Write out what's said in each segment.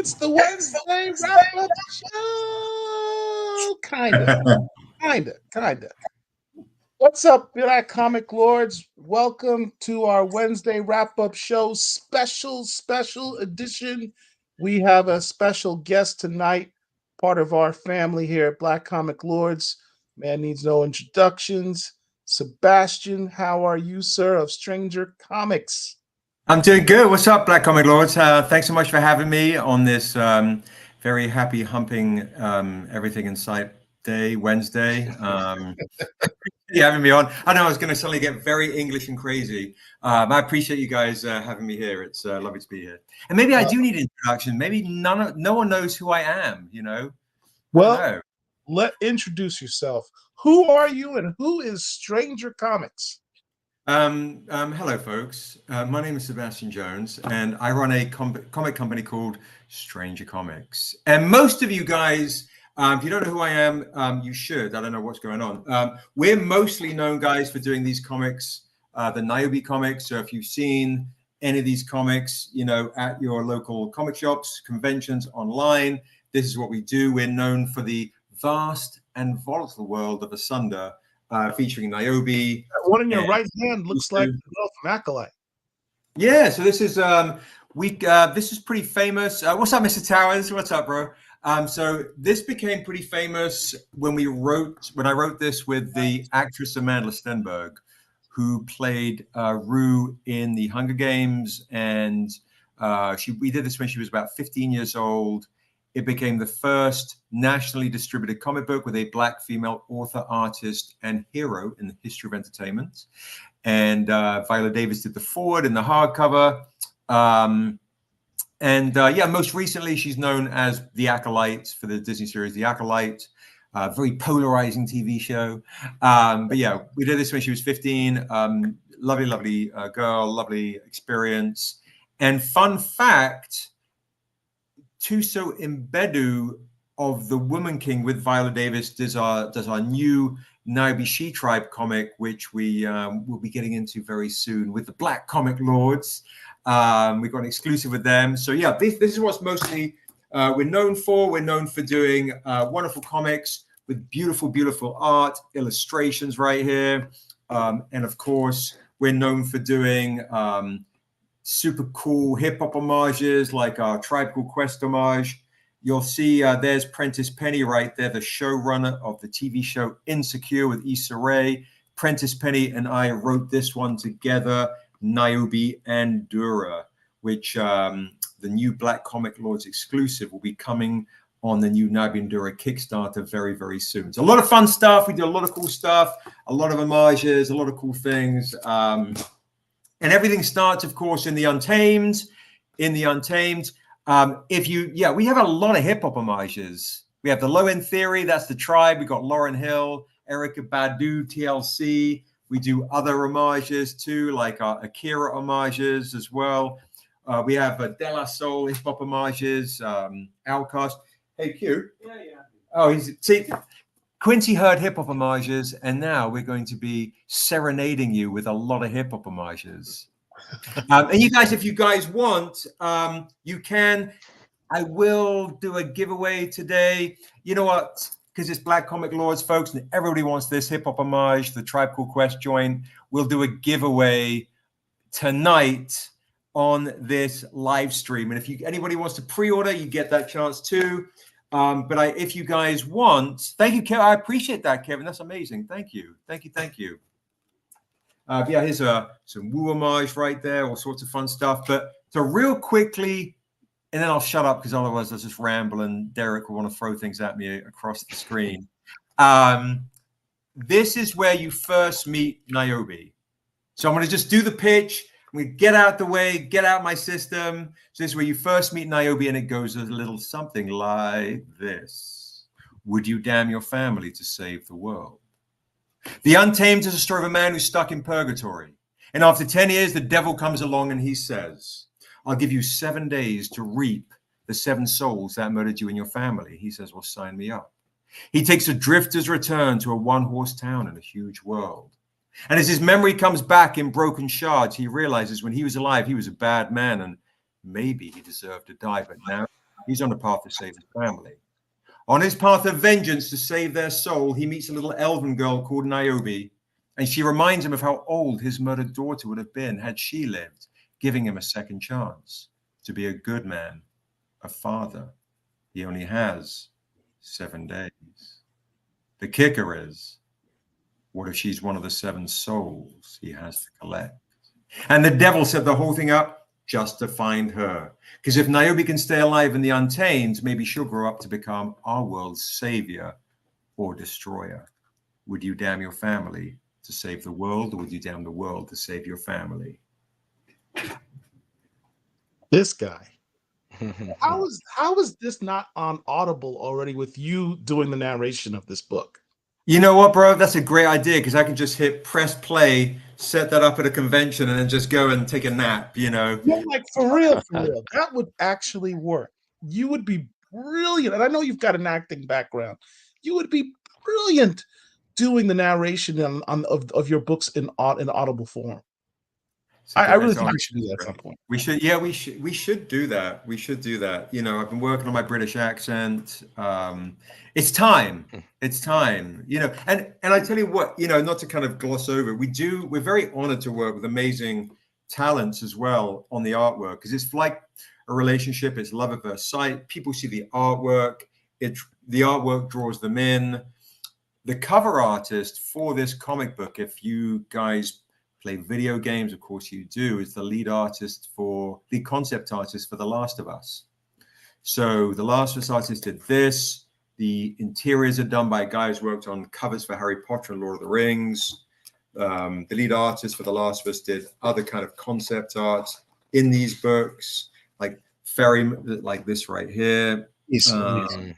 It's the Wednesday wrap-up show. Kinda. What's up, Black Comic Lords? Welcome to our Wednesday wrap-up show, special edition. We have a special guest tonight, part of our family here at Black Comic Lords. Man needs no introductions. Sebastian, how are you, sir, of Stranger Comics? I'm doing good. What's up, Black Comic Lords? Thanks so much for having me on this very happy humping everything in sight day, Wednesday. Having me on. I know I was going to suddenly get very English and crazy. I appreciate you guys having me here. It's lovely to be here. And maybe I do need an introduction. Maybe no one knows who I am, you know? Well, introduce yourself. Who are you and who is Stranger Comics? Hello, folks. My name is Sebastian Jones, and I run a comic company called Stranger Comics. And most of you guys, if you don't know who I am, you should. I don't know what's going on. We're mostly known, guys, for doing these comics, the Niobe comics. So if you've seen any of these comics, you know, at your local comic shops, conventions, online, this is what we do. We're known for the vast and volatile world of Asunder, featuring Niobe. One in your right hand looks like the girl from Acolyte. Yeah, so this is this is pretty famous. What's up, Mr. Towers? What's up, bro? So this became pretty famous when I wrote this with the actress Amanda Stenberg, who played Rue in the Hunger Games, and we did this when she was about 15 years old. It became the first nationally distributed comic book with a Black female author, artist, and hero in the history of entertainment. And Viola Davis did the foreword and the hardcover. Most recently, she's known as The Acolyte for the Disney series The Acolyte, very polarizing TV show. But yeah, we did this when she was 15. Lovely girl, lovely experience. And fun fact, Tuso Mbedu of the Woman King with Viola Davis does our new Niobe She-Tribe comic, which we will be getting into very soon with the Black Comic Lords. We've got an exclusive with them. So yeah, this is what's mostly we're known for. We're known for doing wonderful comics with beautiful art, illustrations right here. And of course, we're known for doing super cool hip-hop homages like our Tribe Called Quest homage. You'll see there's Prentice Penny right there, the showrunner of the TV show Insecure with Issa Rae. Prentice Penny and I wrote this one together, Niobe and Dura, which the new Black Comic Lords exclusive will be coming on the new Niobe and Dura Kickstarter very soon. So a lot of fun stuff. We do a lot of cool stuff, a lot of homages, a lot of cool things. And everything starts, of course, in the Untamed. We have a lot of hip hop homages. We have the Low End Theory, that's the Tribe. We got Lauryn Hill, Erykah Badu, TLC. We do other homages too, like our Akira homages as well. We have De La Soul hip hop homages, Outcast. Hey, Q. Yeah. Oh, Quincy heard hip hop homages, and now we're going to be serenading you with a lot of hip hop homages. And you guys, if you guys want, you can. I will do a giveaway today. You know what? Because it's Black Comic Lords, folks, and everybody wants this hip hop homage, the Tribe Called Quest joint. We'll do a giveaway tonight on this live stream. And if anybody wants to pre-order, you get that chance too. If you guys want, thank you, Kevin. I appreciate that, Kevin. That's amazing. Thank you. Here's some woo homage right there, all sorts of fun stuff. But so real quickly, and then I'll shut up because otherwise I'll just ramble and Derek will want to throw things at me across the screen. This is where you first meet Niobe. So I'm going to just do the pitch. We get out the way, get out my system. So this is where you first meet Niobe, and it goes a little something like this. Would you damn your family to save the world? The Untamed is a story of a man who's stuck in purgatory. And after 10 years, the devil comes along and he says, I'll give you 7 days to reap the 7 souls that murdered you and your family. He says, well, sign me up. He takes a drifter's return to a one-horse town in a huge world. And as his memory comes back in broken shards, he realizes when he was alive, he was a bad man and maybe he deserved to die. But now He's on the path to save his family. On his path of vengeance to save their soul, he meets a little elven girl called Niobe, and she reminds him of how old his murdered daughter would have been had she lived, giving him a second chance to be a good man, a father. He only has 7 days. The kicker is, what if she's one of the 7 souls he has to collect? And the devil set the whole thing up just to find her. Because if Niobe can stay alive in the Untamed, maybe she'll grow up to become our world's savior or destroyer. Would you damn your family to save the world, or would you damn the world to save your family? This guy. How is this not on Audible already with you doing the narration of this book? You know what, bro? That's a great idea, because I can just hit press play, set that up at a convention, and then just go and take a nap, you know? No, like for real. That would actually work. You would be brilliant. And I know you've got an acting background. You would be brilliant doing the narration of your books in Audible form. I really think we should do that at some point. We should, yeah, we should do that. We should do that. You know, I've been working on my British accent. It's time. It's time. You know, and I tell you what, you know, not to kind of gloss over, we're very honored to work with amazing talents as well on the artwork, because it's like a relationship. It's love at first sight. People see the artwork. The artwork draws them in. The cover artist for this comic book, if you guys play video games, of course you do, is the lead concept artist for The Last of Us. So The Last of Us artist did this. The interiors are done by a guy who's worked on covers for Harry Potter and Lord of the Rings. The lead artist for The Last of Us did other kind of concept art in these books, like like this right here. It's amazing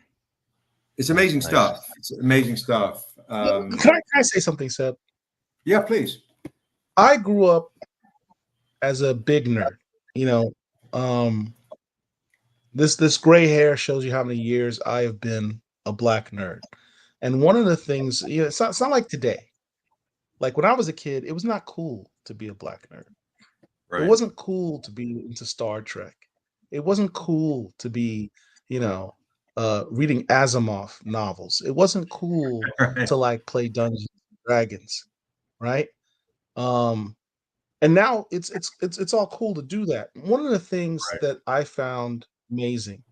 stuff. It's amazing stuff. Can I say something, Seb? Yeah, please. I grew up as a big nerd. You know, this gray hair shows you how many years I have been a black nerd. And one of the things, you know, it's not like today. Like when I was a kid, it was not cool to be a black nerd. Right. It wasn't cool to be into Star Trek. It wasn't cool to be, you know, reading Asimov novels. It wasn't cool to like play Dungeons and Dragons, right? And now it's all cool to do that. One of the things that I found amazing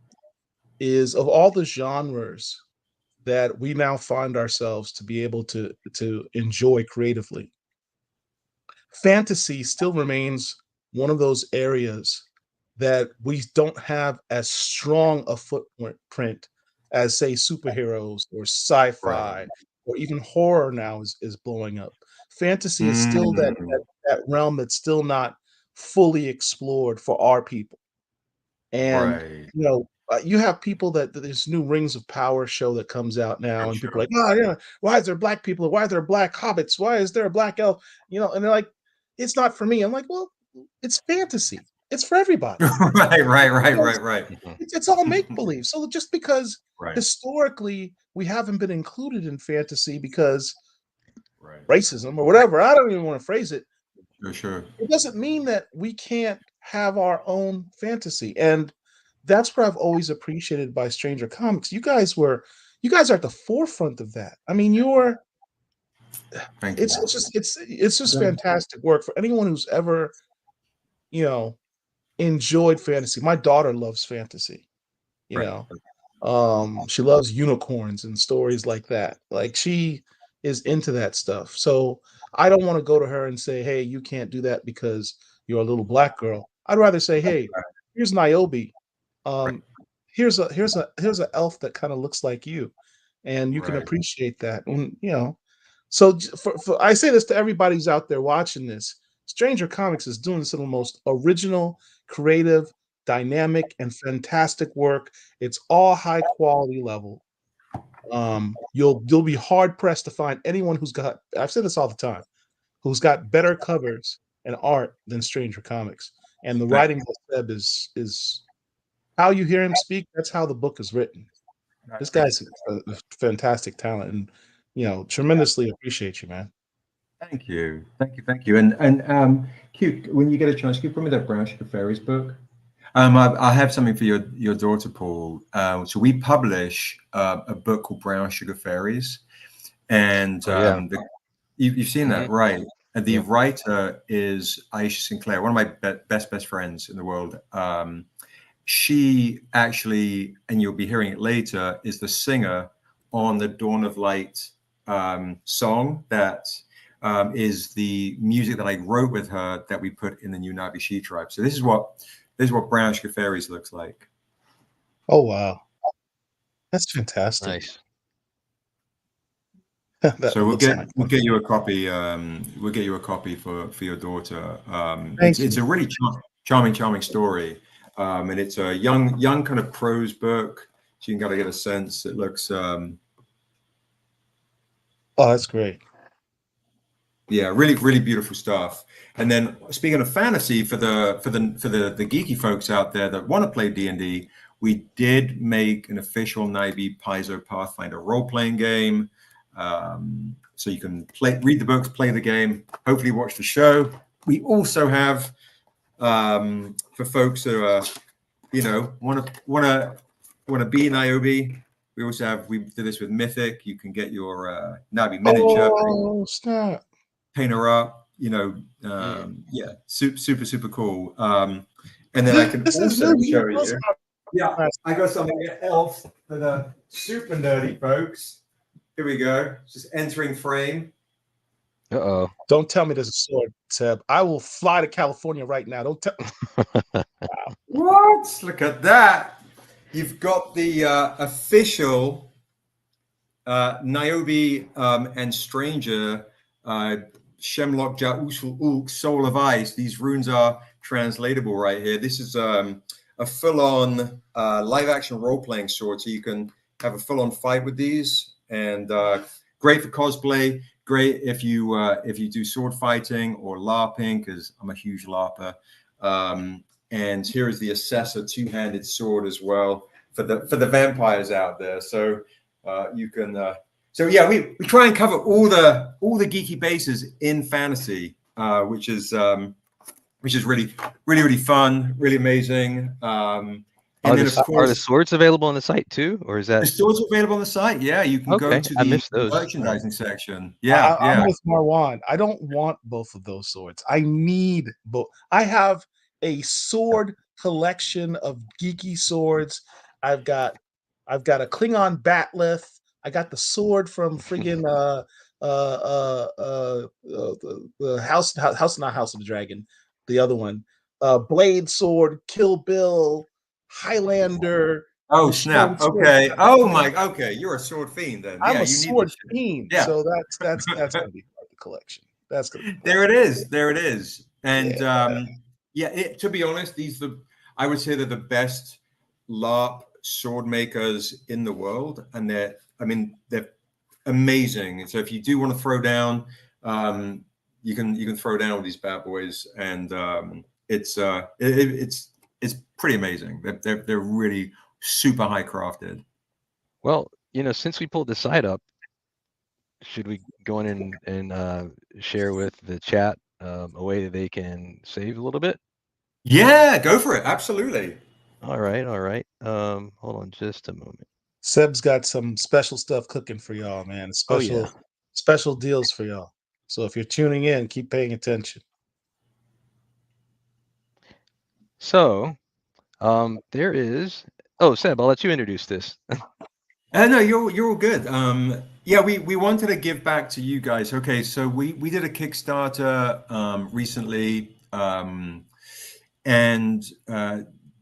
is, of all the genres that we now find ourselves to be able to enjoy creatively, fantasy still remains one of those areas that we don't have as strong a footprint as, say, superheroes or sci-fi or even horror now is blowing up. Fantasy is still that realm that's still not fully explored for our people. And you know, you have people that this new Rings of Power show that comes out now, and people are like, oh yeah, why is there black people? Why are there black hobbits? Why is there a black elf? You know, and they're like, it's not for me. I'm like, well, it's fantasy. It's for everybody. Right. It's all make believe. So just because historically we haven't been included in fantasy because racism or whatever, I don't even want to phrase it. Sure. It doesn't mean that we can't have our own fantasy. And that's what I've always appreciated by Stranger Comics. You guys are at the forefront of that. I mean, it's just fantastic work for anyone who's ever, you know, enjoyed fantasy. My daughter loves fantasy, you know. She loves unicorns and stories like that. Like, she is into that stuff. So I don't want to go to her and say, hey, you can't do that because you're a little black girl. I'd rather say, hey, here's Niobe. Here's a elf that kind of looks like you, and you can appreciate that. And you know, so for I say this to everybody who's out there watching this, Stranger Comics is doing some of the most original, creative, dynamic, and fantastic work. It's all high quality level. You'll be hard pressed to find anyone who's got, I've said this all the time, who's got better covers and art than Stranger Comics. And the writing of Seb is how you hear him speak. That's how the book is written. This guy's a fantastic talent, and you know, tremendously appreciate you, man. Thank you. And Q, when you get a chance, can you bring me that Brown Sugar Fairies book? I have something for your daughter, Paul. So we publish a book called Brown Sugar Fairies, and yeah. you've seen that, right? And the Yeah. writer is Aisha Sinclair, one of my best friends in the world. She actually, and you'll be hearing it later, is the singer on the Dawn of Light song that is the music that I wrote with her that we put in the new Navi She Tribe. So this is what Brown Sugar Fairies looks like. Oh wow, that's fantastic. Nice. So we'll get you a copy. We'll get you a copy for your daughter. It's a really charming story, and it's a young kind of prose book. So you can kind of get a sense. It looks. Oh, that's great. Yeah, really beautiful stuff. And then speaking of fantasy, for the geeky folks out there that want to play D&D, we did make an official Naive Paizo Pathfinder role-playing game. So you can read the books, play the game, hopefully watch the show. We also have for folks who are, want to be Niobe. We also have, we did this with Mythic. You can get your Navi miniature. Oh, snap. Paint her up, yeah, super cool. And then I can also show you. Yeah, I got something else for the super nerdy folks. Here we go. Just entering frame. Uh-oh. Don't tell me there's a sword, Seb. I will fly to California right now. Don't tell. Wow. What? Look at that. You've got the official Niobe and Stranger Shemlock Ja Usul Ulk, Soul of Ice. These runes are translatable right here. This is a full-on live-action role-playing sword, so you can have a full-on fight with these. And great for cosplay. Great if you do sword fighting or LARPing, because I'm a huge LARPer. And here is the Assessor two-handed sword as well for the vampires out there. So you can. So yeah, we try and cover all the geeky bases in fantasy, which is really fun, really amazing. And then of course, are the swords available on the site too, or is that the swords available on the site? Yeah, you can go to the merchandising section. Yeah, I'm with Marwan. I don't want both of those swords. I need both. I have a sword collection of geeky swords. I've got a Klingon batleth. I got the sword from friggin' the house, not House of the Dragon, the other one, Blade Sword, Kill Bill, Highlander. Oh snap! Okay. Oh my. Okay, you're a sword fiend then. I'm a sword fiend. Yeah. So that's gonna be part of the collection. That's gonna be there. It is. There it is. And to be honest, I would say they're the best LARP sword makers in the world, and they're amazing. So if you do want to throw down, you can throw down all these bad boys, and it's pretty amazing. They're really super high crafted. Well, since we pulled the site up, should we go in and share with the chat a way that they can save a little bit? Yeah, go for it. Absolutely. All right. Hold on just a moment. Seb's got some special stuff cooking for y'all, man. Special deals for y'all. So if you're tuning in, keep paying attention. So there is. Oh, Seb, I'll let you introduce this. No, you're all good. Yeah, we wanted to give back to you guys. Okay, so we did a Kickstarter recently, and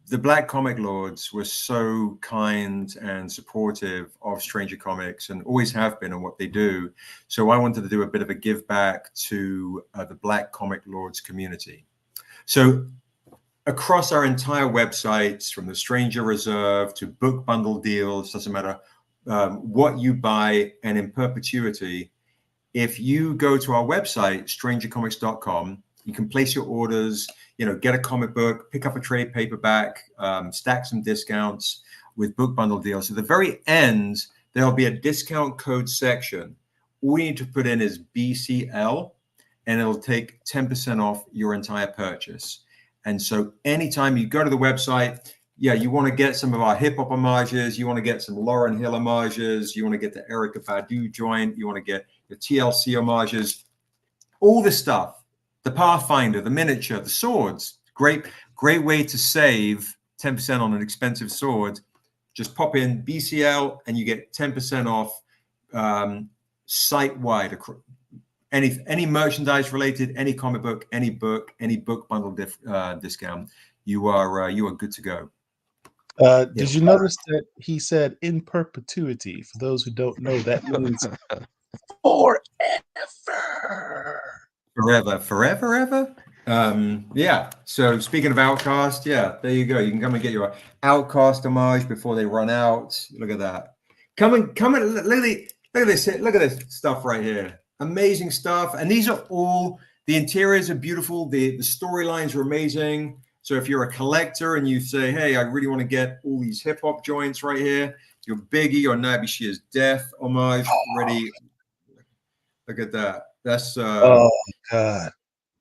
the Black Comic Lords were so kind and supportive of Stranger Comics, and always have been, and what they do. So I wanted to do a bit of a give back to the Black Comic Lords community. So across our entire websites, from the Stranger Reserve to book bundle deals, doesn't matter what you buy, and in perpetuity, if you go to our website, strangercomics.com, you can place your orders, get a comic book, pick up a trade paperback, stack some discounts with book bundle deals. At the very end, there'll be a discount code section. All you need to put in is BCL, and it'll take 10% off your entire purchase. And so anytime you go to the website, you want to get some of our hip hop homages, you want to get some Lauryn Hill homages, you want to get the Erykah Badu joint, you want to get the TLC homages, all this stuff, the Pathfinder, the miniature, the swords, great way to save 10% on an expensive sword. Just pop in BCL and you get 10% off site-wide. Any merchandise related, any comic book, any book bundle discount, you are good to go. Did you notice that he said in perpetuity? For those who don't know, that means forever. So speaking of Outcast, there you go. You can come and get your Outcast homage before they run out. Look at that. Come and look at this stuff right here. Amazing stuff. And these are all, the interiors are beautiful. The storylines are amazing. So if you're a collector and you say, hey, I really want to get all these hip hop joints right here, your Biggie or Nabi Shear's Death homage ready. Look at that. That's oh God.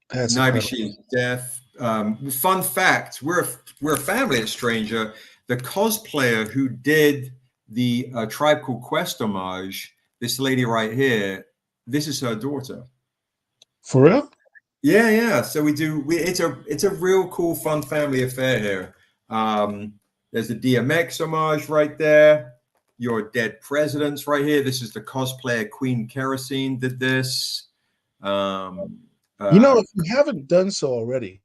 That's Nabi Shear's Death. Fun fact, we're a family at Stranger. The cosplayer who did the Tribe Called Quest homage, this lady right here, this is her daughter. For real? Yeah. So it's a real cool, fun family affair here. There's the DMX homage right there. Your Dead Presidents right here. This is the cosplayer Queen Kerosene did this. If you haven't done so already,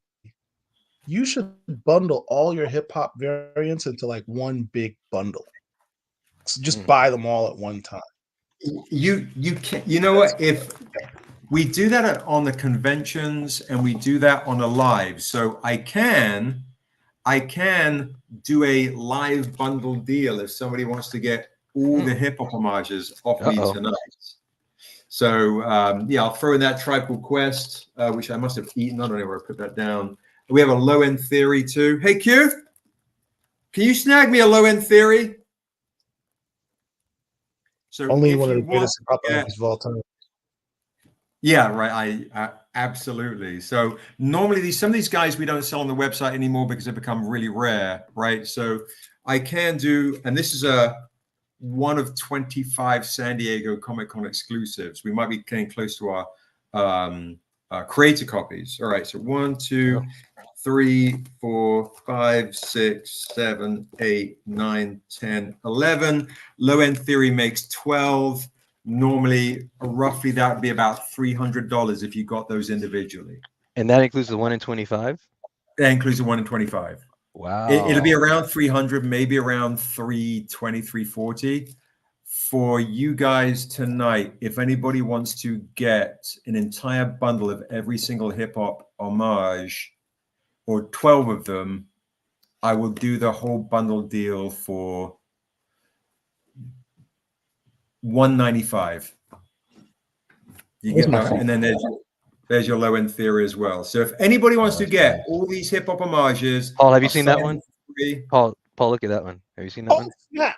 you should bundle all your hip hop variants into like one big bundle. So just buy them all at one time. You can, you know what? If we do that on the conventions and we do that on a live, so I can do a live bundle deal if somebody wants to get all the hip hop homages off me tonight. So I'll throw in that Tribe Called Quest, which I must have eaten. I don't know where I put that down. We have a Low End Theory too. Hey Q, can you snag me a Low End Theory? So only one of the greatest hip hop movies of all time. Yeah, right. I absolutely. So normally some of these guys we don't sell on the website anymore because they become really rare, right? So I can do, and this is one of 25 San Diego Comic-Con exclusives. We might be getting close to our creator copies. All right, so 1, 2, 3, 4, 5, 6, 7, 8, 9, 10, 11. Low End Theory makes 12. Normally, roughly that would be about $300 if you got those individually. And that includes the 1 in 25? That includes the 1 in 25. Wow. It'll be around 300, maybe around 320, 340. For you guys tonight, if anybody wants to get an entire bundle of every single hip hop homage, or 12 of them, I will do the whole bundle deal for $195. You get that, and then there's your Low End Theory as well. So if anybody wants to get all these hip hop homages, Paul, have you seen that one? Paul, look at that one. Have you seen that one? Yeah.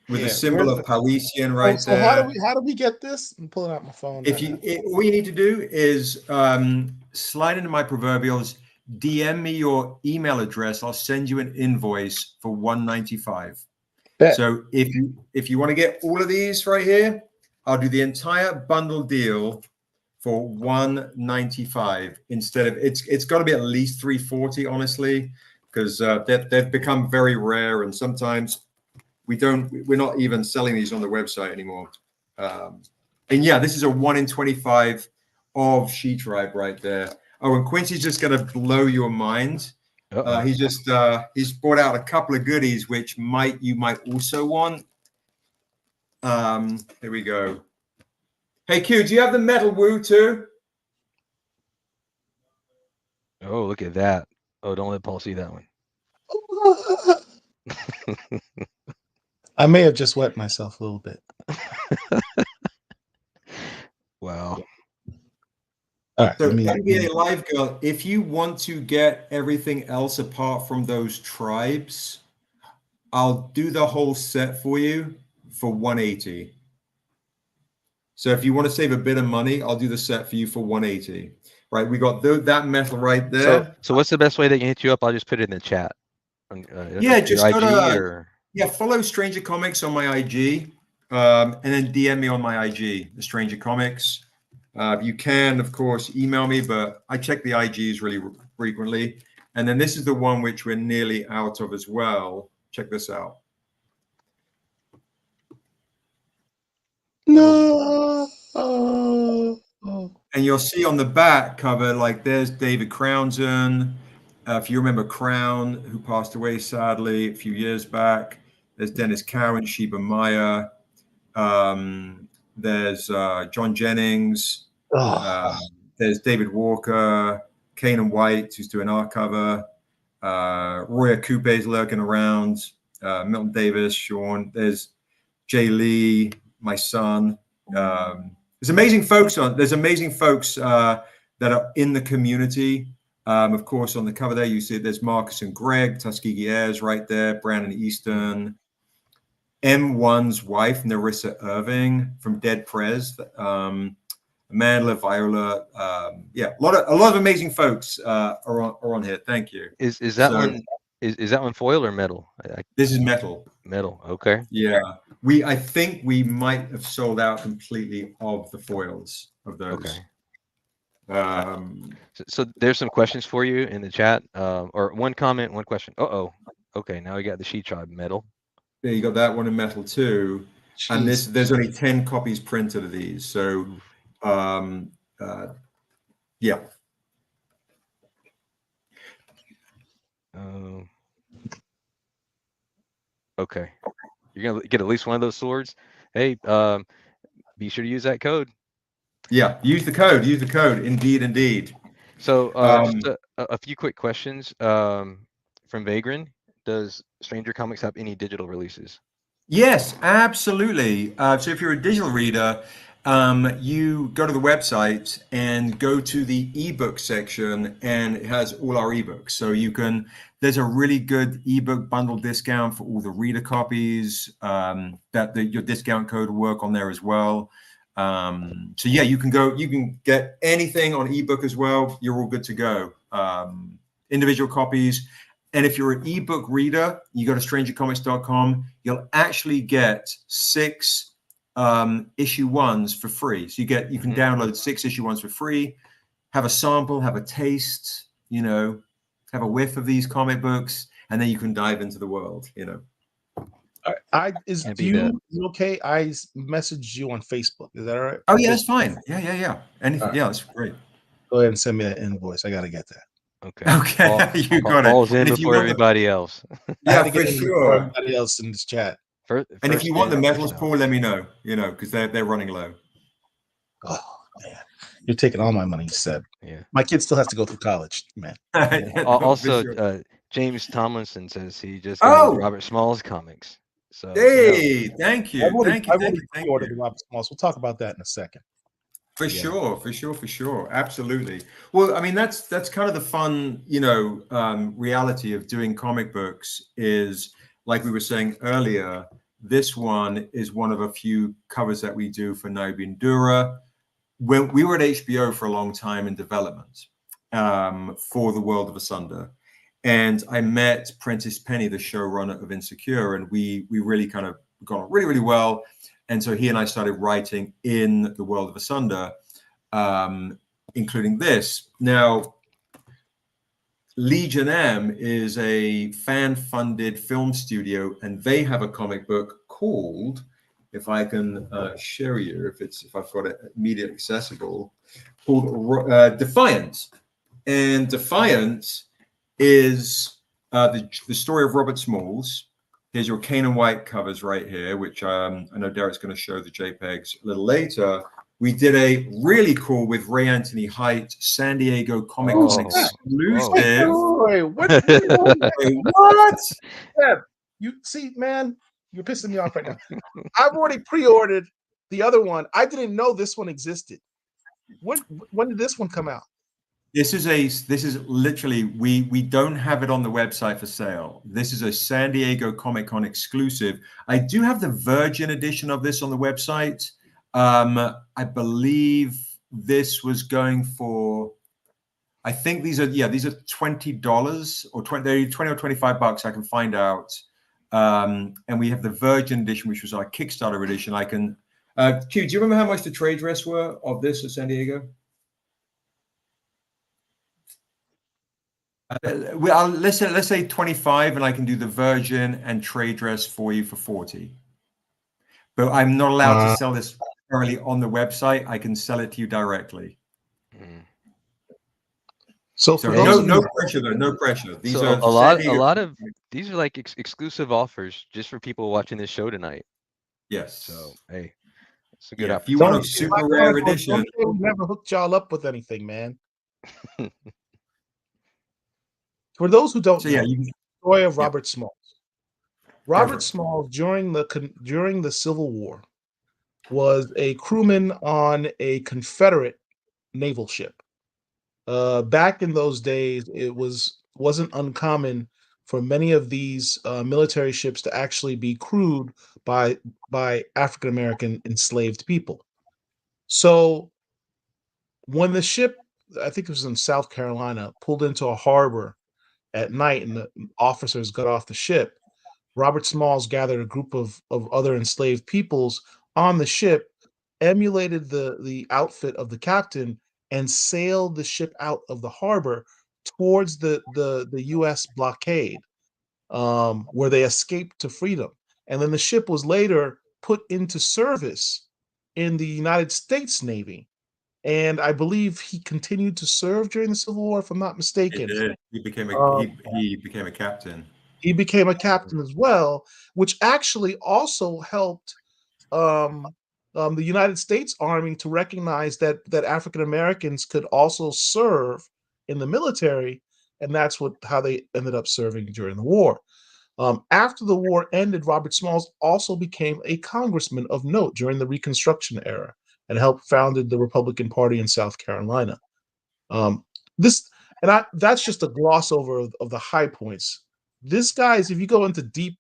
With the symbol of Parisian right so there. how do we get this? I'm pulling out my phone. All you need to do is slide into my proverbials, DM me your email address. I'll send you an invoice for $195. So if you want to get all of these right here, I'll do the entire bundle deal for $195 instead of it's got to be at least $340, honestly, because they've become very rare, and sometimes we're not even selling these on the website anymore. And yeah, this is a 1 in 25 of She Tribe right there. Oh, and Quincy's just gonna blow your mind. He's brought out a couple of goodies which you might also want. Here we go. Hey Q, do you have the Metal Woo too? Oh, look at that. Oh, don't let Paul see that one. I may have just wet myself a little bit. Wow. All right, so NBA Live Girl, if you want to get everything else apart from those tribes, I'll do the whole set for you for $180. So if you want to save a bit of money, I'll do the set for you for $180. right? We got that metal right there. So what's the best way they can hit you up? I'll just put it in the chat. Yeah, Your just go IG to or follow Stranger Comics on my IG, and then DM me on my IG, the Stranger Comics. You can, of course, email me, but I check the IGs really frequently. And then this is the one which we're nearly out of as well. Check this out. No. And you'll see on the back cover, like there's David Crownson. If you remember Crown, who passed away sadly a few years back. There's Dennis Cowan, Sheba Meyer. There's John Jennings. There's David Walker, Kanan White, who's doing our cover. Roy Coupe's lurking around. Milton Davis, Sean. There's Jay Lee, my son. There's amazing folks that are in the community. Of course, on the cover there, you see there's Marcus and Greg, Tuskegee Airs right there, Brandon Easton, M1's wife, Narissa Irving from Dead Prez, Amanda, Viola. A lot of amazing folks are on here. Thank you. is that one is that one foil or metal? This is metal. Metal. Okay. Yeah. I think we might have sold out completely of the foils of those. Okay. So there's some questions for you in the chat, or one comment, one question. Okay, now we got the She Tribe metal. Yeah, you got that one in metal too. Jeez. And there's only 10 copies printed of these. So, yeah. Okay. You're gonna get at least one of those swords. Hey, be sure to use that code. Yeah, use the code. Use the code. Indeed. So, just a few quick questions from Vagran. Does Stranger Comics have any digital releases? Yes, absolutely. So if you're a digital reader, you go to the website and go to the ebook section, and it has all our ebooks. So there's a really good ebook bundle discount for all the reader copies. Your discount code will work on there as well. So yeah, you can get anything on ebook as well. You're all good to go. Individual copies. And if you're an ebook reader, you go to strangercomics.com, you'll actually get 6 issue 1s for free. So you can download 6 issue 1s for free, have a sample, have a taste, have a whiff of these comic books, and then you can dive into the world, Is okay? I messaged you on Facebook. Is that all right? Oh yeah, that's fine. Yeah. Anything? Right. Yeah, that's great. Go ahead and send me that invoice. I gotta get that. Okay. You got it. Paul's in before everybody else. Yeah, for sure. Everybody else in this chat. And if you want the metals, Paul, let me know. because they're running low. Oh man, you're taking all my money, Seb. Yeah. My kid still has to go through college, man. Also, sure. James Tomlinson says he just got Robert Smalls comics. So hey, thank you. Thank you. Ordered the Robert Smalls. We'll talk about that in a second. For sure. Absolutely. Well, I mean, that's kind of the fun, reality of doing comic books is, like we were saying earlier, this one is one of a few covers that we do for Nobindura. When we were at HBO for a long time in development for The World of Asunder. And I met Prentice Penny, the showrunner of Insecure, and we really kind of got on really, really well. And so he and I started writing in The World of Asunder, including this. Now, Legion M is a fan-funded film studio, and they have a comic book called, if I can share you, if I've got it immediately accessible, called Defiance. And Defiance is the story of Robert Smalls. Here's your Kanan White covers right here, which I know Derek's going to show the JPEGs a little later. We did a really cool with Ray Anthony Height San Diego Comic Con exclusive. What? Yeah, you see, man, you're pissing me off right now. I've already pre-ordered the other one. I didn't know this one existed. When did this one come out? This is literally, we don't have it on the website for sale. This is a San Diego Comic Con exclusive. I do have the Virgin edition of this on the website. I believe this was going for I think these are $20 or 20 or $25. I can find out. And we have the Virgin edition, which was our Kickstarter edition. I can. Q, do you remember how much the trade dress were of this at San Diego? Let's say 25, and I can do the Virgin and trade dress for you for 40. But I'm not allowed to sell this currently on the website. I can sell it to you directly. So for those no pressure though, no pressure. These so are a lot of these are like exclusive offers just for people watching this show tonight. Yes. So hey, it's a good if you opportunity. want a super rare edition, we never hooked y'all up with anything, man. For those who don't know, the story of Robert Smalls. Robert Smalls during the Civil War was a crewman on a Confederate naval ship. Back in those days, it wasn't uncommon for many of these military ships to actually be crewed by African American enslaved people. So when the ship, I think it was in South Carolina, pulled into a harbor at night and the officers got off the ship, Robert Smalls gathered a group of other enslaved peoples on the ship, emulated the outfit of the captain, and sailed the ship out of the harbor towards the U.S. blockade, where they escaped to freedom. And then the ship was later put into service in the United States Navy. And I believe he continued to serve during the Civil War, if I'm not mistaken. He did. He became a captain. He became a captain as well, which actually also helped the United States Army to recognize that African Americans could also serve in the military, and that's how they ended up serving during the war. After the war ended, Robert Smalls also became a congressman of note during the Reconstruction era and helped founded the Republican Party in South Carolina. That's just a gloss over of the high points. This guy's, if you go into deep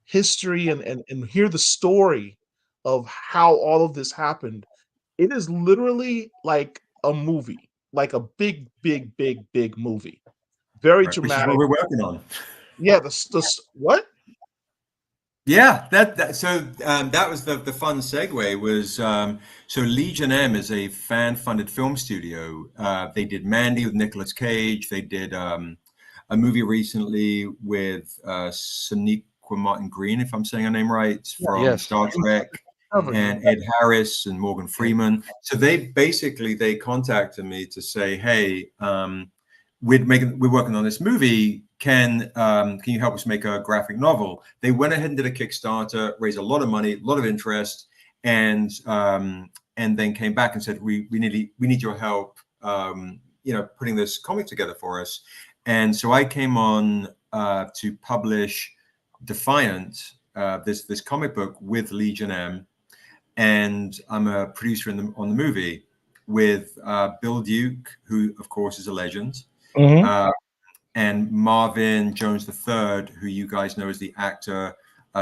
history and hear the story of how all of this happened, it is literally like a movie, like a big movie. Very dramatic. Which is what we're working on. Yeah, the what? Yeah, that was the fun segue was so Legion M is a fan-funded film studio. They did Mandy with Nicolas Cage. They did a movie recently with Sonequa Martin Green, if I'm saying her name right, from Star Trek, and Ed Harris and Morgan Freeman. So they contacted me to say, hey, we're working on this movie. Can you help us make a graphic novel? They went ahead and did a Kickstarter, raised a lot of money, a lot of interest, and then came back and said, we need your help, putting this comic together for us. And so I came on to publish Defiance, this comic book with Legion M, and I'm a producer on the movie with Bill Duke, who of course is a legend. And Marvin Jones III, who you guys know as the actor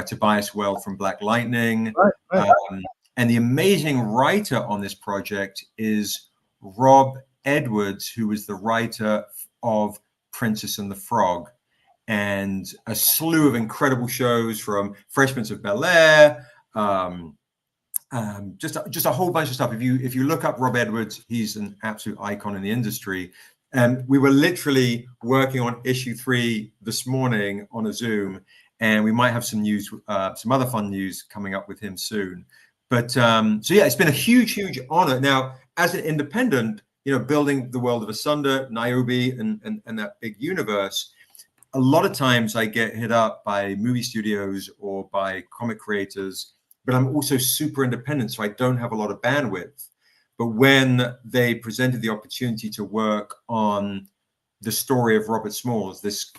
Tobias Weld from Black Lightning. Right. And the amazing writer on this project is Rob Edwards, who was the writer of Princess and the Frog and a slew of incredible shows from Fresh Prince of Bel-Air, just a whole bunch of stuff. If you look up Rob Edwards, he's an absolute icon in the industry. And we were literally working on issue 3 this morning on a Zoom, and we might have some news, some other fun news coming up with him soon. But so yeah, it's been a huge honor. Now, as an independent, building the world of Asunder, Niobe, and that big universe, a lot of times I get hit up by movie studios or by comic creators, but I'm also super independent, so I don't have a lot of bandwidth. But when they presented the opportunity to work on the story of Robert Smalls, this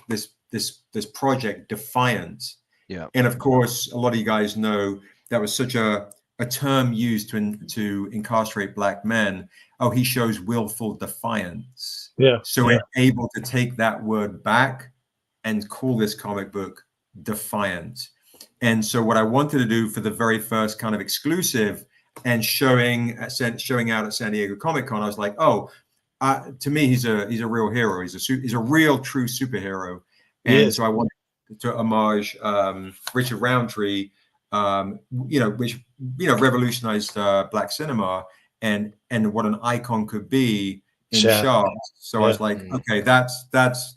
project Defiance, and of course, a lot of you guys know that was such a term used to incarcerate Black men. Oh, he shows willful defiance. So we're able to take that word back and call this comic book Defiance. And so what I wanted to do for the very first kind of exclusive and showing out at San Diego Comic-Con, I was like, oh, to me, he's a real hero. He's a real true superhero. Yes. So I wanted to homage Richard Roundtree, which revolutionized black cinema and what an icon could be in Shaft. So I was like, okay, that's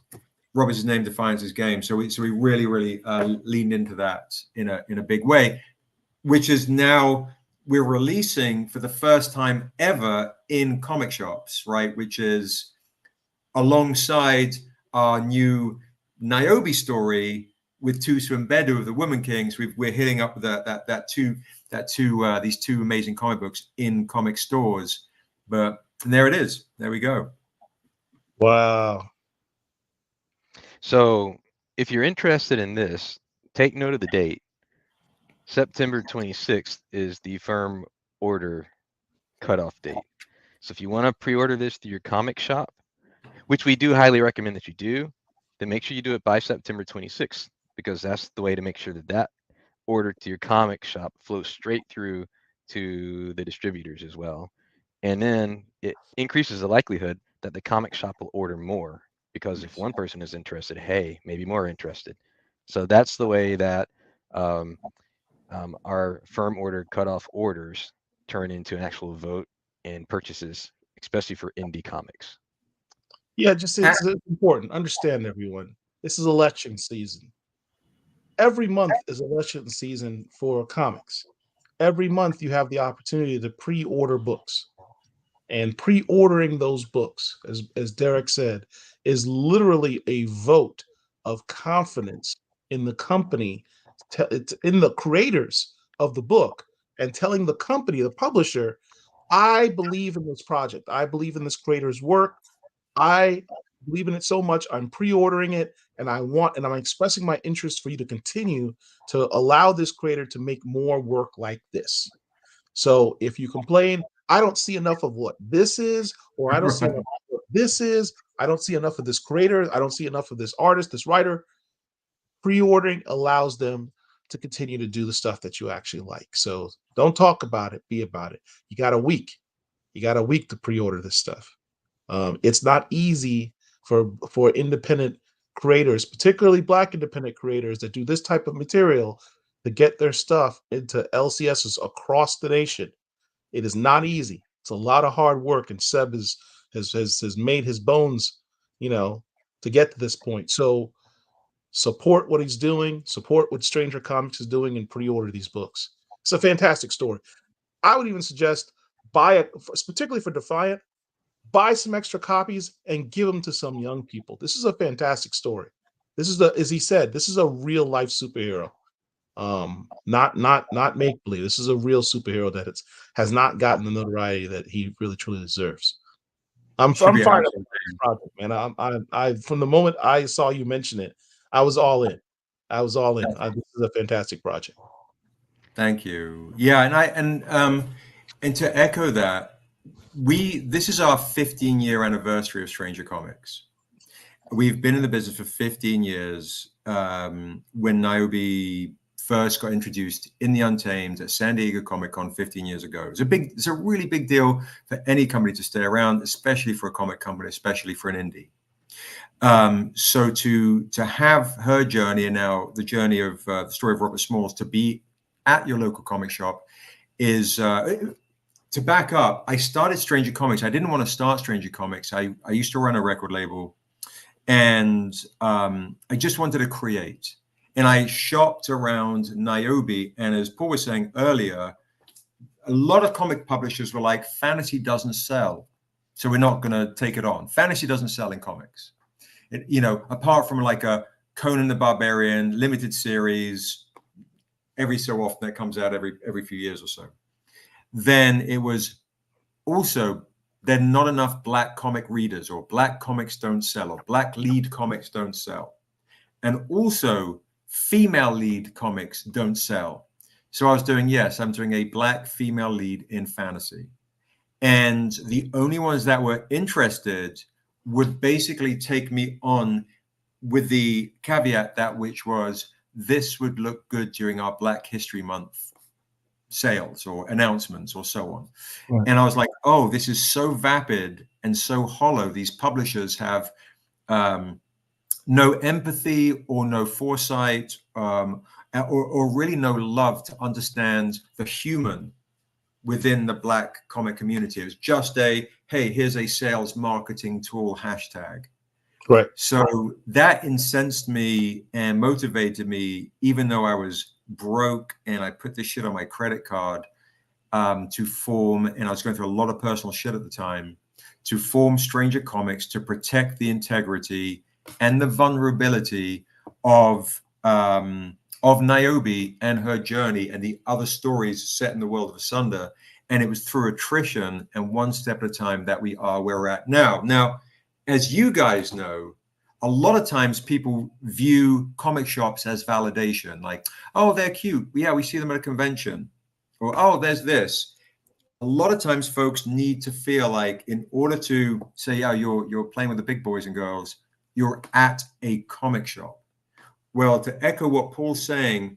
Robert's name defines his game. So we really leaned into that in a big way, which is now we're releasing for the first time ever in comic shops, right? Which is alongside our new Niobe story with Tusu and Bedu of the Woman Kings. We're hitting up these two amazing comic books in comic stores. And there it is. There we go. Wow. So if you're interested in this, take note of the date. September 26th is the firm order cutoff date. So if you want to pre-order this through your comic shop, which we do highly recommend that you do, then make sure you do it by September 26th, because that's the way to make sure that order to your comic shop flows straight through to the distributors as well. And then it increases the likelihood that the comic shop will order more, because if one person is interested, hey, maybe more interested. So that's the way that our firm order cutoff orders turn into an actual vote and purchases, especially for indie comics. Yeah, it's important. Understand, everyone. This is election season. Every month is election season for comics. Every month you have the opportunity to pre-order books. And pre-ordering those books, as Derek said, is literally a vote of confidence in the company, in the creators of the book, and telling the company, the publisher, I believe in this project. I believe in this creator's work. I believe in it so much. I'm pre-ordering it, and I'm expressing my interest for you to continue to allow this creator to make more work like this. So if you complain, I don't see enough of what this is, or I don't see enough of what this is, I don't see enough of this creator, I don't see enough of this artist, this writer, pre-ordering allows them to continue to do the stuff that you actually like. So don't talk about it, be about it. You got a week. You got a week to pre-order this stuff. It's not easy for independent creators, particularly Black independent creators that do this type of material, to get their stuff into LCSs across the nation. It is not easy. It's a lot of hard work, and Seb has made his bones, to get to this point. So support what he's doing, support what Stranger Comics is doing, and pre-order these books. It's a fantastic story. I would even suggest buy it, particularly for Defiant. Buy some extra copies and give them to some young people. This is a fantastic story. This is as he said, this is a real life superhero. Not make believe. This is a real superhero that has not gotten the notoriety that he really truly deserves. I'm fired up about this project, man. I from the moment I saw you mention it, I was all in. This is a fantastic project. Thank you. Yeah, and to echo that, this is our 15-year anniversary of Stranger Comics. We've been in the business for 15 years. When Niobe first got introduced in the Untamed at San Diego Comic-Con 15 years ago, it's a really big deal for any company to stay around, especially for a comic company, especially for an indie. So to have her journey, and now the journey of the story of Robert Smalls, to be at your local comic shop is to back up. I started Stranger Comics. I didn't want to start Stranger Comics. I used to run a record label, and I just wanted to create. And I shopped around Niobe, and as Paul was saying earlier, a lot of comic publishers were like, fantasy doesn't sell, so we're not going to take it on. Fantasy doesn't sell in comics. Apart from like a Conan the Barbarian limited series, every so often that comes out every few years or so. Then it was also, there are not enough Black comic readers, or Black comics don't sell, or Black lead comics don't sell. And also female lead comics don't sell. So I'm doing a Black female lead in fantasy. And the only ones that were interested would basically take me on with the caveat that which was, this would look good during our Black History Month sales or announcements or so on. Right. And I was like, oh, this is so vapid and so hollow. These publishers have no empathy or no foresight, or really no love to understand the human within the Black comic community. It was just hey, here's a sales marketing tool hashtag. Right. So that incensed me and motivated me, even though I was broke and I put this shit on my credit card, to form, and I was going through a lot of personal shit at the time, to form Stranger Comics to protect the integrity and the vulnerability of Niobe and her journey and the other stories set in the world of Asunder. And it was through attrition and one step at a time that we are where we're at now. Now, as you guys know, a lot of times people view comic shops as validation, like, oh, they're cute. Yeah, we see them at a convention. Or, oh, there's this. A lot of times folks need to feel like in order to say, yeah, you're playing with the big boys and girls, you're at a comic shop. Well, to echo what Paul's saying,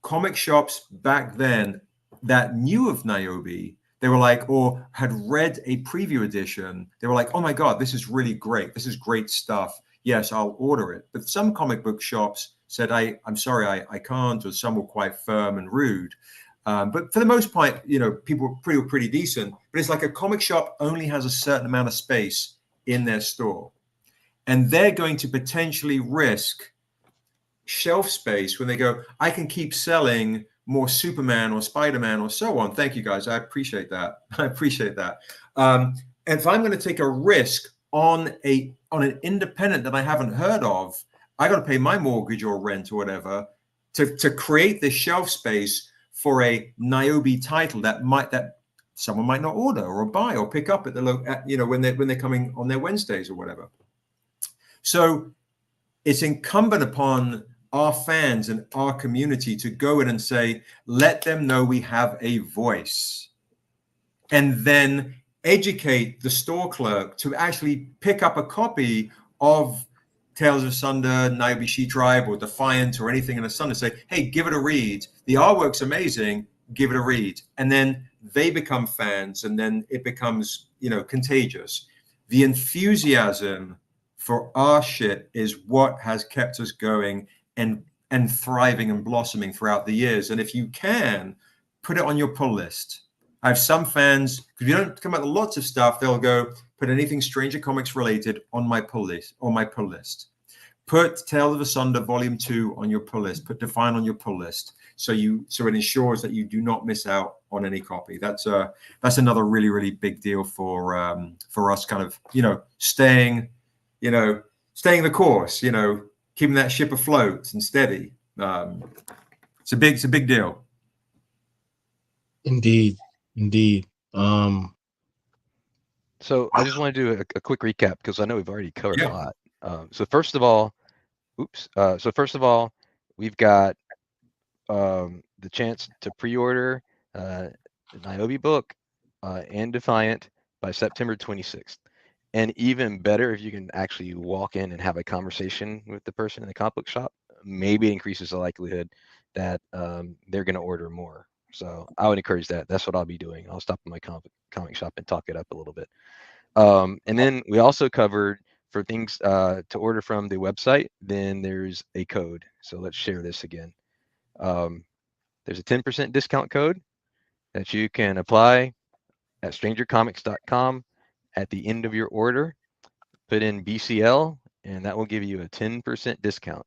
comic shops back then that knew of Niobe, they were like, or had read a preview edition, they were like, oh my God, this is really great. This is great stuff. Yes, I'll order it. But some comic book shops said, I'm sorry, I can't, or some were quite firm and rude. But for the most part, you know, people were pretty decent. But it's like a comic shop only has a certain amount of space in their store. And they're going to potentially risk shelf space when they go, I can keep selling more Superman or Spider-Man or so on. Thank you, guys. I appreciate that. I appreciate that. And if I'm going to take a risk on an independent that I haven't heard of, I got to pay my mortgage or rent or whatever to create this shelf space for a Niobe title that someone might not order or buy or pick up at the you know, when they're coming on their Wednesdays or whatever. So it's incumbent upon our fans and our community to go in and say, let them know we have a voice, and then educate the store clerk to actually pick up a copy of Tales of Asunder, Niobe She Tribe, or Defiance, or anything in Asunder. Say, hey, give it a read. The artwork's amazing. Give it a read. And then they become fans, and then it becomes, you know, contagious. The enthusiasm for our shit is what has kept us going and thriving and blossoming throughout the years. And if you can, put it on your pull list. I have some fans, because we don't come out with lots of stuff, they'll go, put anything Stranger Comics related on my pull list, Put Tales of Asunder Volume 2 on your pull list. Put Define on your pull list. So it ensures that you do not miss out on any copy. That's another really, really big deal for us, kind of, you know, staying the course, you know, keeping that ship afloat and steady. It's a big deal. Indeed. So I just want to do a quick recap because I know we've already covered a lot. So first of all, we've got the chance to pre-order the Niobe book and Defiant by September 26th. And even better, if you can actually walk in and have a conversation with the person in the comic book shop, maybe it increases the likelihood that they're going to order more. So I would encourage that. That's what I'll be doing. I'll stop in my comic shop and talk it up a little bit. And then we also covered for things to order from the website, then there's a code. So let's share this again. There's a 10% discount code that you can apply at strangercomics.com at the end of your order. Put in BCL, and that will give you a 10% discount,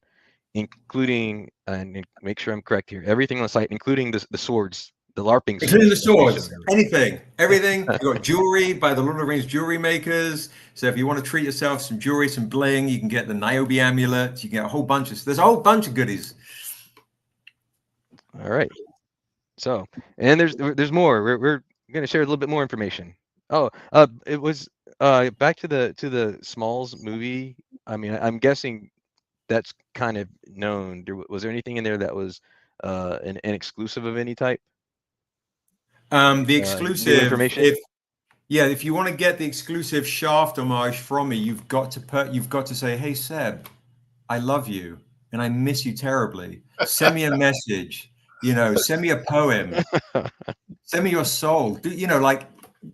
including, and make sure I'm correct here, everything on the site, including the swords, the LARPing swords. Including the swords, anything, everything. You've got jewelry by the Lord of the Rings jewelry makers. So if you want to treat yourself some jewelry, some bling, you can get the Niobe amulet. You get there's a whole bunch of goodies. All right. So, and there's more. We're going to share a little bit more information. Oh, it was back to the Smalls movie. I mean, I'm guessing that's kind of known. Was there anything in there that was an exclusive of any type? The exclusive information. If you want to get the exclusive Shaft homage from me, you've got to say, hey Seb, I love you and I miss you terribly. Send me a message. You know, send me a poem. Send me your soul. Do, you know, like,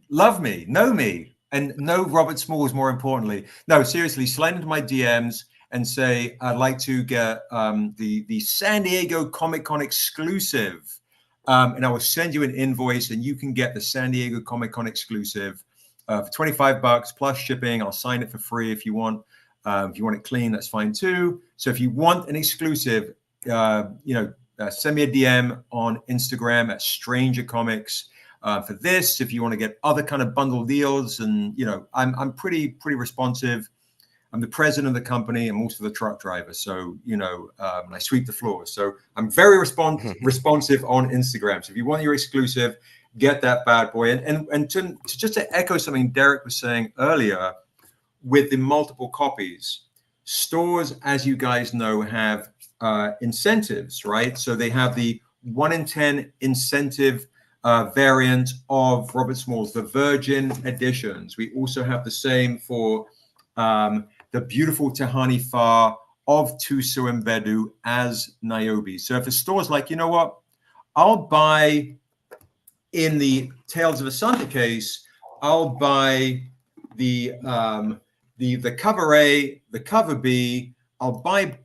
love me, know me, and know Robert Smalls more importantly. No, seriously, slide into my DMs and say, I'd like to get the San Diego Comic-Con exclusive. And I will send you an invoice and you can get the San Diego Comic-Con exclusive for $25 plus shipping. I'll sign it for free if you want. If you want it clean, that's fine too. So if you want an exclusive, send me a DM on Instagram at Stranger Comics for this. If you want to get other kind of bundle deals, and you know, I'm pretty responsive. I'm the president of the company. I'm also the truck driver, so you know, I sweep the floors. So I'm very responsive on Instagram. So if you want your exclusive, get that bad boy. And to just to echo something Derek was saying earlier, with the multiple copies, stores, as you guys know, have incentives, right? So they have the 1 in 10 incentive variant of Robert Smalls, the Virgin editions. We also have the same for the beautiful Tahani Far of Tuso Mbedu as Niobe. So if a store's like, you know what, I'll buy in the Tales of Asante case, I'll buy the cover A, the cover B, I'll buy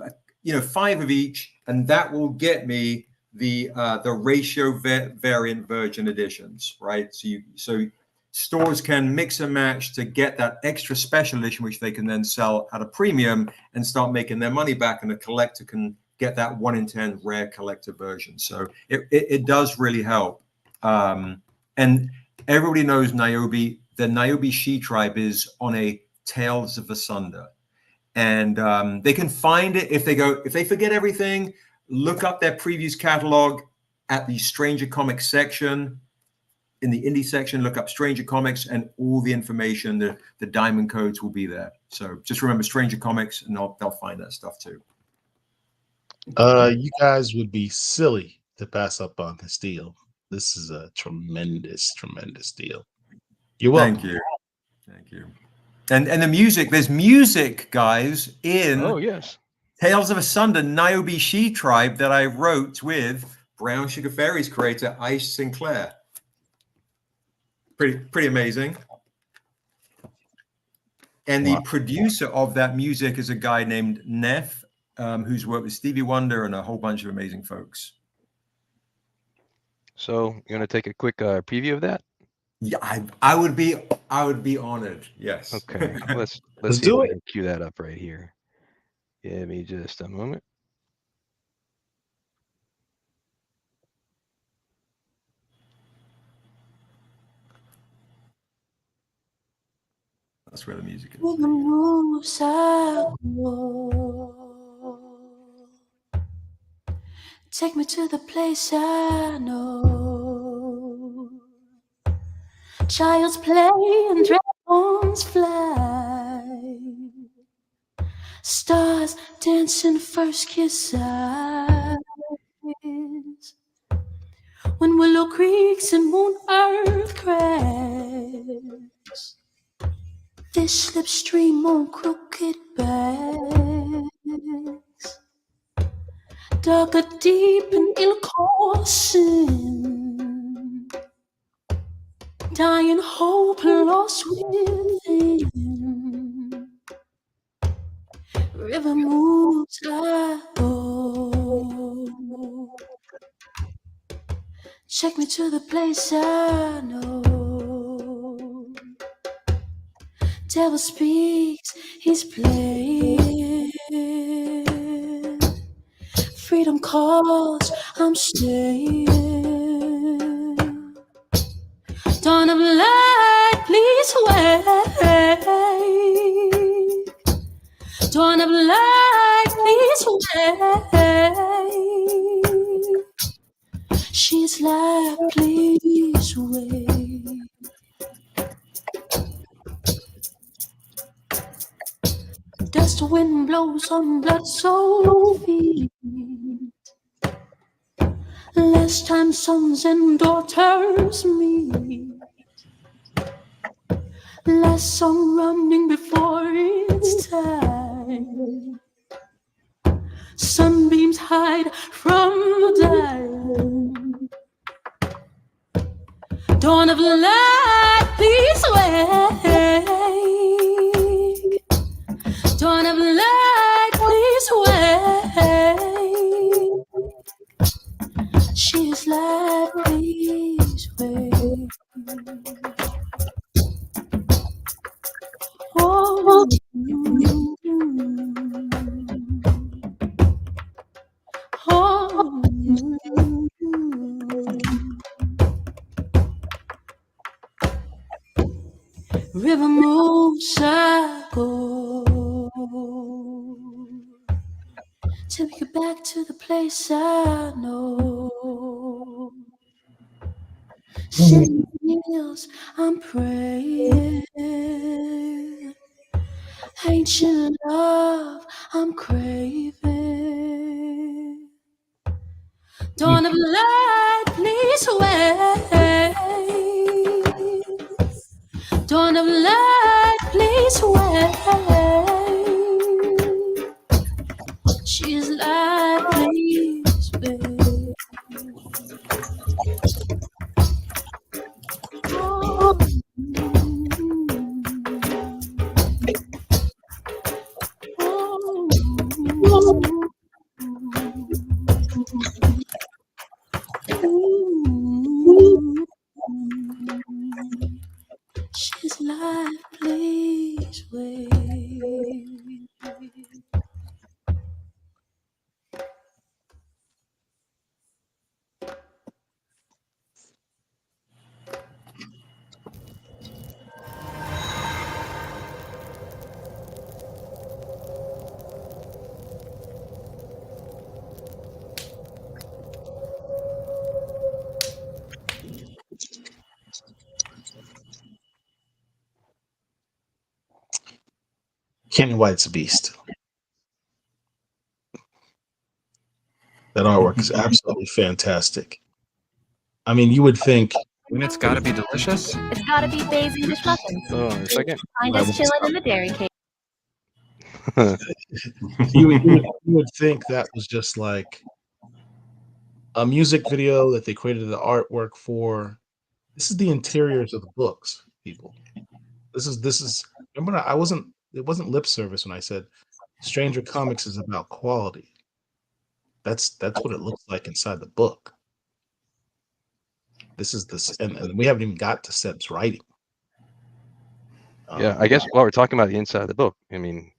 5 of each, and that will get me the ratio variant Virgin editions, right? So stores can mix and match to get that extra special edition, which they can then sell at a premium and start making their money back, and the collector can get that 1 in 10 rare collector version. So it does really help. And everybody knows Niobe. The Niobe She tribe is on a Tales of Asunder. And they can find it if they forget everything, look up their previous catalog at the Stranger Comics section. In the indie section, look up Stranger Comics, and all the information, the diamond codes will be there. So just remember Stranger Comics, and they'll find that stuff too. You guys would be silly to pass up on this deal. This is a tremendous deal. You're welcome. Thank you. And the music, there's music, guys, in Tales of Asunder, Niobe She tribe that I wrote with Brown Sugar Fairies creator Ice Sinclair. Pretty amazing. And the producer of that music is a guy named Neff, who's worked with Stevie Wonder and a whole bunch of amazing folks. So you want to take a quick preview of that? Yeah, I would be honored. Yes. Okay. Let's see do if I it. can cue that up right here. Give me just a moment. That's where the music is. Take me to the place I know. Child's play and dragons fly. Stars dancing first kiss eyes. When willow creaks and moon earth cracks. Fish slip stream on crooked backs. Darker deep and ill-coursing. Dying hope lost within. River moves I go. Check me to the place I know. Devil speaks, he's playing. Freedom calls, I'm staying. Dawn of light, please wait. Dawn of light, please wait. She's like, please wait. Dust wind blows on blood soul feet. Last time sons and daughters meet. Last song running before its time. Sunbeams hide from the dial. Dawn of light, please wait. Dawn of light, please wait. She is light, please wait. Oh, oh, river moves circle till we get back to the place I know. Sitting hills, I'm praying. Ancient love, I'm craving. Dawn of light, please wait. Dawn of light, please wait. She's light, please wait. Oh. She's like, please wait. Kenny White's a beast. That artwork is absolutely fantastic. I mean, you would think. And it's got to be delicious. It's gotta be Bay's English muffins. Oh, a second. Find us chilling in the dairy cave. You would think that was just like a music video that they created the artwork for. This is the interiors of the books, people. This is. Remember, it wasn't lip service when I said Stranger Comics is about quality. That's what it looks like inside the book. This is this, and we haven't even got to Seb's writing. Yeah, I guess while we're talking about the inside of the book, I mean,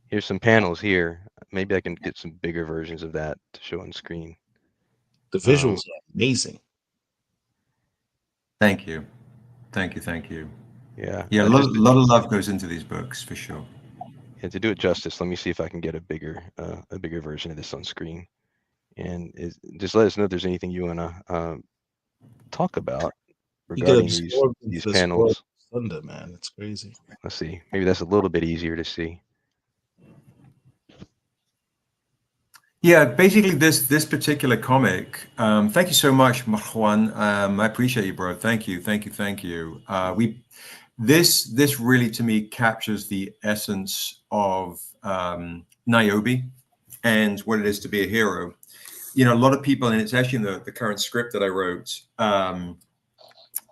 here's some panels here. Maybe I can get some bigger versions of that to show on screen. The visuals are amazing. Thank you. Thank you. Yeah. Yeah, a lot of love goes into these books for sure. And to do it justice, let me see if I can get a bigger version of this on screen. And just let us know if there's anything you want to talk about regarding these panels. Thunder, man, it's crazy. Let's see. Maybe that's a little bit easier to see. Yeah, basically this particular comic. Thank you so much, Marwan. I appreciate you, bro. Thank you. This really to me captures the essence of Niobe and what it is to be a hero. You know, a lot of people, and it's actually in the current script that I wrote,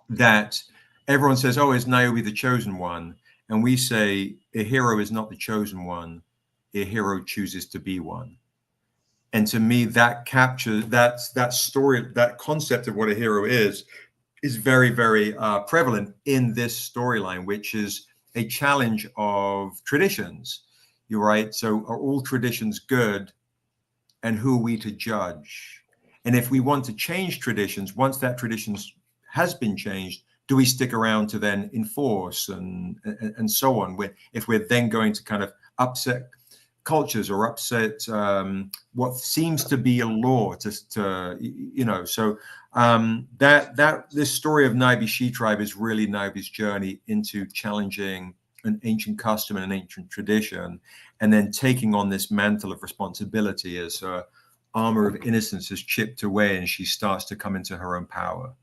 that everyone says, "Oh, is Niobe the chosen one?" And we say, a hero is not the chosen one. A hero chooses to be one. And to me, that captures that story, that concept of what a hero is very, very prevalent in this storyline, which is a challenge of traditions. You're right. So are all traditions good? And who are we to judge? And if we want to change traditions, once that tradition has been changed, do we stick around to then enforce and so on? If we're then going to kind of upset cultures or upset what seems to be a law to you know, so that this story of Niobe She-Tribe is really Niobe's journey into challenging an ancient custom and an ancient tradition, and then taking on this mantle of responsibility as her armor of innocence is chipped away and she starts to come into her own power,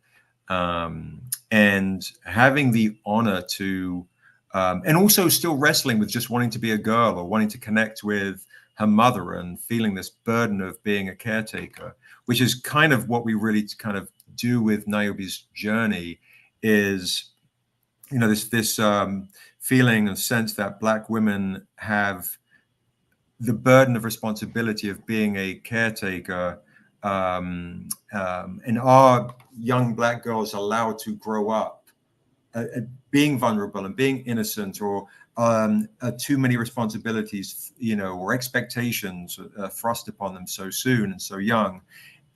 and having the honor to and also still wrestling with just wanting to be a girl or wanting to connect with her mother and feeling this burden of being a caretaker, which is kind of what we really kind of do with Niobe's journey is, this feeling and sense that Black women have the burden of responsibility of being a caretaker, and are young Black girls allowed to grow up being vulnerable and being innocent, or too many responsibilities, or expectations thrust upon them so soon and so young,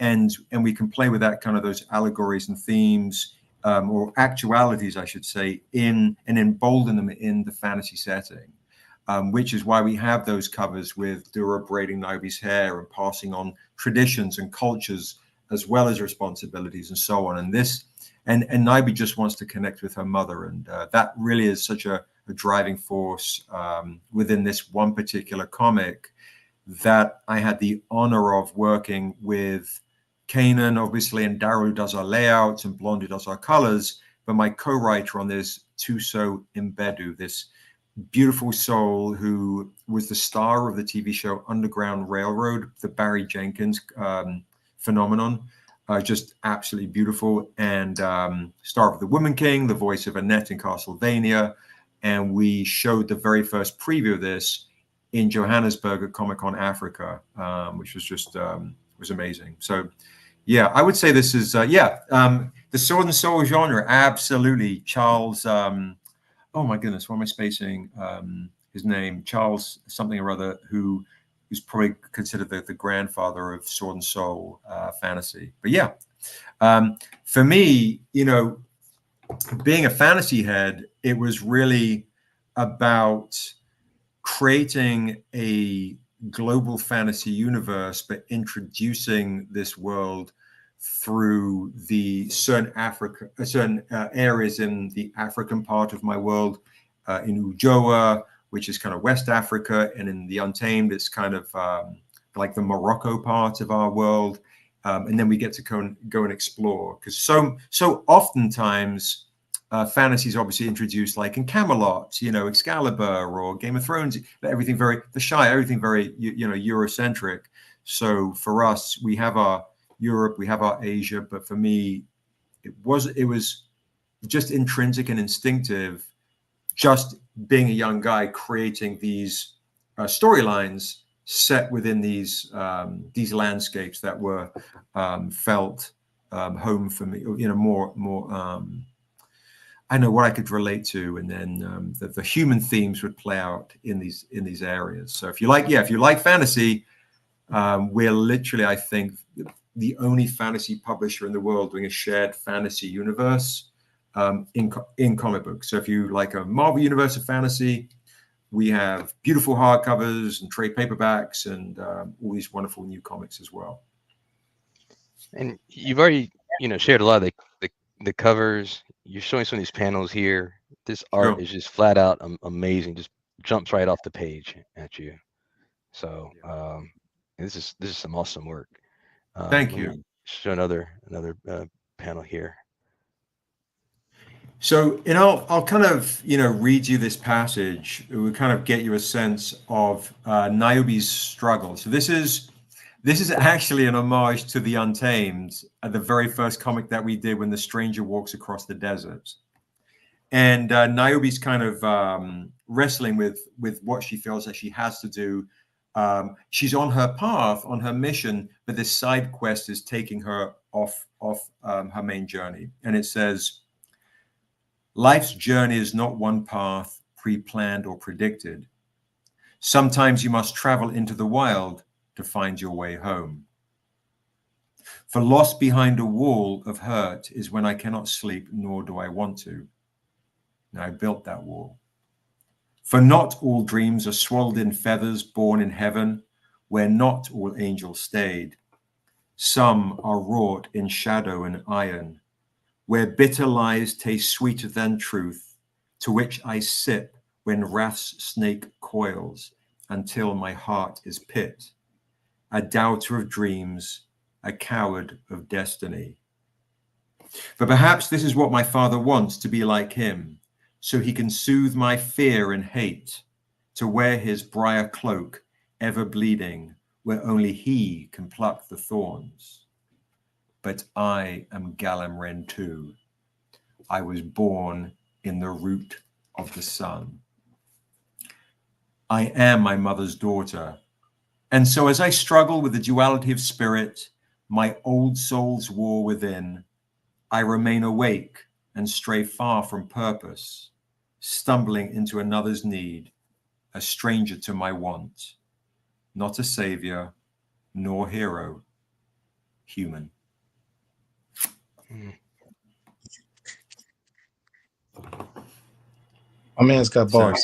and we can play with that kind of those allegories and themes, or actualities, I should say, and embolden them in the fantasy setting. Which is why we have those covers with Dura braiding Niobe's hair and passing on traditions and cultures as well as responsibilities and so on. And Niobe just wants to connect with her mother, and that really is such a driving force within this one particular comic that I had the honor of working with Kanan, obviously, and Daryl, who does our layouts, and Blonde, who does our colors. But my co-writer on this, Tuso Mbedu, this beautiful soul who was the star of the TV show Underground Railroad, the Barry Jenkins phenomenon, just absolutely beautiful, and star of The Woman King, the voice of Annette in Castlevania. And we showed the very first preview of this in Johannesburg at Comic-Con Africa, which was just was amazing. So yeah, I would say this is the sword and soul genre, absolutely. Charles, oh my goodness, why am I spacing his name? Charles something or other, who's probably considered the grandfather of sword and soul fantasy. But yeah, for me, being a fantasy head, it was really about creating a global fantasy universe, but introducing this world through the certain areas in the African part of my world, in Ujoa, which is kind of West Africa, and in the Untamed, it's kind of like the Morocco part of our world, and then we get to go and explore, because so oftentimes fantasy is obviously introduced like in Camelot, Excalibur, or Game of Thrones, everything very The Shire, everything very Eurocentric. So for us, we have our Europe, we have our Asia, but for me, it was just intrinsic and instinctive, just being a young guy creating these storylines set within these landscapes that were felt home for me, more I know what I could relate to, and then the human themes would play out in these areas. So if you like fantasy, we're literally, I think, the only fantasy publisher in the world doing a shared fantasy universe in comic books. So if you like a Marvel universe of fantasy, we have beautiful hardcovers and trade paperbacks and all these wonderful new comics as well. And you've already, shared a lot of the covers. You're showing some of these panels here. This art is just flat out amazing. Just jumps right off the page at you. So this is some awesome work. Thank you. Show another panel here. So, I'll kind of, read you this passage. It will kind of get you a sense of Niobe's struggle. So this is actually an homage to the Untamed, the very first comic that we did, when the stranger walks across the desert. And Niobe's kind of wrestling with what she feels that she has to do. She's on her path, on her mission, but this side quest is taking her off her main journey. And it says, life's journey is not one path, pre-planned or predicted. Sometimes you must travel into the wild to find your way home. For lost behind a wall of hurt is when I cannot sleep, nor do I want to. And I built that wall. For not all dreams are swallowed in feathers, born in heaven, where not all angels stayed. Some are wrought in shadow and iron, where bitter lies taste sweeter than truth, to which I sip when wrath's snake coils, until my heart is pit, a doubter of dreams, a coward of destiny. But perhaps this is what my father wants, to be like him, so he can soothe my fear and hate, to wear his briar cloak, ever bleeding, where only he can pluck the thorns. but I am Galamren too. I was born in the root of the sun. I am my mother's daughter. And so as I struggle with the duality of spirit, my old soul's war within, I remain awake and stray far from purpose, stumbling into another's need, a stranger to my want, not a savior, nor hero, human. My man's got bars.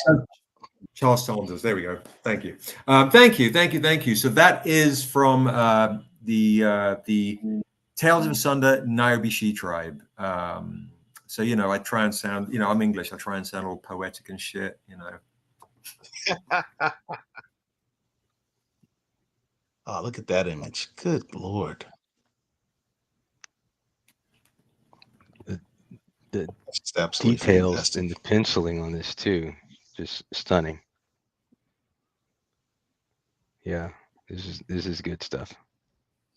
Charles Saunders, there we go. Thank you. Thank you. So that is from the Tales of Asunder Niobe She Tribe. So, you know, I try and sound, you know, I'm English. I try and sound all poetic and shit, you know. Oh, look at that image. Good Lord. The Just absolutely details fantastic. and the penciling on this too, just stunning. Yeah, this is good stuff.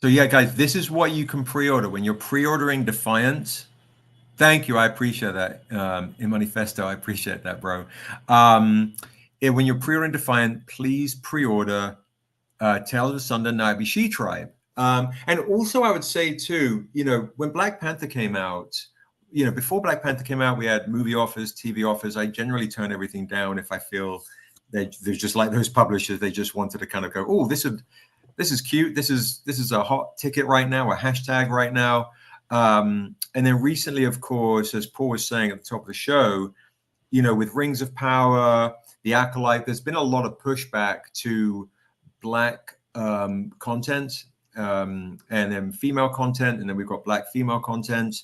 So yeah, guys, this is what you can pre-order when you're pre-ordering Defiance. Thank you, I appreciate that. In Manifesto, I appreciate that, bro. When you're pre-ordering Defiant, please pre-order Tales of Asunder Niobe She Tribe. And also, I would say too, you know, when Black Panther came out, you know, before Black Panther came out, we had movie offers, TV offers. I generally turn everything down if I feel that there's just like those publishers, they just wanted to kind of go, oh, this is cute. This is a hot ticket right now, a hashtag right now. And then recently, of course, as Paul was saying at the top of the show, you know, with Rings of Power, The Acolyte, there's been a lot of pushback to Black content and then female content, and then we've got Black female content,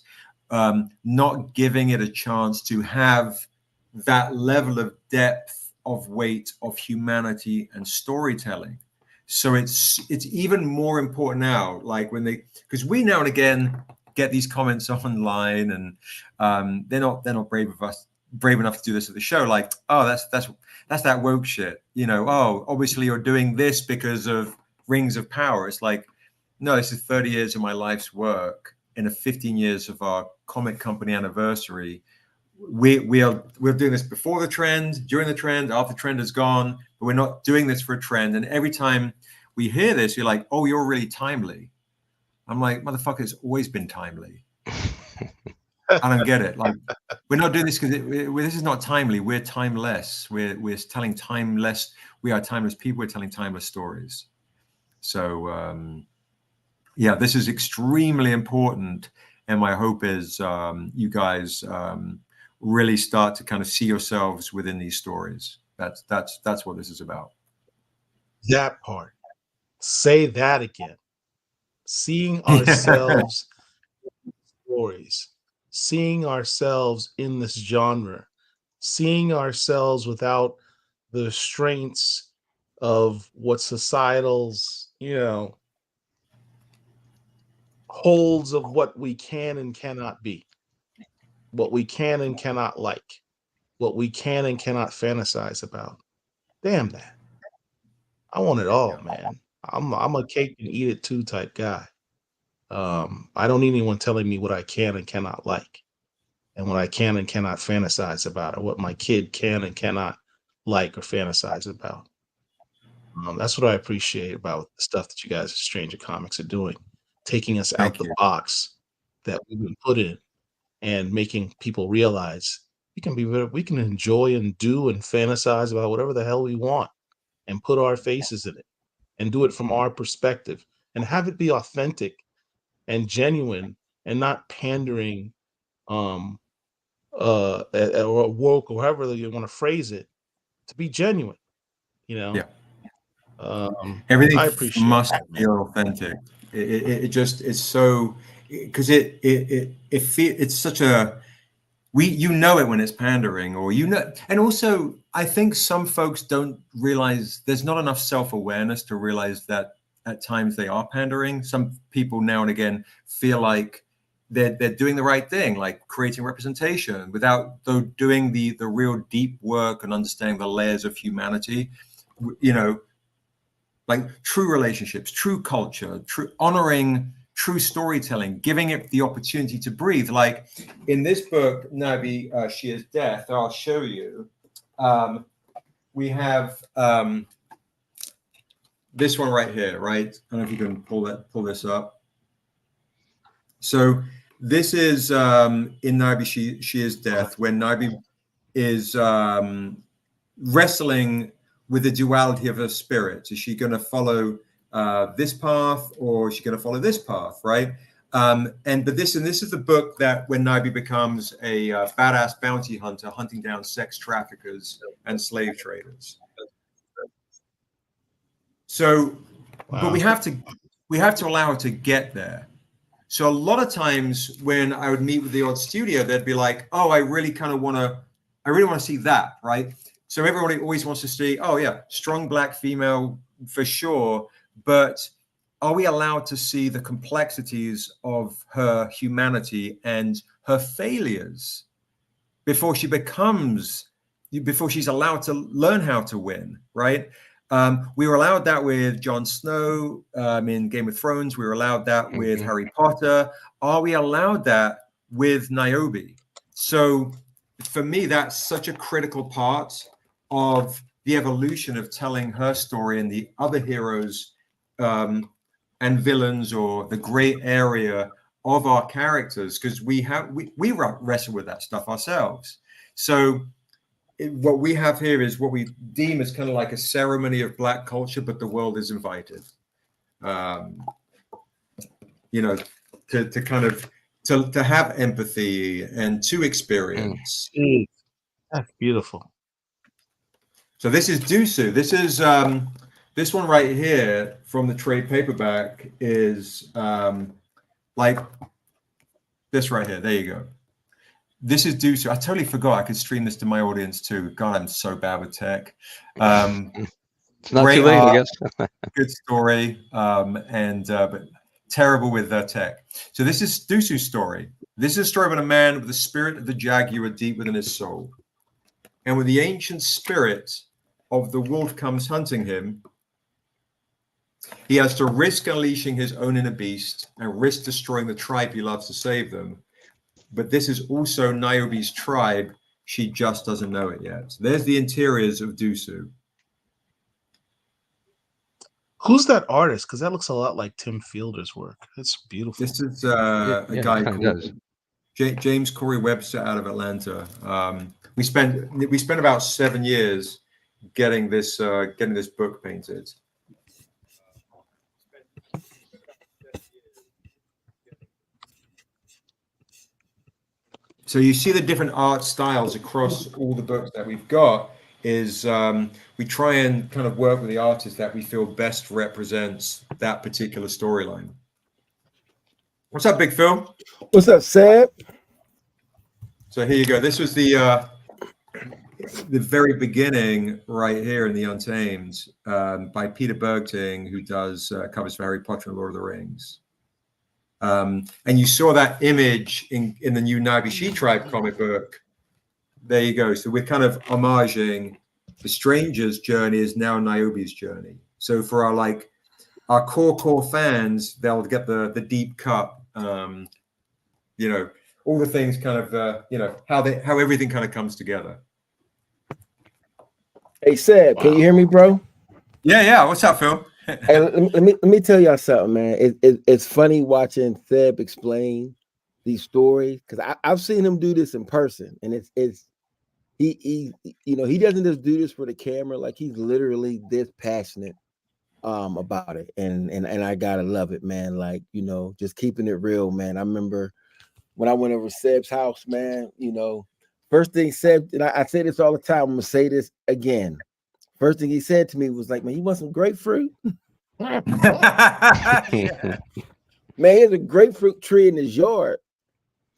not giving it a chance to have that level of depth of weight of humanity and storytelling. So it's even more important now, like when they, because we now and again get these comments online, and they're not brave enough to do this at the show, like, oh, that's that woke shit, you know, oh, obviously you're doing this because of Rings of Power. It's like, no, this is 30 years of my life's work in a 15 years of our comic company anniversary. We're doing this before the trend, during the trend, after the trend is gone, but we're not doing this for a trend. And every time we hear this, you're like, oh, you're really timely. I'm like, motherfucker, it's always been timely. I don't get it. Like, we're not doing this because this is not timely. We're timeless. We're telling timeless. We are timeless people. We're telling timeless stories. So yeah, this is extremely important. And my hope is you guys really start to kind of see yourselves within these stories. That's what this is about. That part. Say that again. Seeing ourselves in stories, seeing ourselves in this genre, seeing ourselves without the restraints of what societal's, you know, holds of what we can and cannot be, what we can and cannot like, what we can and cannot fantasize about. Damn that. I want it all, man. I'm a cake and eat it too type guy. I don't need anyone telling me what I can and cannot like, and what I can and cannot fantasize about, or what my kid can and cannot like or fantasize about. That's what I appreciate about the stuff that you guys at Stranger Comics are doing, taking us out the box that we've been put in, and making people realize we can enjoy and do and fantasize about whatever the hell we want, and put our faces in it, and do it from our perspective, and have it be authentic and genuine, and not pandering or woke, or however you want to phrase it, to be genuine, you know. Everything I appreciate must that, man. feel authentic. It just, it's so, because it's such a, you know it when it's pandering, or you know. And also I think some folks don't realize, there's not enough self-awareness to realize that at times they are pandering. Some people now and again feel like they're doing the right thing, like creating representation, without though doing the real deep work and understanding the layers of humanity, you know, like true relationships, true culture, true honoring true storytelling, giving it the opportunity to breathe. Like in this book, Nabi, She is Death, I'll show you. We have this one right here, right? I don't know if you can pull this up. So this is in Nabi, She is Death, when Nabi is wrestling with the duality of her spirit. Is she going to follow this path, or is she going to follow this path, right? But this is the book that when Nabi becomes a badass bounty hunter, hunting down sex traffickers and slave traders. So, but we have to allow her to get there. So a lot of times when I would meet with the odd studio, they'd be like, "Oh, I really want to see that," right? So everybody always wants to see, oh yeah, strong black female for sure, but are we allowed to see the complexities of her humanity and her failures before she's allowed to learn how to win, right? We were allowed that with Jon Snow in Game of Thrones. We were allowed that with Harry Potter. Are we allowed that with Niobe? So for me, that's such a critical part of the evolution of telling her story and the other heroes and villains, or the gray area of our characters, because we wrestle with that stuff ourselves. So what we have here is what we deem as kind of like a ceremony of black culture, but the world is invited, to kind of to have empathy and to experience. That's beautiful. So this is Dusu. This is this one right here from the trade paperback is like this right here. There you go. This is Dusu. I totally forgot I could stream this to my audience too. God, I'm so bad with tech. It's not too late, I guess. Good story, but terrible with tech. So this is Dusu's story. This is a story about a man with the spirit of the jaguar deep within his soul. And when the ancient spirit of the wolf comes hunting him, he has to risk unleashing his own inner beast and risk destroying the tribe he loves to save them. But this is also Niobe's tribe. She just doesn't know it yet. So there's the interiors of Dusu. Who's that artist? Because that looks a lot like Tim Fielder's work. It's beautiful. This is a guy called James Corey Webster out of Atlanta. We spent about 7 years getting this book painted. So you see the different art styles across all the books that we've got. Is we try and kind of work with the artist that we feel best represents that particular storyline. What's up, Big Phil? What's up, Seb? So here you go. This was the very beginning right here in the Untamed by Peter Bergting, who does covers for Harry Potter and Lord of the Rings. And you saw that image in the new Nabi She Tribe comic book. There you go. So we're kind of homaging the stranger's journey is now Niobe's journey. So for our core fans, they'll get the deep cut, all the things kind of, how everything kind of comes together. Hey, Seb, Can you hear me, bro? Yeah. What's up, Phil? Hey, let me tell y'all something, man. It's funny watching Seb explain these stories, because I've seen him do this in person, and he doesn't just do this for the camera. Like, he's literally this passionate about it, and I gotta love it, man. Like, just keeping it real, man. I remember when I went over to Seb's house, man. First thing Seb, and I say this all the time, I'm gonna say this again. First thing he said to me was like, "Man, you want some grapefruit?" Man, he has a grapefruit tree in his yard,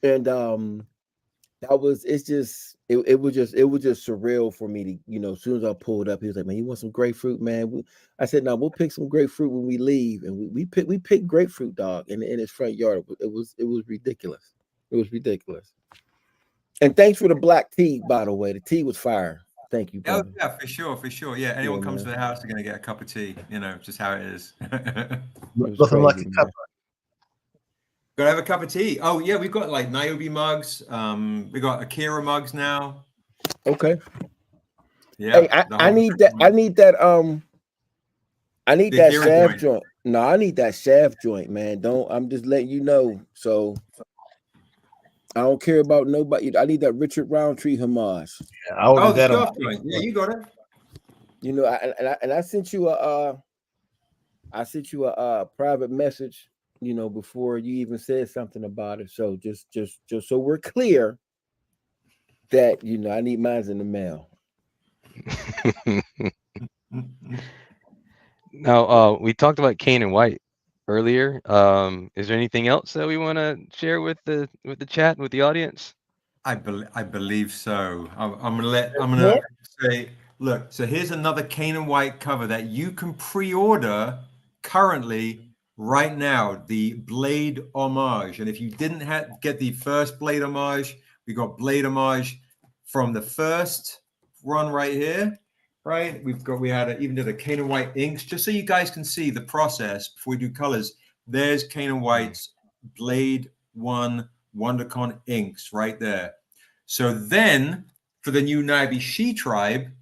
and it was just surreal for me to, as soon as I pulled up, he was like, "Man, you want some grapefruit, man?" I said, "No, we'll pick some grapefruit when we leave," and we picked grapefruit, dog, in his front yard. It was ridiculous. It was ridiculous. And thanks for the black tea, by the way. The tea was fire. Thank you, brother. Oh, yeah, for sure. Yeah, anyone comes to the house, they're going to get a cup of tea, just how it is. Nothing like a cup. Gotta have a cup of tea. Oh yeah, we've got like Niobe mugs. We got Akira mugs now. Okay. Yeah. Hey, I need that. I need that. I need The that Akira shaft joint. joint. No, I need that shaft joint, man. Don't. I'm just letting you know. So I don't care about nobody. I need that Richard Roundtree homage. Yeah, I ordered Oh, the that on shaft joint. Yeah, you got it. You know, I sent you a private message. You know, before you even said something about it. So just so we're clear that I need mine in the mail. Now, we talked about Kane and White earlier. Is there anything else that we want to share with the chat, with the audience? I believe so. I'm gonna say, look. So here's another Kane and White cover that you can pre-order currently right now. The Blade homage, and if you didn't get the first Blade homage, we got Blade homage from the first run right here. Right, even did a Kane and White inks, just so you guys can see the process before we do colors. There's Kane and White's Blade 1 WonderCon inks right there. So then for the new Naibi She tribe,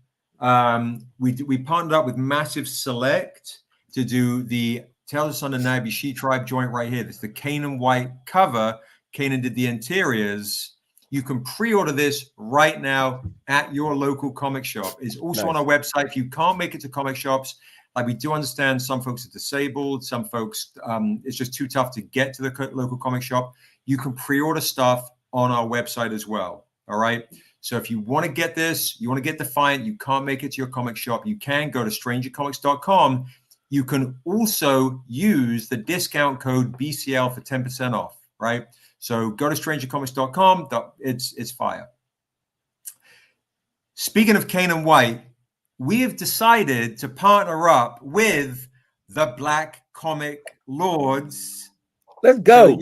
we partnered up with Massive Select to do the Tales of Thunder Naibi She tribe joint right here. This is the Kanan White cover. Kanan did the interiors. You can pre-order this right now at your local comic shop. It's also on our website. If you can't make it to comic shops, like we do understand some folks are disabled, some folks, it's just too tough to get to the local comic shop. You can pre-order stuff on our website as well. All right. So if you want to get this, you want to get Defiant, you can't make it to your comic shop, you can go to strangercomics.com. You can also use the discount code BCL for 10% off. Right. So go to strangercomics.com. It's fire. Speaking of Kane and White, we have decided to partner up with the Black Comic Lords. Let's go.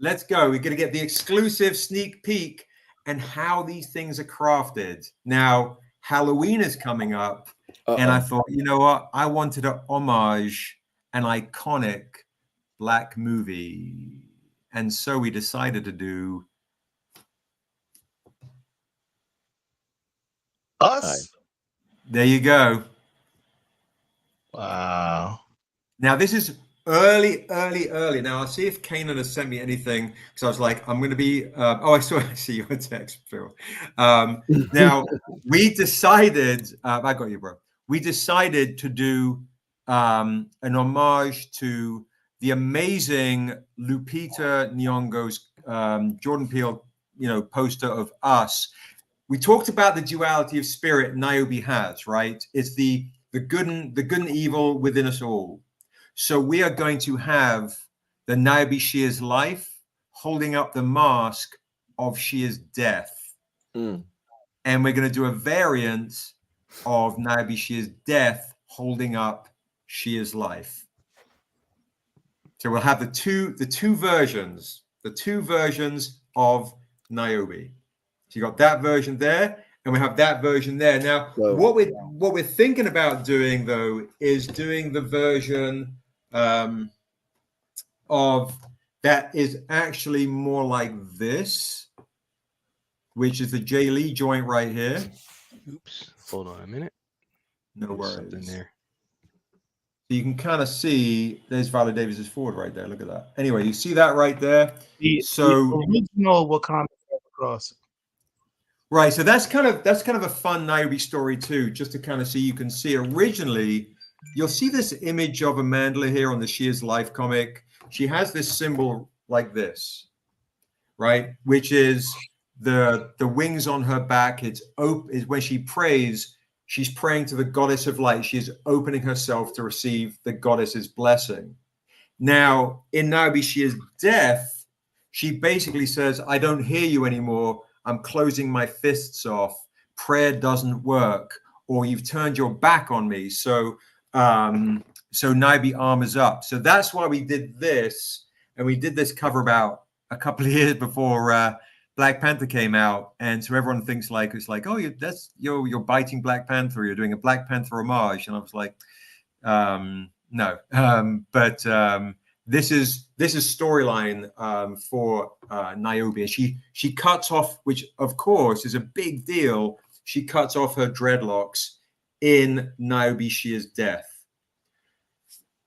Let's go. We're going to get the exclusive sneak peek and how these things are crafted. Now, Halloween is coming up, and I thought, you know what? I wanted to homage an iconic Black movie. And so we decided to do Us. There you go. Wow. Now, this is early. Now, I'll see if Kanan has sent me anything, because I was like, I'm going to be. I see your text, Phil. Now, we decided. I got you, bro. We decided to do an homage to the amazing Lupita Nyong'o's Jordan Peele, poster of Us. We talked about the duality of spirit Niobe has, right? It's the good and evil within us all. So we are going to have the Niobe Shear's life holding up the mask of Shear's death. And we're going to do a variant of Niobe Shear's death holding up Shear's life. So we'll have the two versions of Niobe. So you got that version there, and we have that version there. Now, what we're thinking about doing, though, is doing the version of that is actually more like this, which is the Jay Lee joint right here. Oops, hold on a minute. No There's worries. something there. So you can kind of see there's Viola Davis's Ford right there. Look at that. Anyway, you see that right there. The original Wakanda Cross. Right, so that's kind of a fun Niobe story too, just to kind of see. You can see originally, you'll see this image of Amandla here on the Shear's Life comic. She has this symbol like this, right, which is the wings on her back. It's when she prays, she's praying to the goddess of light. She's opening herself to receive the goddess's blessing. Now, in Niobe Shear's death, she basically says, "I don't hear you anymore. I'm closing my fists off. Prayer doesn't work, or you've turned your back on me." So Niobe armors up. So that's why we did this, and we did this cover about a couple of years before Black Panther came out, and so everyone thinks oh, you're biting Black Panther. You're doing a Black Panther homage, and I was like, no, but this is storyline for Niobe. And she cuts off, which of course is a big deal. She cuts off her dreadlocks in Niobe Shear's death.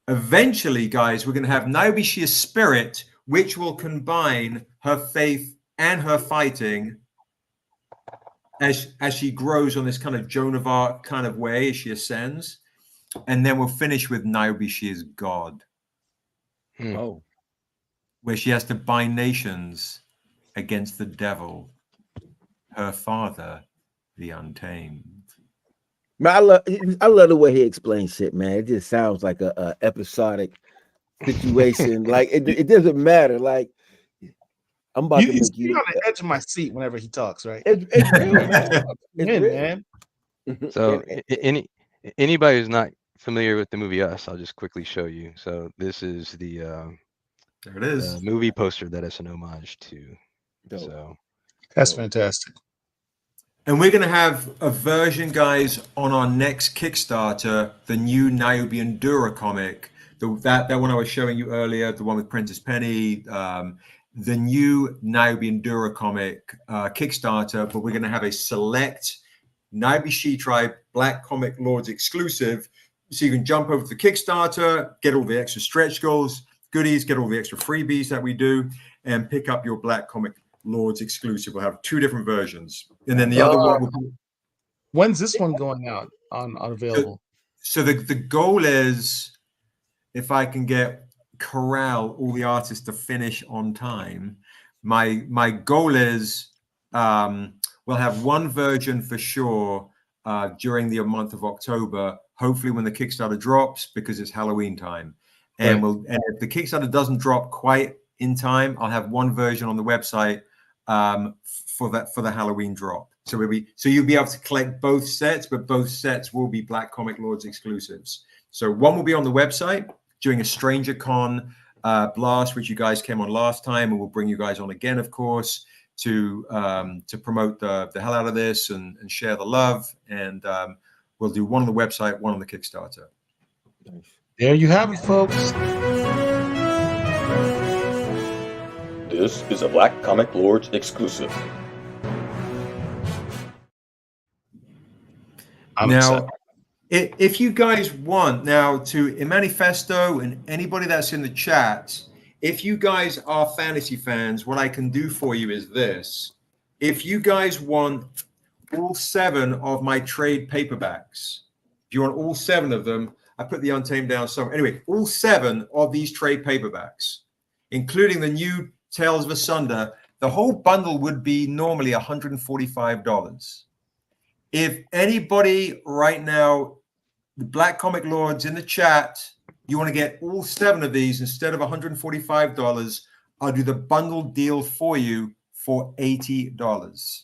Eventually, guys, we're going to have Niobe Shear's spirit, which will combine her faith and her fighting as she grows on this kind of Joan of Arc kind of way as she ascends. And then we'll finish with Niobe Shear's God. Oh, where she has to bind nations against the devil, her father, the Untamed. man, I love the way he explains shit, man. It just sounds like a episodic situation. Like it doesn't matter. Like I'm about to make you on the edge of my seat whenever he talks, right? It's real, man. It's real, man. So anybody who's not familiar with the movie Us, I'll just quickly show you. So this is the there it is, movie poster that is an homage to. Dope. So that's fantastic. And we're going to have a version, guys, on our next Kickstarter, the new Niobe Endura comic, that one I was showing you earlier, the one with Princess Penny, the new Niobe Endura comic Kickstarter, but we're going to have a select Niobe She Tribe Black Comic Lords exclusive, so you can jump over to the Kickstarter, get all the extra stretch goals, goodies, get all the extra freebies that we do, and pick up your Black Comic Lords exclusive. We'll have 2 different versions, and then the other one will be... When's this one going out on available? So the goal is, if I can corral all the artists to finish on time, my goal is we'll have one version for sure during the month of October, hopefully when the Kickstarter drops, because it's Halloween time. And Right. and if the Kickstarter doesn't drop quite in time, I'll have one version on the website for the Halloween drop. So you'll be able to collect both sets, but both sets will be Black Comic Lords exclusives. So one will be on the website during a Stranger Con blast, which you guys came on last time, and we'll bring you guys on again, of course, to promote the hell out of this and share the love. And we'll do one on the website, one on the Kickstarter. There you have it, folks. This is a Black Comic Lords exclusive. I'm Now, excited. if you guys want now to, in Manifesto and anybody that's in the chat, if you guys are fantasy fans, what I can do for you is this. If you guys want all 7 of my trade paperbacks, if you want all 7 of them, I put the Untamed down somewhere. Anyway, all 7 of these trade paperbacks, including the new Tales of Asunder, the whole bundle would be normally $145. If anybody right now, the Black Comic Lords in the chat, you want to get all 7 of these instead of $145, I'll do the bundle deal for you for $80.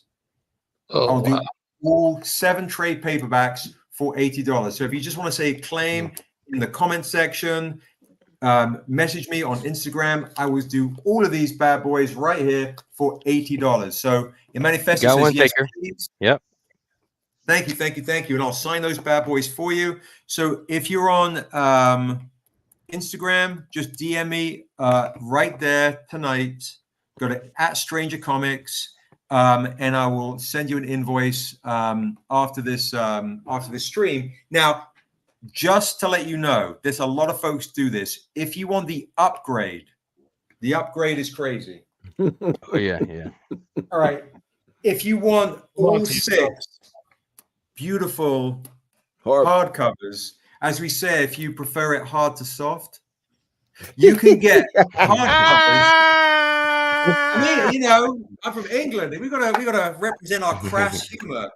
I'll do all 7 trade paperbacks for $80. So if you just want to say claim in the comment section, message me on Instagram. I will do all of these bad boys right here for $80. So in Manifesto got says one yes, taker. please. Yep. Thank you. And I'll sign those bad boys for you. So if you're on Instagram, just DM me right there tonight. Go to @StrangerComics, and I will send you an invoice after this stream. Now, just to let you know, there's a lot of folks do this. If you want the upgrade is crazy. Oh yeah. All right. If you want all 6 beautiful hardcovers, as we say, if you prefer it hard to soft, you can get hardcovers. I mean, I'm from England, and we gotta represent our crass humor.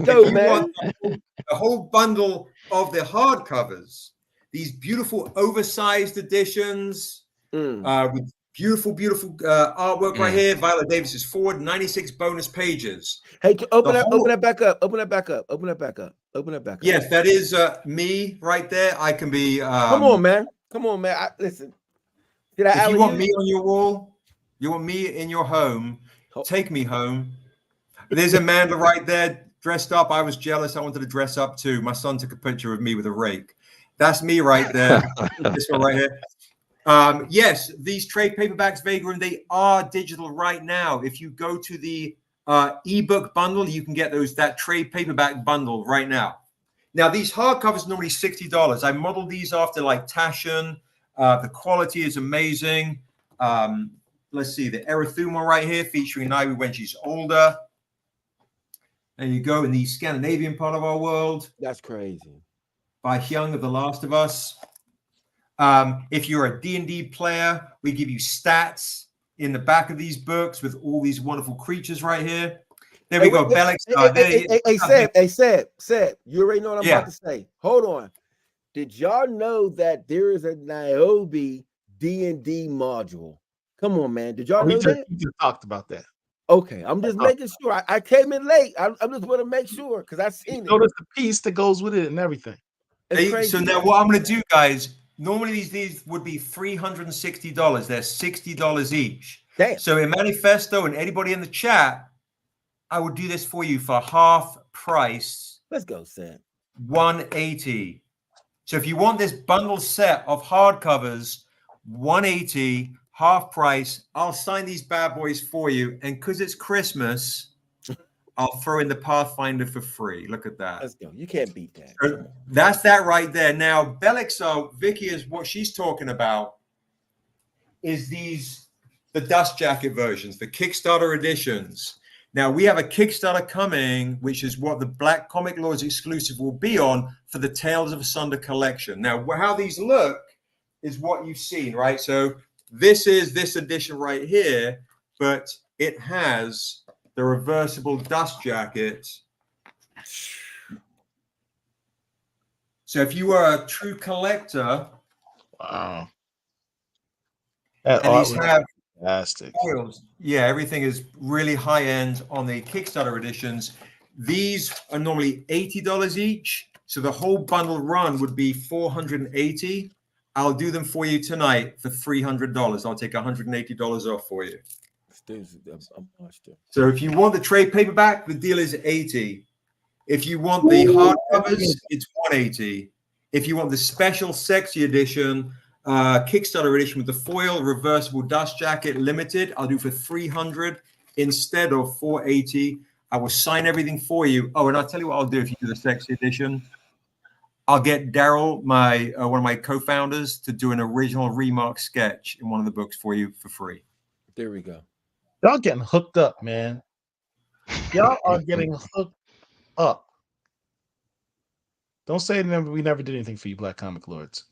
Dope, man. Want a whole bundle of the hardcovers, these beautiful oversized editions with beautiful artwork right here. Viola Davis's forward, 96 bonus pages. Hey, open that back up. Open that back up. Yes, that is me right there. I can be. Come on, man. Listen. If you want me on your wall, you want me in your home, take me home. There's Amanda right there, dressed up. I was jealous. I wanted to dress up too. My son took a picture of me with a rake. That's me right there. This one right here. Yes, these trade paperbacks, Vagrant, they are digital right now. If you go to the ebook bundle, you can get that trade paperback bundle right now. Now, these hardcovers are normally $60. I modeled these after like Taschen. The quality is amazing. Let's see, the Erythuma right here featuring Naivy when she's older. There you go, in the Scandinavian part of our world. That's crazy. By Hyung of The Last of Us. If you're a D&D player, we give you stats in the back of these books with all these wonderful creatures right here. There we go. Belix. Seb, you already know what I'm about to say. Hold on. Did y'all know that there is a Niobe D&D module? Come on, man. Did y'all know that? We just talked about that. Okay, I'm just making sure. I came in late. I just want to make sure because I seen it. Notice the piece that goes with it and everything. So now what I'm going to do, guys, normally these would be $360. They're $60 each. Damn. So in Manifesto and anybody in the chat, I would do this for you for half price. Let's go, Sam. $180. So if you want this bundle set of hardcovers, $180, half price. I'll sign these bad boys for you. And because it's Christmas, I'll throw in the Pathfinder for free. Look at that. Let's go. You can't beat that. So that's that right there. Now, Belixo, Vicky, is what she's talking about is the dust jacket versions, the Kickstarter editions. Now, we have a Kickstarter coming, which is what the Black Comic Lords exclusive will be on for the Tales of Asunder collection. Now, how these look is what you've seen, right? So this is this edition right here, but it has the reversible dust jacket. So if you are a true collector, wow, that and these have fantastic foils. Yeah, everything is really high end on the Kickstarter editions. These are normally $80 each, so the whole bundle run would be $480. I'll do them for you tonight for $300. I'll take $180 off for you. So if you want the trade paperback, the deal is $80. If you want the hardcovers, it's $180. If you want the special sexy edition, Kickstarter edition with the foil, reversible dust jacket, limited, I'll do for $300 instead of $480. I will sign everything for you. Oh, and I'll tell you what I'll do if you do the sexy edition. I'll get Daryl, my one of my co-founders, to do an original remark sketch in one of the books for you for free. There we go. Y'all getting hooked up, man. Y'all are getting hooked up. Don't say we never did anything for you, Black Comic Lords.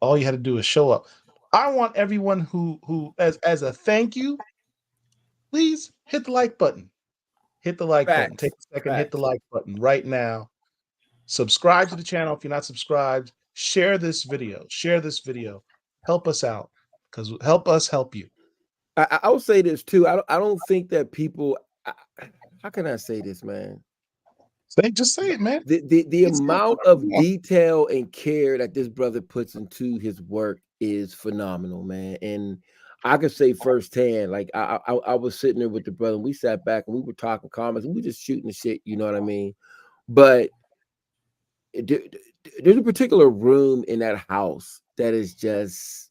All you had to do is show up. I want everyone who as a thank you, please hit the like button. Hit the like button. Take a second, hit the like button right now. Subscribe to the channel if you're not subscribed. Share this video. Share this video. Help us out. Because help us help you. I will say this too. I don't think that people. How can I say this, man? Just say it, man. The amount of detail and care that this brother puts into his work is phenomenal, man. And I can say firsthand, like I was sitting there with the brother, and we sat back and we were talking comments, and we were just shooting the shit. You know what I mean? But there's a particular room in that house that is just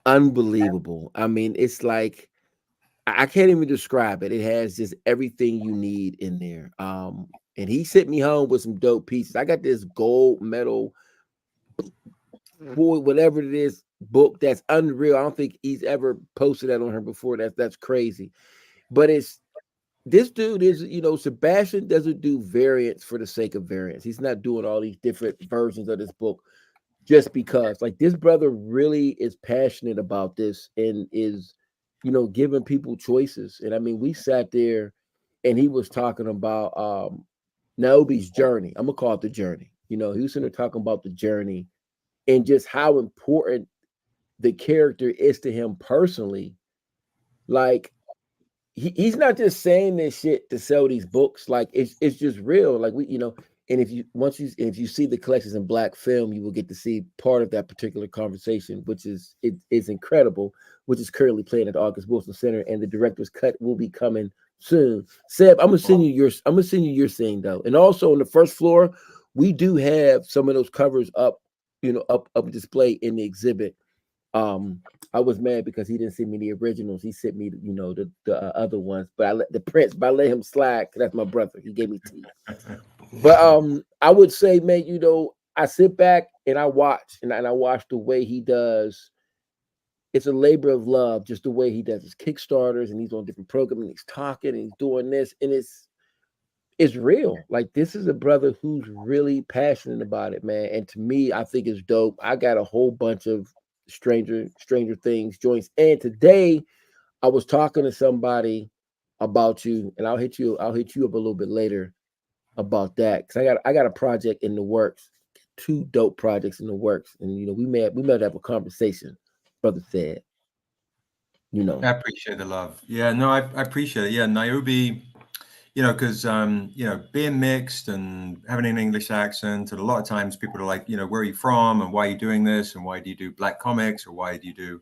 unbelievable. I mean, it's like I can't even describe it. It has just everything you need in there. And he sent me home with some dope pieces. I got this gold medal, whatever it is, book that's unreal. I don't think he's ever posted that on her before. That's crazy. But it's this dude is, Sebastian doesn't do variants for the sake of variants. He's not doing all these different versions of this book just because. Like, this brother really is passionate about this and is, giving people choices. And I mean, we sat there and he was talking about Naomi's journey. I'm gonna call it the journey. He was sitting there talking about the journey and just how important the character is to him personally. Like, he's not just saying this shit to sell these books. Like, it's just real. Like, and if you see the collections in Black film, you will get to see part of that particular conversation, which is incredible, which is currently playing at the August Wilson Center, and the director's cut will be coming soon. Seb, I'm gonna send you your thing though. And also on the first floor, we do have some of those covers up up display in the exhibit. I was mad because he didn't send me the originals. He sent me, the other ones. But I let the prints. But I let him slide because that's my brother. He gave me tea. But I would say, man, I sit back and I watch, and I watch the way he does. It's a labor of love, just the way he does his Kickstarters, and he's on different programs, and he's talking, and he's doing this, and it's real. Like, this is a brother who's really passionate about it, man. And to me, I think it's dope. I got a whole bunch of Stranger Things joints, and today I was talking to somebody about you, and I'll hit you up a little bit later about that, because I got a project in the works, 2 dope projects in the works, and we may have a conversation, brother said. I appreciate the love. Yeah, no, I appreciate it. Yeah, Niobe, because being mixed and having an English accent, and a lot of times people are like, where are you from, and why are you doing this, and why do you do black comics, or why do you do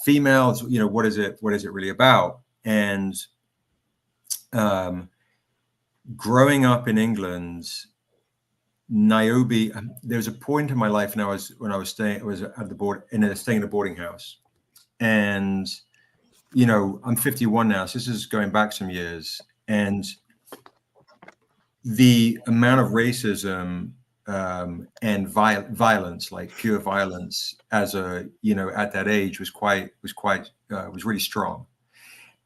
females? What is it really about? And growing up in England, Niobe, there was a point in my life when I was staying in a boarding house, and I'm 51 now, so this is going back some years, and the amount of racism and violence, like pure violence, as at that age was really strong.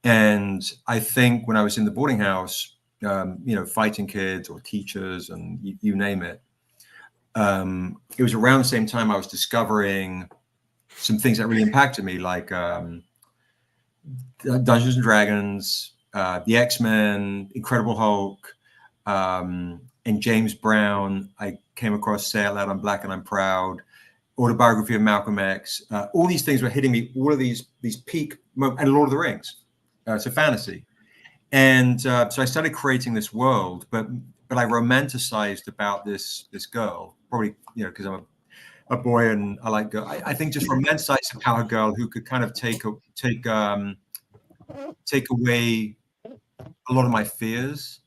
And I think when I was in the boarding house, fighting kids or teachers and you name it, it was around the same time I was discovering some things that really impacted me, like Dungeons and Dragons, the X-Men, Incredible Hulk, and James Brown. I came across Say It Loud, I'm Black and I'm Proud, autobiography of Malcolm X. All these things were hitting me, all of these peak moments, and Lord of the Rings. It's a fantasy. And so I started creating this world, but I romanticized about this girl, probably, because I'm a boy and I like girl. I think just romanticized about a girl who could kind of take away a lot of my fears,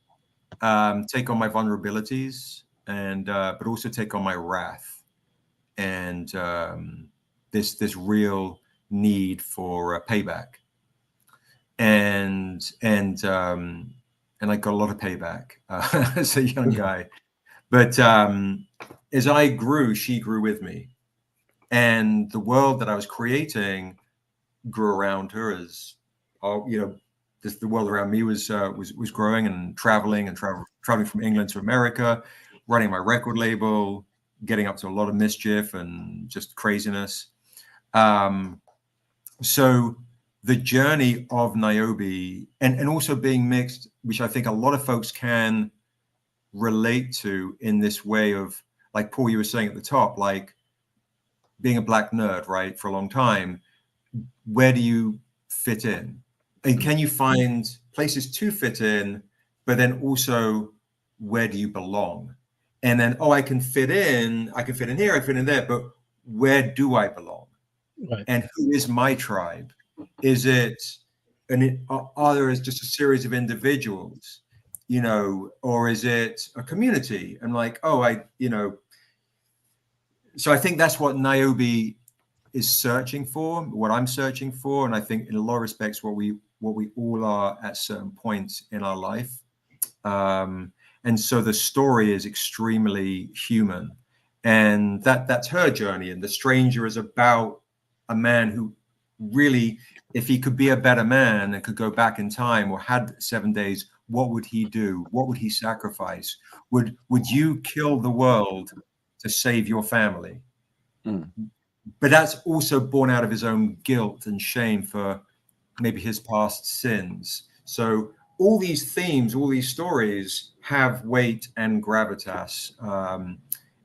take on my vulnerabilities, and but also take on my wrath, and this real need for payback, and I got a lot of payback as a young guy. But as I grew, she grew with me, and the world that I was creating grew around her as, the world around me was growing and traveling from England to America, running my record label, getting up to a lot of mischief and just craziness. So the journey of Niobe and also being mixed, which I think a lot of folks can relate to in this way of, like Paul, you were saying at the top, like being a black nerd, right, for a long time. Where do you fit in? And can you find places to fit in, but then also where do you belong? And then, I can fit in here, I fit in there, but where do I belong? Right. And who is my tribe? Is it, are there just a series of individuals, or is it a community? And like, so I think that's what Niobe is searching for, what I'm searching for. And I think in a lot of respects, what we all are at certain points in our life. And so the story is extremely human, and that's her journey. And The Stranger is about a man who really, if he could be a better man and could go back in time, or had 7 days, what would he do? What would he sacrifice? Would you kill the world to save your family? Mm. But that's also born out of his own guilt and shame for maybe his past sins. So all these themes, all these stories have weight and gravitas.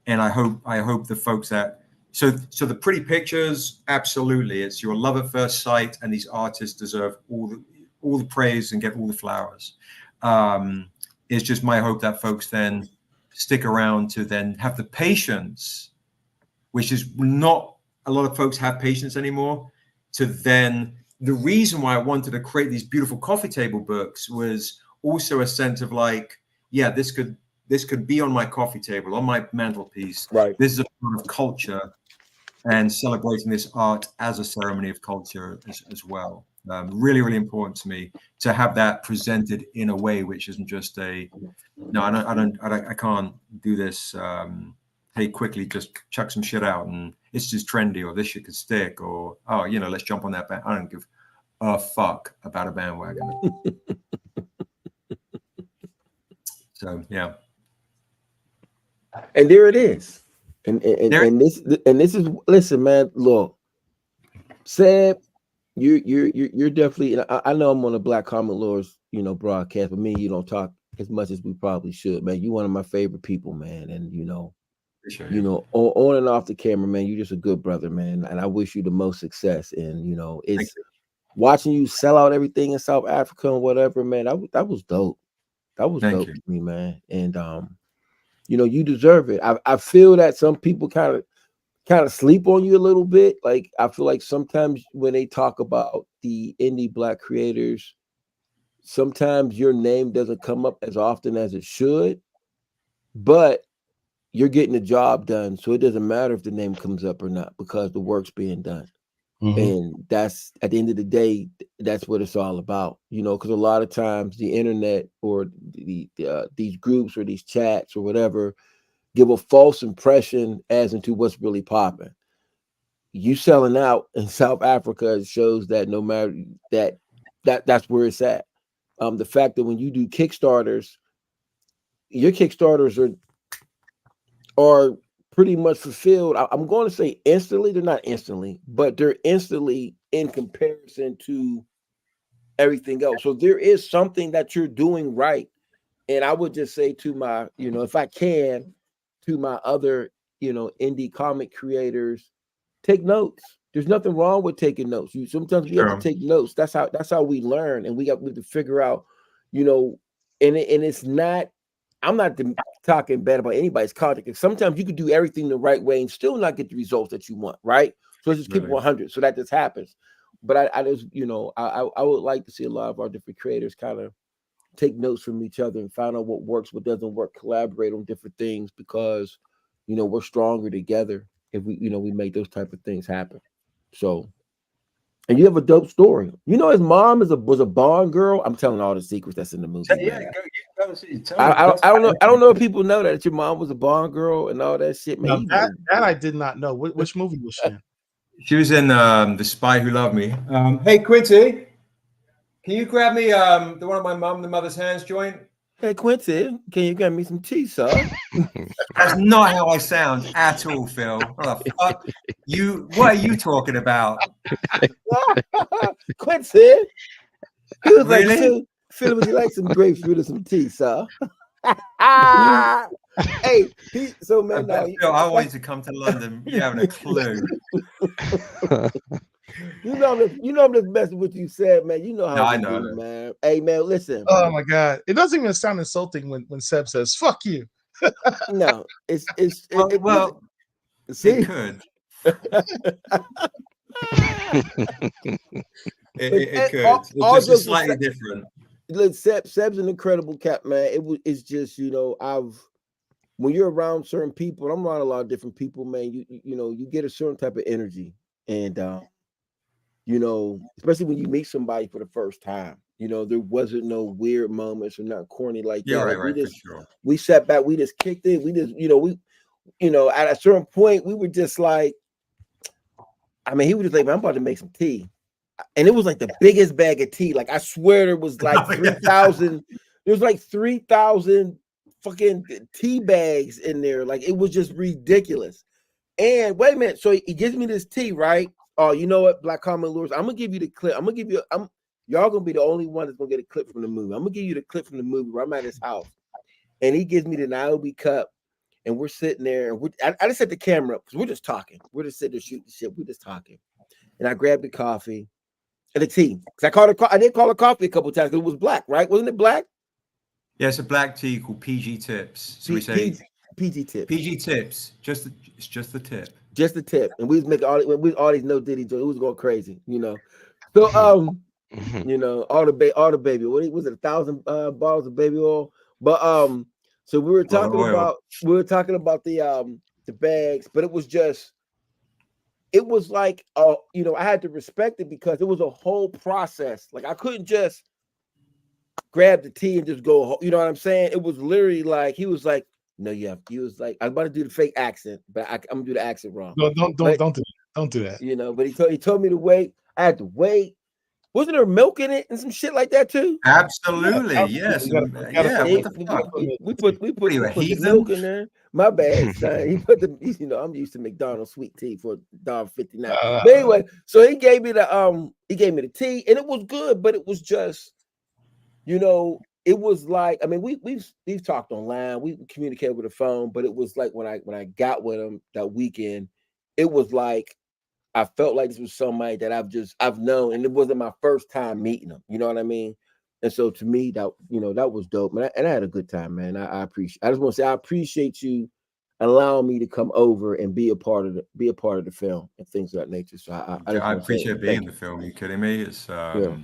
And I hope the folks that, so the pretty pictures, absolutely, it's your love at first sight, and these artists deserve all the praise and get all the flowers. It's just my hope that folks then stick around to then have the patience, which is not a lot of folks have patience anymore, to then, the reason why I wanted to create these beautiful coffee table books was also a sense of like, yeah, this could this could be on my coffee table, on my mantelpiece. Right. This is a part of culture, and celebrating this art as a ceremony of culture as well. Really, really important to me to have that presented in a way which isn't just a, no, I can't do this. Hey, quickly, just chuck some shit out, and it's just trendy, or this shit could stick, or oh, let's jump on that band. I don't give a fuck about a bandwagon. So yeah, and there it is, and this is, listen, man. Look, Seb, you're definitely. I know I'm on the Black Comic Lords, broadcast, but me and you don't talk as much as we probably should, man. You're one of my favorite people, man, and on and off the camera, man, you're just a good brother, man, and I wish you the most success. And it's watching you sell out everything in South Africa and whatever, man. That was dope. That was dope to me, man. And you deserve it. I feel that some people kind of sleep on you a little bit. Like, I feel like sometimes when they talk about the indie Black creators, sometimes your name doesn't come up as often as it should, but you're getting the job done, so it doesn't matter if the name comes up or not, because the work's being done. And that's, at the end of the day, that's what it's all about, because a lot of times the internet or these groups or these chats or whatever give a false impression as into what's really popping. You selling out in South Africa shows that no matter that's where it's at. The fact that when you do Kickstarters, your Kickstarters are pretty much fulfilled. I'm going to say instantly. They're not instantly, but they're instantly in comparison to everything else. So there is something that you're doing right. And I would just say to my, if I can, to my other, indie comic creators, take notes. There's nothing wrong with taking notes. Sometimes we have to take notes. That's how we learn, and we have to figure out, and it's not. I'm not talking bad about anybody's content. Sometimes you could do everything the right way and still not get the results that you want, right? So let's just keep it 100. So that just happens. But I just, I would like to see a lot of our different creators kind of take notes from each other and find out what works, what doesn't work, collaborate on different things, because, we're stronger together if we make those type of things happen. So, and you have a dope story. His mom was a Bond girl. I'm telling all the secrets that's in the movie. Yeah, go see. I don't know if people know that your mom was a Bond girl and all that shit, man. No, that I did not know. Which movie was she in? She was in The Spy Who Loved Me. Hey, Quincy, can you grab me the one of my mum, the Mother's Hands joint? Hey, Quincy, can you get me some tea, sir? That's not how I sound at all, Phil. What the fuck? What are you talking about? Quincy, he was Really? like, Phil, would you like some grapefruit or some tea, sir? Hey, so man, Phil, I want you to come to London. You haven't a clue. I'm just messing with you, Seb, man. You know how I know, man. Hey, man, listen. Oh my God, it doesn't even sound insulting when Seb says "fuck you." No, it could. It could. It's just slightly different. Look, Seb's an incredible cat, man. It's just, when you're around certain people, and I'm around a lot of different people, man, you get a certain type of energy. And especially when you meet somebody for the first time, there wasn't no weird moments or not corny like that. Right, we sat back, we just kicked it, we just, at a certain point, we were just like, he was just like, man, I'm about to make some tea. And it was like the biggest bag of tea. Like, I swear there was like 3,000. There was like 3,000 fucking tea bags in there. Like, it was just ridiculous. And wait a minute. So he gives me this tea, right? Oh, you know what, Black Comic Lords? I'm gonna give you the clip. Y'all gonna be the only one that's gonna get a clip from the movie. I'm gonna give you the clip from the movie where I'm at his house. And he gives me the Niobe cup. And we're sitting there. And I just set the camera up because we're just talking. We're just sitting there shooting shit. We're just talking. And I grabbed the coffee. And the tea, because I did call it coffee a couple of times because it was black, right? Wasn't it black? Yeah, it's a black tea called PG Tips. So we say PG Tips. PG Tips. It's just the tip. Just the tip, and we was making all these no diddy jokes. It was going crazy, So all the baby. What was it? 1,000 bottles of baby oil. But So we were Lot of talking oil. about the bags, but it was like you know, I had to respect it because it was a whole process. Like I couldn't just grab the tea and just go, you know what I'm saying? It was literally like he was like, no, yeah. He was like, I'm about to do the fake accent, but I'm gonna do the accent wrong. No, don't do that. Don't do that. You know, but he told me to wait. I had to wait. Wasn't there milk in it and some shit like that too? Absolutely, Yeah, yes. you gotta Yeah, put what milk. the fuck? We put What are you, a the heathen? milk in there. My bad, son. He put the, you know, I'm used to McDonald's sweet tea for $1.59. But anyway, so he gave me the tea, and it was good, but it was just, you know, it was like, I mean, we've talked online, we communicated with the phone, but it was like when I got with him that weekend, it was like I felt like this was somebody that I've known, and it wasn't my first time meeting him. You know what I mean? And so to me, that, you know, that was dope, man. And I had a good time, man. I appreciate. I just want to say I appreciate you allowing me to come over and be a part of the film and things of that nature. So I appreciate being in the film. Are you kidding me? It's Yeah.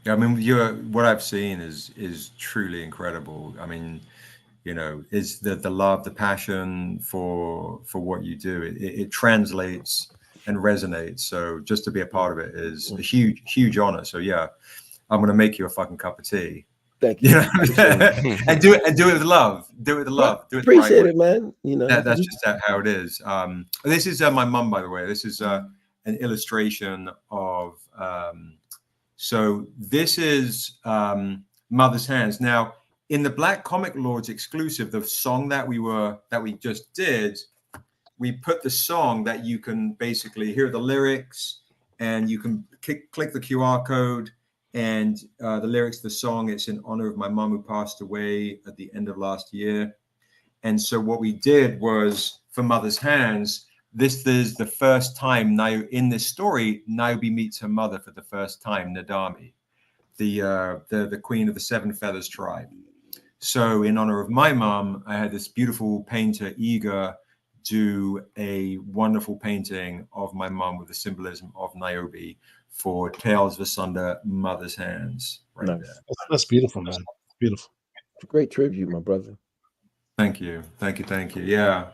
I mean, what I've seen is truly incredible. I mean, you know, is the love, the passion for what you do. It translates and resonates. So just to be a part of it is a huge honor. So yeah, I'm gonna make you a fucking cup of tea. Thank you. You know, and do it with love. Do it with love. Do it the right Appreciate way. it, man. You know, That's just how it is. This is my mum, by the way. This is an illustration of. So this is Mother's Hands. Now, in the Black Comic Lords exclusive, the song that we just did, we put the song that you can basically hear the lyrics, and you can click the QR code, and the lyrics of the song. It's in honor of my mom who passed away at the end of last year. And so what we did was, for Mother's Hands, this is the first time now in this story, Niobe meets her mother for the first time, Nadami, the queen of the Seven Feathers tribe. So in honor of my mom, I had this beautiful painter, Iga, do a wonderful painting of my mom with the symbolism of Niobe for Tales of Asunder, Mother's Hands. Right Nice. there. That's beautiful, man. Beautiful. It's a great tribute, my brother. Thank you. Yeah.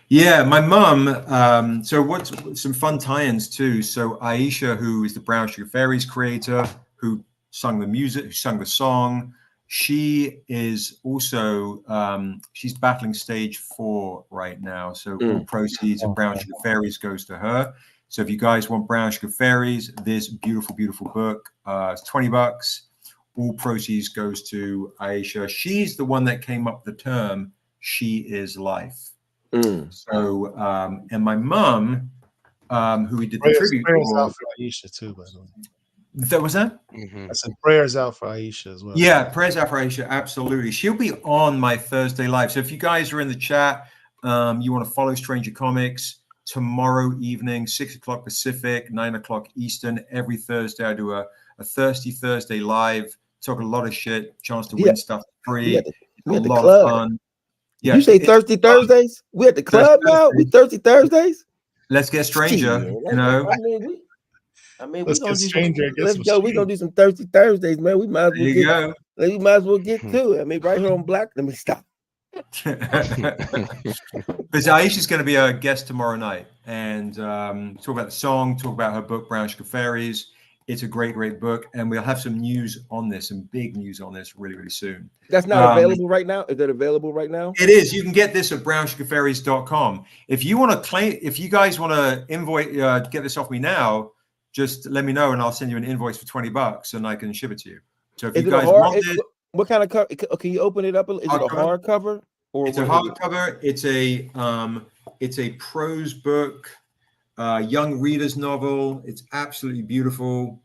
It's my mum. So what's some fun tie-ins too. So Aisha, who is the Brown Sugar Fairies creator, who sung the music, who sung the song, she is also she's battling stage 4 right now. So all proceeds of Brown Sugar Fairies goes to her. So if you guys want Brown Sugar Fairies, this beautiful book, it's $20. All proceeds goes to Aisha. She's the one that came up with the term "she is life." So, and my mom, who we did the tribute prayers for, out for Aisha too, by the way. That was that. I said prayers out for Aisha as well. Yeah, prayers out for Aisha. Absolutely, she'll be on my Thursday live. So if you guys are in the chat, you want to follow Stranger Comics tomorrow evening, 6 o'clock Pacific, 9 o'clock Eastern. Every Thursday, I do a Thirsty Thursday live. Talk a lot of shit, chance to win stuff free. We A at the lot club. of fun. Yeah, you say Thirsty Thursdays? We at the club now? We Thirsty Thursdays? Let's get stranger. Shit, you know. I mean, let's get stranger. We're gonna do some Thirsty Thursdays, man. We might as well get to it. I mean, right here on Black. Let me stop. But Aisha's going to be a guest tomorrow night and talk about the song, talk about her book, Brown Sugar Fairies. It's a great book, and we'll have some news on this, some big news on this really soon. That's not available right now? Is that available right now? It is. You can get this at brownsugarfairies.com. If you want to claim, if you guys want to invoice, get this off me now, just let me know and I'll send you an invoice for $20 and I can ship it to you. So if you guys want it, what kind of cover? Can you open it up? Is it a hardcover? Or it's a hardcover. It's a prose book. Young reader's novel. It's absolutely beautiful.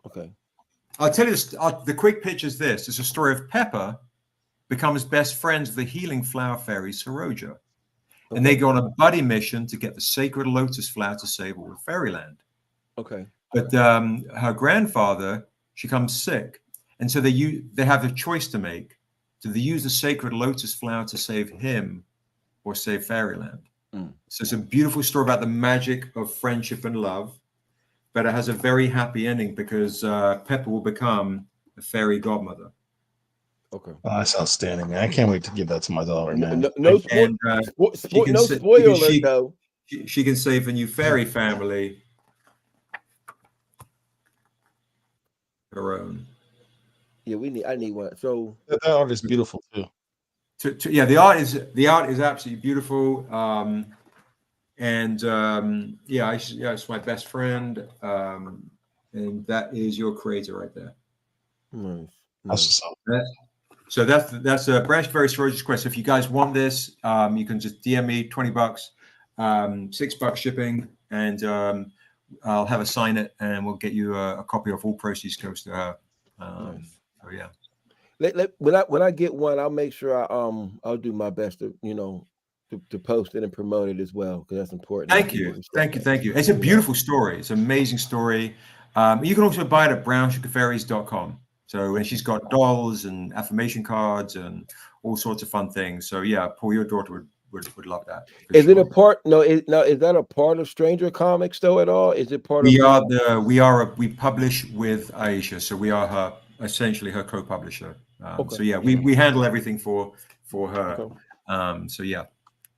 Okay. I'll tell you this, the quick pitch is this. It's a story of Pepper becomes best friends with the healing flower fairy Saroja. Okay. And they go on a buddy mission to get the sacred lotus flower to save all of fairyland. Okay. But her grandfather, she comes sick. And so they have a choice to make. Do they use the sacred lotus flower to save him or save fairyland? So it's a beautiful story about the magic of friendship and love, but it has a very happy ending because Pepper will become a fairy godmother. Okay. Oh, that's outstanding, man. I can't wait to give that to my daughter, man. No And, she can no say- spoiler she- though. She can say for new fairy family her own. Yeah, I need one. So That art is beautiful too. Yeah, the art is absolutely beautiful. Yeah, it's my best friend. And that is your creator right there. nice. That's So that's a Branch Very Storage's quest. If you guys want this, you can just DM me $20, $6 shipping, and I'll have her sign it, and we'll get you a copy of all proceeds goes to her. Nice. So yeah. When I get one, I'll make sure I'll do my best to to post it and promote it as well, because that's important. Thank you. It's a beautiful story. It's an amazing story. You can also buy it at brownsugarfairies.com. So, and she's got dolls and affirmation cards and all sorts of fun things. So yeah, Paul, your daughter would love that. Is it a part? No, is that a part of Stranger Comics though at all? Is it part We of? We publish with Aisha, so we are essentially her co-publisher. Okay. So yeah, we handle everything for her. Okay. So yeah.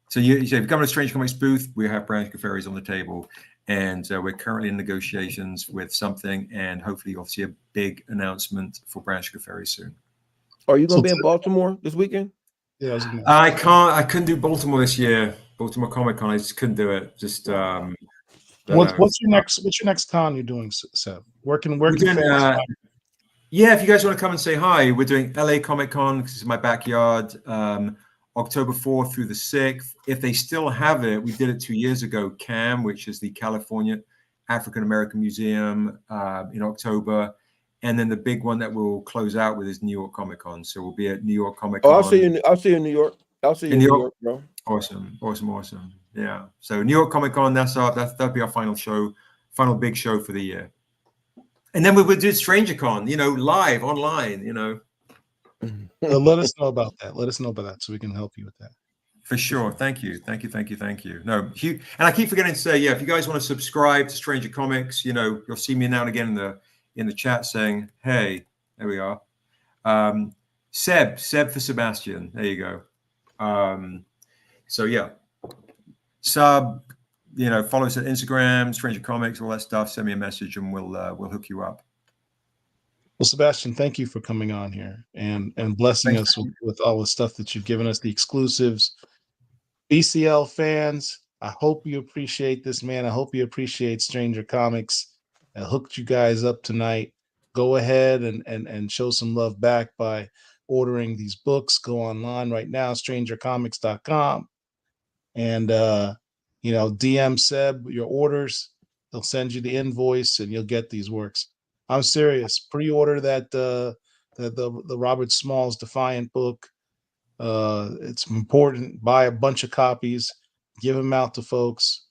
So if you come to Strange Comics booth, we have Brown Sugar Fairies on the table, and we're currently in negotiations with something, and hopefully you'll see a big announcement for Brown Sugar Fairies soon. Are you going to be in Baltimore this weekend? Yeah, I couldn't do Baltimore this year. Baltimore Comic Con, I just couldn't do it. Just what's your next con you're doing, Seb? Where can fans find? Yeah, if you guys want to come and say hi, we're doing LA Comic Con because it's my backyard. October 4th through the 6th. If they still have it, we did it 2 years ago. CAM, which is the California African American Museum, in October, and then the big one that we'll close out with is New York Comic Con. So we'll be at New York Comic Con. Oh, I'll see you in New York. I'll see you in New York, bro. Awesome. Yeah. So New York Comic Con. That'll be our final big show for the year. And then we would do Stranger Con, live online, Let us know about that so we can help you with that. For sure. Thank you. No, and I keep forgetting to say, yeah, if you guys want to subscribe to Stranger Comics, you'll see me now and again in the chat saying, hey, there we are. Seb for Sebastian. There you go. So yeah. Follow us at Instagram, Stranger Comics, all that stuff. Send me a message and we'll hook you up. Well, Sebastian, thank you for coming on here and blessing us with all the stuff that you've given us, the exclusives. BCL fans, I hope you appreciate this, man. I hope you appreciate Stranger Comics. I hooked you guys up tonight. Go ahead and show some love back by ordering these books. Go online right now, strangercomics.com. And, DM Seb your orders. They'll send you the invoice and you'll get these works. I'm serious. Pre-order that the Robert Smalls Defiant book. It's important. Buy a bunch of copies. Give them out to folks.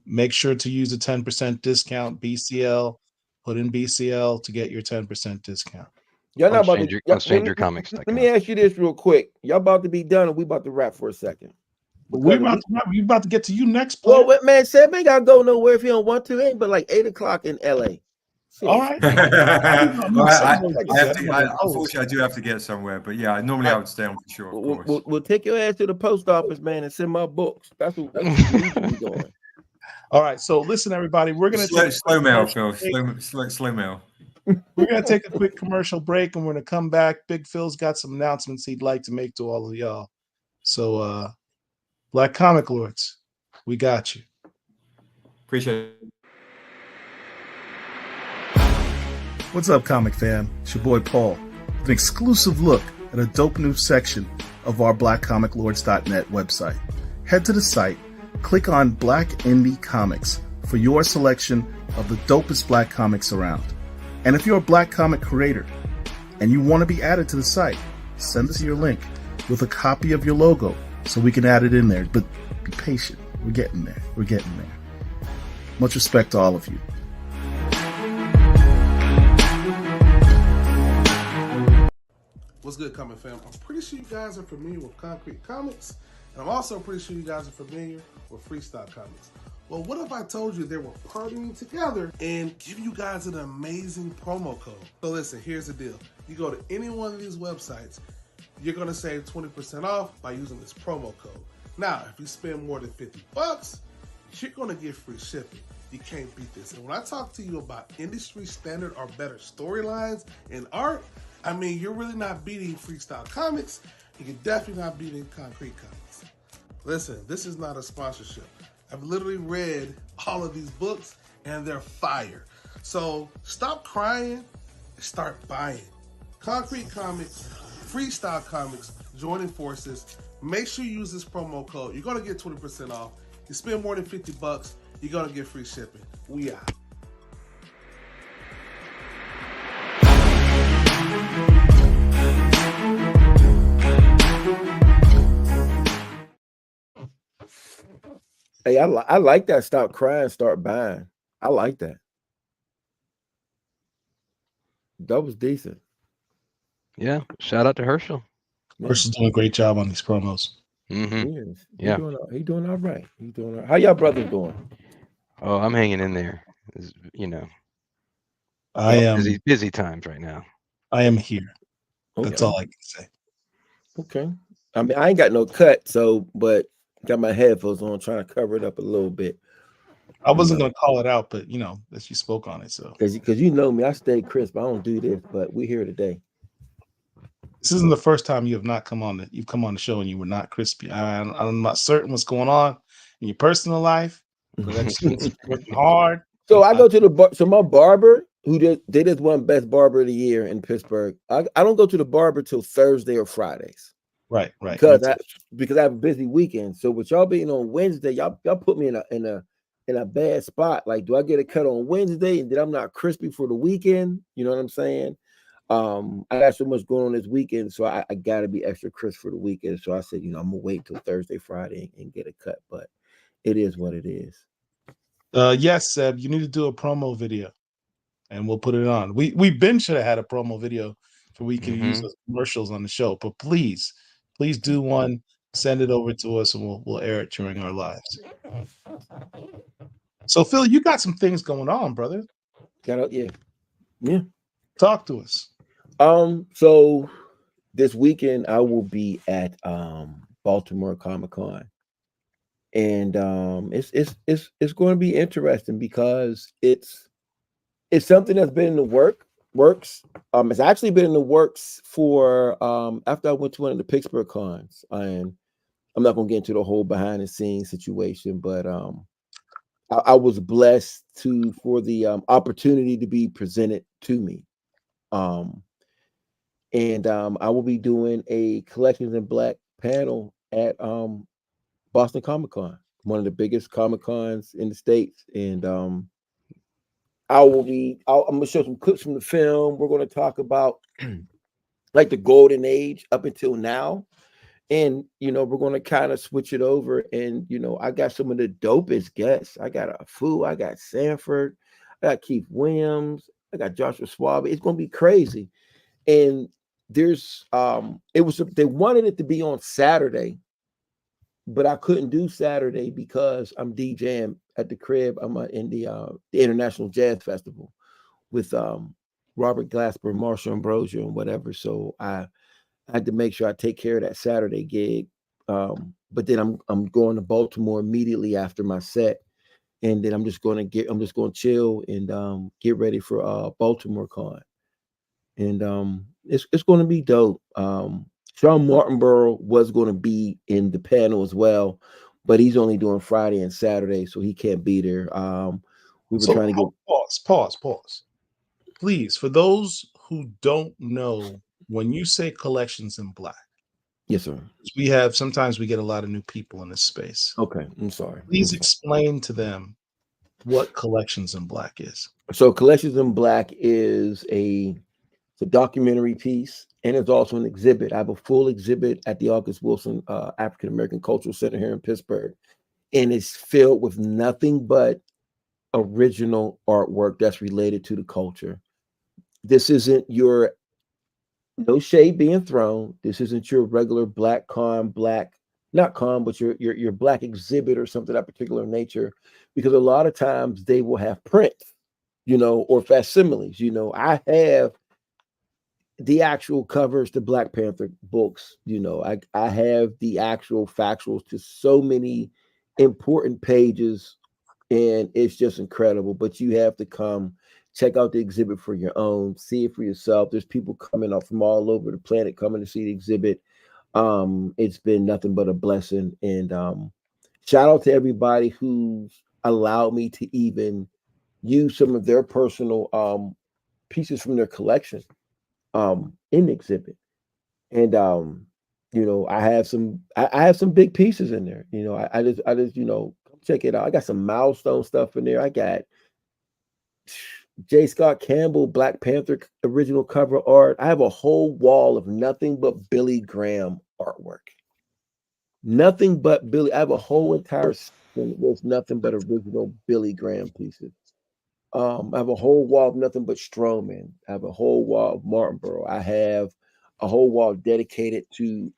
Make sure to use the 10% discount BCL. Put in BCL to get your 10% discount. Y'all not about on StrangerComics.com. Let me ask you this real quick. Y'all about to be done, or we about to wrap for a second? We about to get to you next. Player. Well, man, Seb ain't gotta go nowhere if he don't want to. It ain't but like 8 o'clock in LA. All right. Unfortunately, I do have to get somewhere, but yeah, normally I would stay on for sure. Of course. We'll take your ass to the post office, man, and send my books. That's what we doing. All right. So listen, everybody, we're gonna take slow mail, Phil. Slow mail. We're gonna take a quick commercial break, and we're gonna come back. Big Phil's got some announcements he'd like to make to all of y'all. So, Black Comic Lords, we got you. Appreciate it. What's up, comic fan? It's your boy Paul with an exclusive look at a dope new section of our blackcomiclords.net website. Head to the site, click on Black Indie Comics for your selection of the dopest black comics around. And if you're a black comic creator and you want to be added to the site, send us your link with a copy of your logo so we can add it in there. But be patient. We're getting there. Much respect to all of you. What's good, comic fam? I'm pretty sure you guys are familiar with Concrete Comics, and I'm also pretty sure you guys are familiar with Freestyle Comics. Well, what if I told you they were partnering together and giving you guys an amazing promo code? So listen, here's the deal. you go to any one of these websites, you're going to save 20% off by using this promo code. Now, if you spend more than $50, you're going to get free shipping. You can't beat this. And when I talk to you about industry standard or better storylines in art, I mean, you're really not beating Freestyle Comics. You're definitely not beating Concrete Comics. Listen, this is not a sponsorship. I've literally read all of these books and they're fire. So stop crying and start buying. Concrete Comics, Freestyle Comics, joining forces. Make sure you use this promo code. You're going to get 20% off. You spend more than $50, you're going to get free shipping. We out. Hey, I like that. Stop crying, start buying. I like that. That was decent. Yeah. Shout out to Herschel. Herschel's doing a great job on these promos. Mm-hmm. He doing all right. He's doing all right. How y'all brothers doing? Oh, I'm hanging in there. You know, I am busy times right now. I am here. Okay. That's all I can say. Okay. I mean, I ain't got no cut, but got my headphones on, trying to cover it up a little bit. I wasn't going to call it out, but that you spoke on it. So because you know me, I stay crisp. I don't do this, but we're here today. this isn't the first time you have not come on you've come on the show and you were not crispy. I'm not certain what's going on in your personal life, but I've seen you working hard. So I go to the bar. So my barber, who did this one best barber of the year in Pittsburgh, I don't go to the barber till Thursday or Fridays. Right. Because I have a busy weekend. So with y'all being on Wednesday, y'all put me in a bad spot. Like, do I get a cut on Wednesday and then I'm not crispy for the weekend? You know what I'm saying? I got so much going on this weekend, so I got to be extra crisp for the weekend. So I said, I'm gonna wait till Thursday, Friday, and get a cut. But it is what it is. Yes, Seb, you need to do a promo video, and we'll put it on. We should have had a promo video so we can use those commercials on the show. But please do one. Send it over to us, and we'll air it during our lives. So Phil, you got some things going on, brother. Yeah. Talk to us. So this weekend I will be at Baltimore Comic-Con. And it's going to be interesting because it's something that's been in the works. It's actually been in the works for after I went to one of the Pittsburgh cons, and I'm not going to get into the whole behind the scenes situation, but I was blessed for the opportunity to be presented to me. And I will be doing a Collections in Black panel at Boston Comic-Con, one of the biggest Comic-Cons in the States. And I'm gonna show some clips from the film. We're going to talk about like the golden age up until now. And we're going to kind of switch it over. And I got some of the dopest guests. I got Afu, I got Sanford, I got Keith Williams, I got Joshua Schwab. It's going to be crazy. And there's they wanted it to be on Saturday, but I couldn't do Saturday because I'm DJing at the crib. I'm in the International Jazz Festival with Robert Glasper, Marshall Ambrosia, and whatever. So I had to make sure I take care of that Saturday gig. But then I'm going to Baltimore immediately after my set, and then I'm just going to chill and get ready for Baltimore Con. And it's going to be dope. Sean Martinborough was going to be in the panel as well, but he's only doing Friday and Saturday, so he can't be there. We were trying to get pause. Please, for those who don't know, when you say Collections in Black, yes, sir. Sometimes we get a lot of new people in this space. Okay, I'm sorry. Please explain to them what Collections in Black is. So Collections in Black is a documentary piece, and it's also an exhibit. I have a full exhibit at the August Wilson African American Cultural Center here in Pittsburgh, and it's filled with nothing but original artwork that's related to the culture. This isn't your, no shade being thrown, this isn't your regular black exhibit or something of that particular nature, because a lot of times they will have prints, or facsimiles. I have the actual covers to Black Panther books. You know, I have the actual factuals to so many important pages, and it's just incredible. But you have to come check out the exhibit for your own, see it for yourself. There's people coming up from all over the planet coming to see the exhibit. It's been nothing but a blessing, and shout out to everybody who's allowed me to even use some of their personal pieces from their collection in the exhibit. And you know, I have some big pieces in there. You know, I just, you know, come check it out. I got some milestone stuff in there. I got J. Scott Campbell, Black Panther original cover art. I have a whole wall of nothing but Billy Graham artwork. Nothing but Billy. I have a whole entire section with nothing but original Billy Graham pieces. I have a whole wall of nothing but Strowman. I have a whole wall of Martinborough. I have a whole wall dedicated to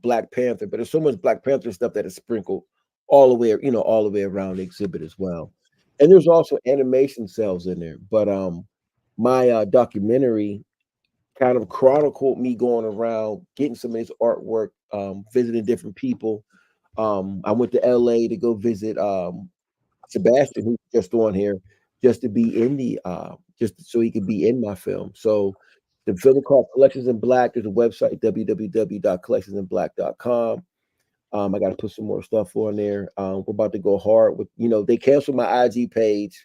Black Panther, but there's so much Black Panther stuff that is sprinkled all the way, you know, all the way around the exhibit as well. And there's also animation cells in there. But my documentary kind of chronicled me going around, getting some of his artwork, visiting different people. I went to LA to go visit Sebastian, who's just on here, just to be in the just so he could be in my film. So the film is called Collections in Black. There's a website, www.collectionsinblack.com. I got to put some more stuff on there. We're about to go hard with, you know, they canceled my IG page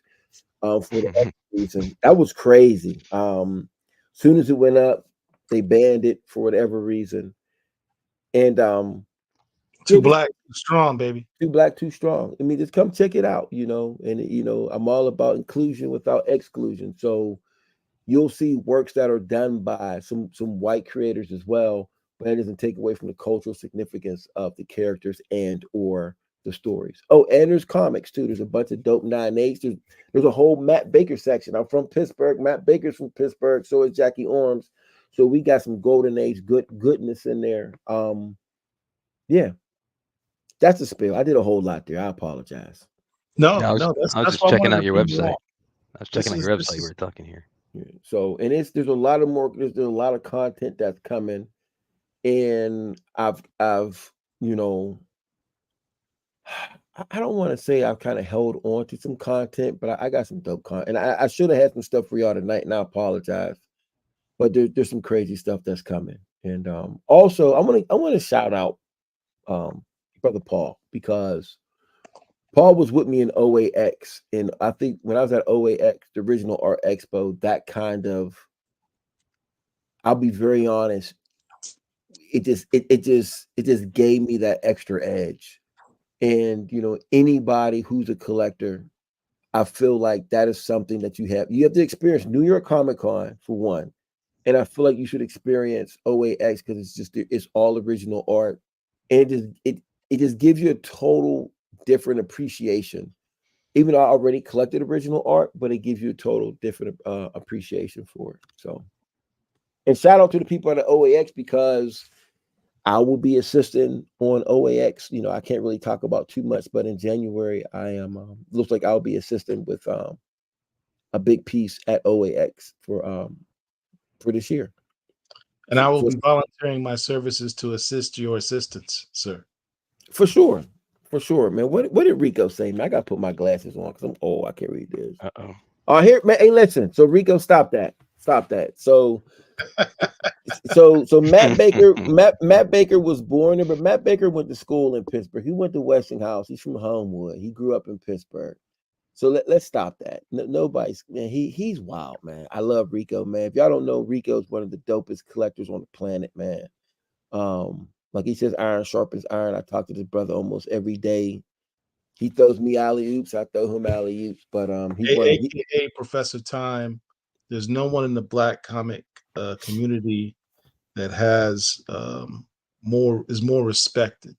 for the other reason. That was crazy. Soon as it went up, they banned it for whatever reason. And Too black, too strong, baby. Too black, too strong. I mean, just come check it out, you know. And you know, I'm all about inclusion without exclusion. So you'll see works that are done by some white creators as well, but it doesn't take away from the cultural significance of the characters and or the stories. Oh, and there's comics too. There's a bunch of dope 9/8. There's a whole Matt Baker section. I'm from Pittsburgh. Matt Baker's from Pittsburgh. So is Jackie Orms. So we got some golden age goodness in there. Yeah, that's a spill. I did a whole lot there. I apologize. No, I was, no, I was that's just why I checking wanted out to your bring you website. on. I was checking out This your is- website. We're talking here. Yeah. So, and there's a lot of more. There's a lot of content that's coming, and I've you know, I don't want to say I've kind of held on to some content, but I got some dope content, and I should have had some stuff for y'all tonight, and I apologize. But there's some crazy stuff that's coming, and also I want to shout out brother Paul, because Paul was with me in OAX, and I think when I was at OAX, the original Art Expo, that kind of, I'll be very honest, it just gave me that extra edge. And you know, anybody who's a collector, I feel like that is something that you have to experience New York Comic Con for one, and I feel like you should experience OAX because it's all original art, and it just gives you a total different appreciation. Even though I already collected original art, but it gives you a total different appreciation for it. So, and shout out to the people at the OAX, because I will be assisting on OAX. You know, I can't really talk about too much, but in January, I am looks like I'll be assisting with a big piece at OAX for this year. And I will be volunteering my services to assist your assistance, sir. For sure, man. What did Rico say, man? I gotta put my glasses on because I'm old. I can't read this. Oh, here, man. Hey, listen. So Rico, stop that. So Matt Baker was born there, but Matt Baker went to school in Pittsburgh. He went to Westinghouse. He's from Homewood. He grew up in Pittsburgh. So let's stop that. Nobody's, man. He's wild, man. I love Rico, man. If y'all don't know, Rico's one of the dopest collectors on the planet, man. Like he says, iron sharpens iron. I talk to this brother almost every day. He throws me alley oops. I throw him alley oops. But AKA Professor Time. There's no one in the Black comic community that has more respected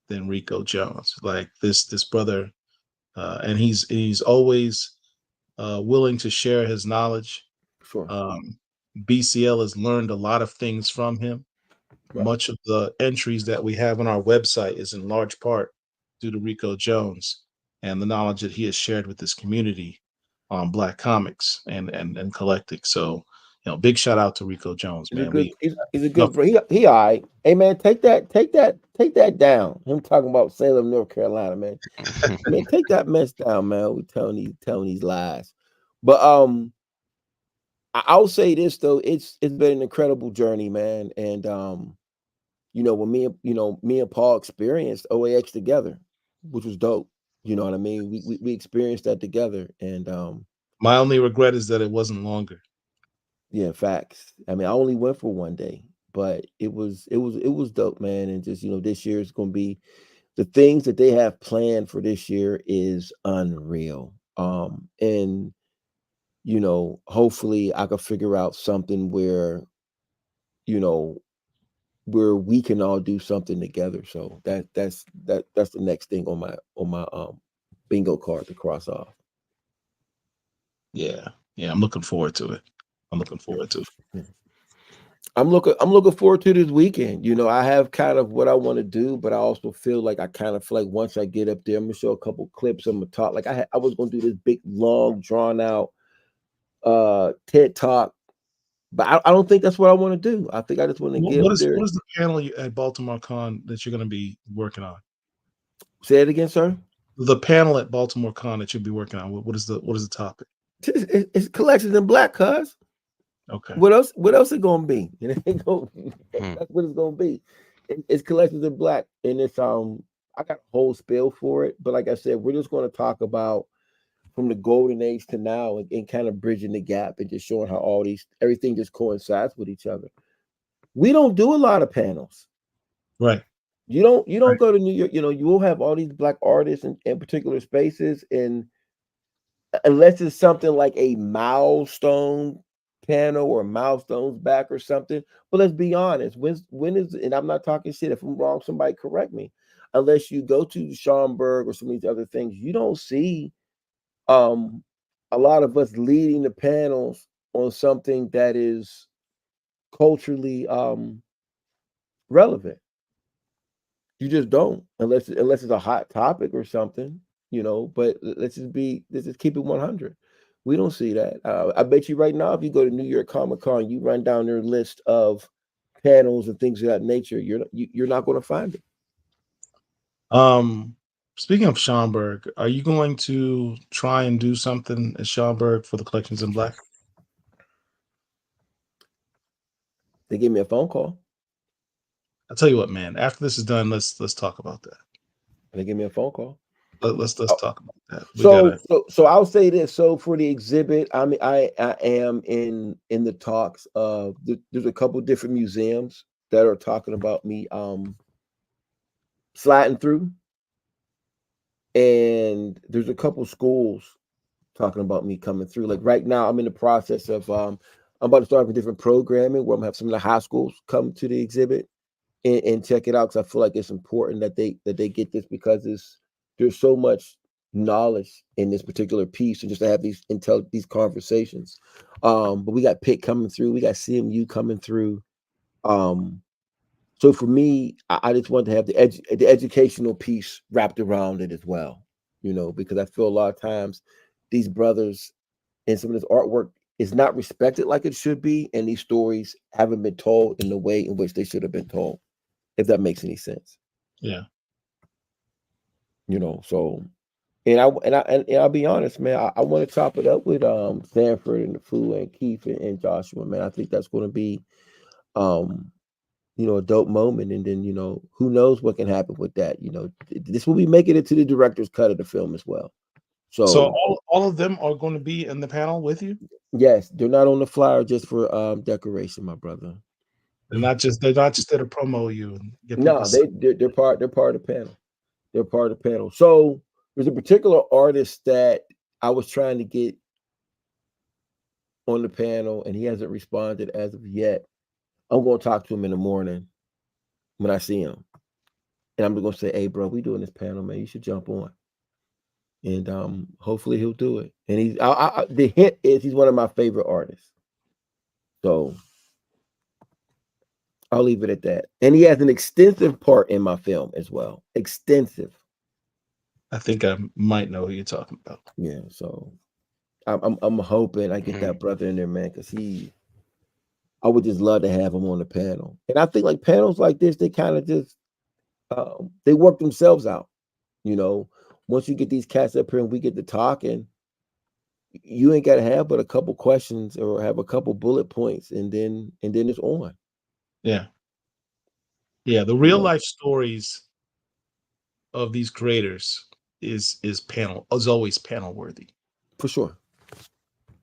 than Rico Jones. Like this brother, and he's always willing to share his knowledge. Sure. BCL has learned a lot of things from him. Right. Much of the entries that we have on our website is in large part due to Rico Jones and the knowledge that he has shared with this community on Black comics and collecting. So, big shout out to Rico Jones, He's a man. good. He's a good. Look. Bro. He all right. Hey man, take that down. Him talking about Salem, North Carolina, man. Man, take that mess down, man. We telling these lies. But I'll say this though, it's been an incredible journey, man. And when me and Paul experienced OAX together, which was dope. You know what I mean? We experienced that together, and my only regret is that it wasn't longer. Yeah, facts. I mean, I only went for one day, but it was dope, man. And just this year is going to be the things that they have planned for this year is unreal. And hopefully I could figure out something where where we can all do something together. So that's the next thing on my bingo card to cross off. Yeah, I'm looking forward to it. I'm looking forward forward to this weekend. I have kind of what I want to do, but I also feel like once I get up there, I'm gonna show a couple clips. I'm gonna talk like I was gonna do this big, long, drawn out TED talk, but I don't think that's what I want to do. I think I just want to get up there. What is the panel at Baltimore Con that you're going to be working on? Say it again, sir. The panel at Baltimore Con that you'll be working on. What is the topic? It's collections in black, cuz. Okay. What else it gonna be? That's what it's gonna be. It's collections in black, and it's I got a whole spiel for it, but like I said, we're just going to talk about from the golden age to now, and kind of bridging the gap and just showing how everything just coincides with each other. We don't do a lot of panels, right? You don't go to New York. You will have all these black artists in particular spaces, and unless it's something like a milestone panel or milestones back or something. But let's be honest, when is, and I'm not talking shit, if I'm wrong, somebody correct me. Unless you go to Schomburg or some of these other things, you don't see a lot of us leading the panels on something that is culturally relevant. You just don't, unless it's a hot topic or something, but let's just keep it 100. We don't see that. I bet you right now, if you go to New York Comic Con, you run down their list of panels and things of that nature, you're not going to find it. Speaking of Schomburg, are you going to try and do something at Schomburg for the collections in black? They give me a phone call. I'll tell you what, man. After this is done, let's talk about that. They give me a phone call. Let's talk about that. So I'll say this. So for the exhibit, I mean, I am in the talks of. There's a couple different museums that are talking about me sliding through, and there's a couple schools talking about me coming through. Like right now, I'm in the process of I'm about to start with different programming where I'm gonna have some of the high schools come to the exhibit and check it out, because I feel like it's important that they get this, because there's so much knowledge in this particular piece, and just to have these conversations. But we got Pitt coming through, we got CMU coming through. So for me, I just want to have the educational piece wrapped around it as well, because I feel a lot of times these brothers and some of this artwork is not respected like it should be, and these stories haven't been told in the way in which they should have been told, if that makes any sense. Yeah. So, and I'll be honest, man, I want to top it up with Sanford and the Foo and Keith and Joshua, man. I think that's going to be a dope moment. And then, who knows what can happen with that. This will be making it to the director's cut of the film as well. So all of them are going to be in the panel with you? Yes, they're not on the flyer just for decoration, my brother. They're not just there to promo you and get no, they're part of the panel. They're part of the panel. So there's a particular artist that I was trying to get on the panel, and he hasn't responded as of yet. I'm going to talk to him in the morning when I see him, and I'm going to say, "Hey, bro, we doing this panel, man. You should jump on." And hopefully he'll do it. And the hint is he's one of my favorite artists. So I'll leave it at that. And he has an extensive part in my film as well. Extensive. I think I might know who you're talking about. Yeah. So I'm hoping I get that brother in there, man, because he I would just love to have them on the panel. And I think like panels like this, they kind of just they work themselves out. You know, once you get these cats up here and we get to talking, you ain't got to have but a couple questions or have a couple bullet points, and then it's on. Yeah. Yeah. The real life stories of these creators is always panel worthy. For sure.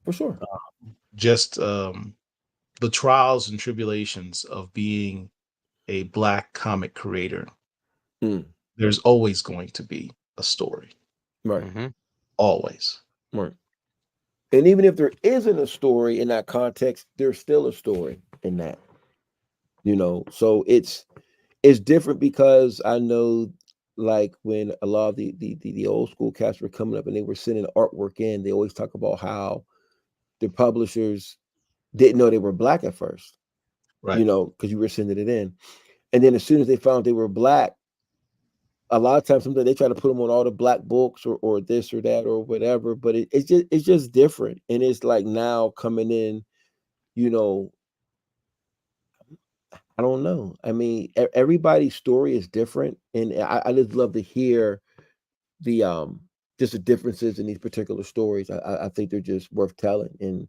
For sure. Just the trials and tribulations of being a Black comic creator. There's always going to be a story. Right. Mm-hmm. Always. Right. And even if there isn't a story in that context, there's still a story in that. You know, so it's different because I know, like when a lot of the old school cats were coming up and they were sending artwork in, they always talk about how the publishers didn't know they were Black at first, Right? You know, because you were sending it in, and then as soon as they found they were Black, a lot of times sometimes they try to put them on all the Black books or this or that or whatever, but it's just different, and it's like now coming in, you know. I don't know. I mean, everybody's story is different, and I just love to hear the just the differences in these particular stories. I think they're just worth telling, and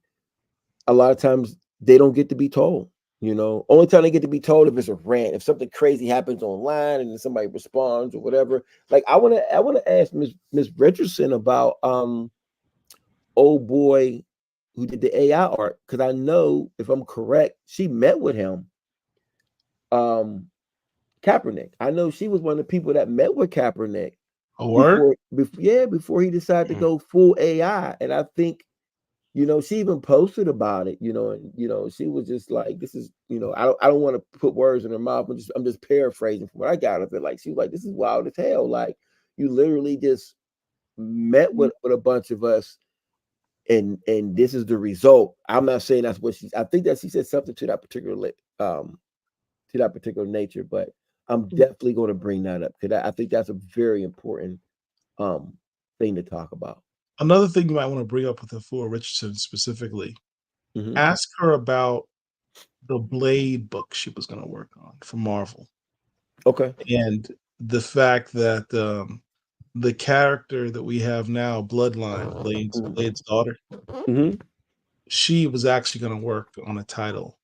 a lot of times they don't get to be told. You know, only time they get to be told if it's a rant, if something crazy happens online, and then somebody responds or whatever. Like I want to ask Miss Richardson about old boy who did the AI art, because I know, if I'm correct, she met with him. Kaepernick. I know she was one of the people that met with Kaepernick before he decided to go full AI. And I think, you know, she even posted about it, you know, and you know, she was just like, this is, you know, I don't want to put words in her mouth, but I'm just paraphrasing from what I got of it. Like she was like, this is wild as hell. Like you literally just met with a bunch of us, and this is the result. I'm not saying that's what I think that she said something to that particular nature, but I'm definitely going to bring that up because I think that's a very important thing to talk about. Another thing you might want to bring up with Afua Richardson specifically, ask her about the Blade book she was going to work on for Marvel. Okay. And the fact that the character that we have now, Bloodline, Blade's daughter, she was actually going to work on a title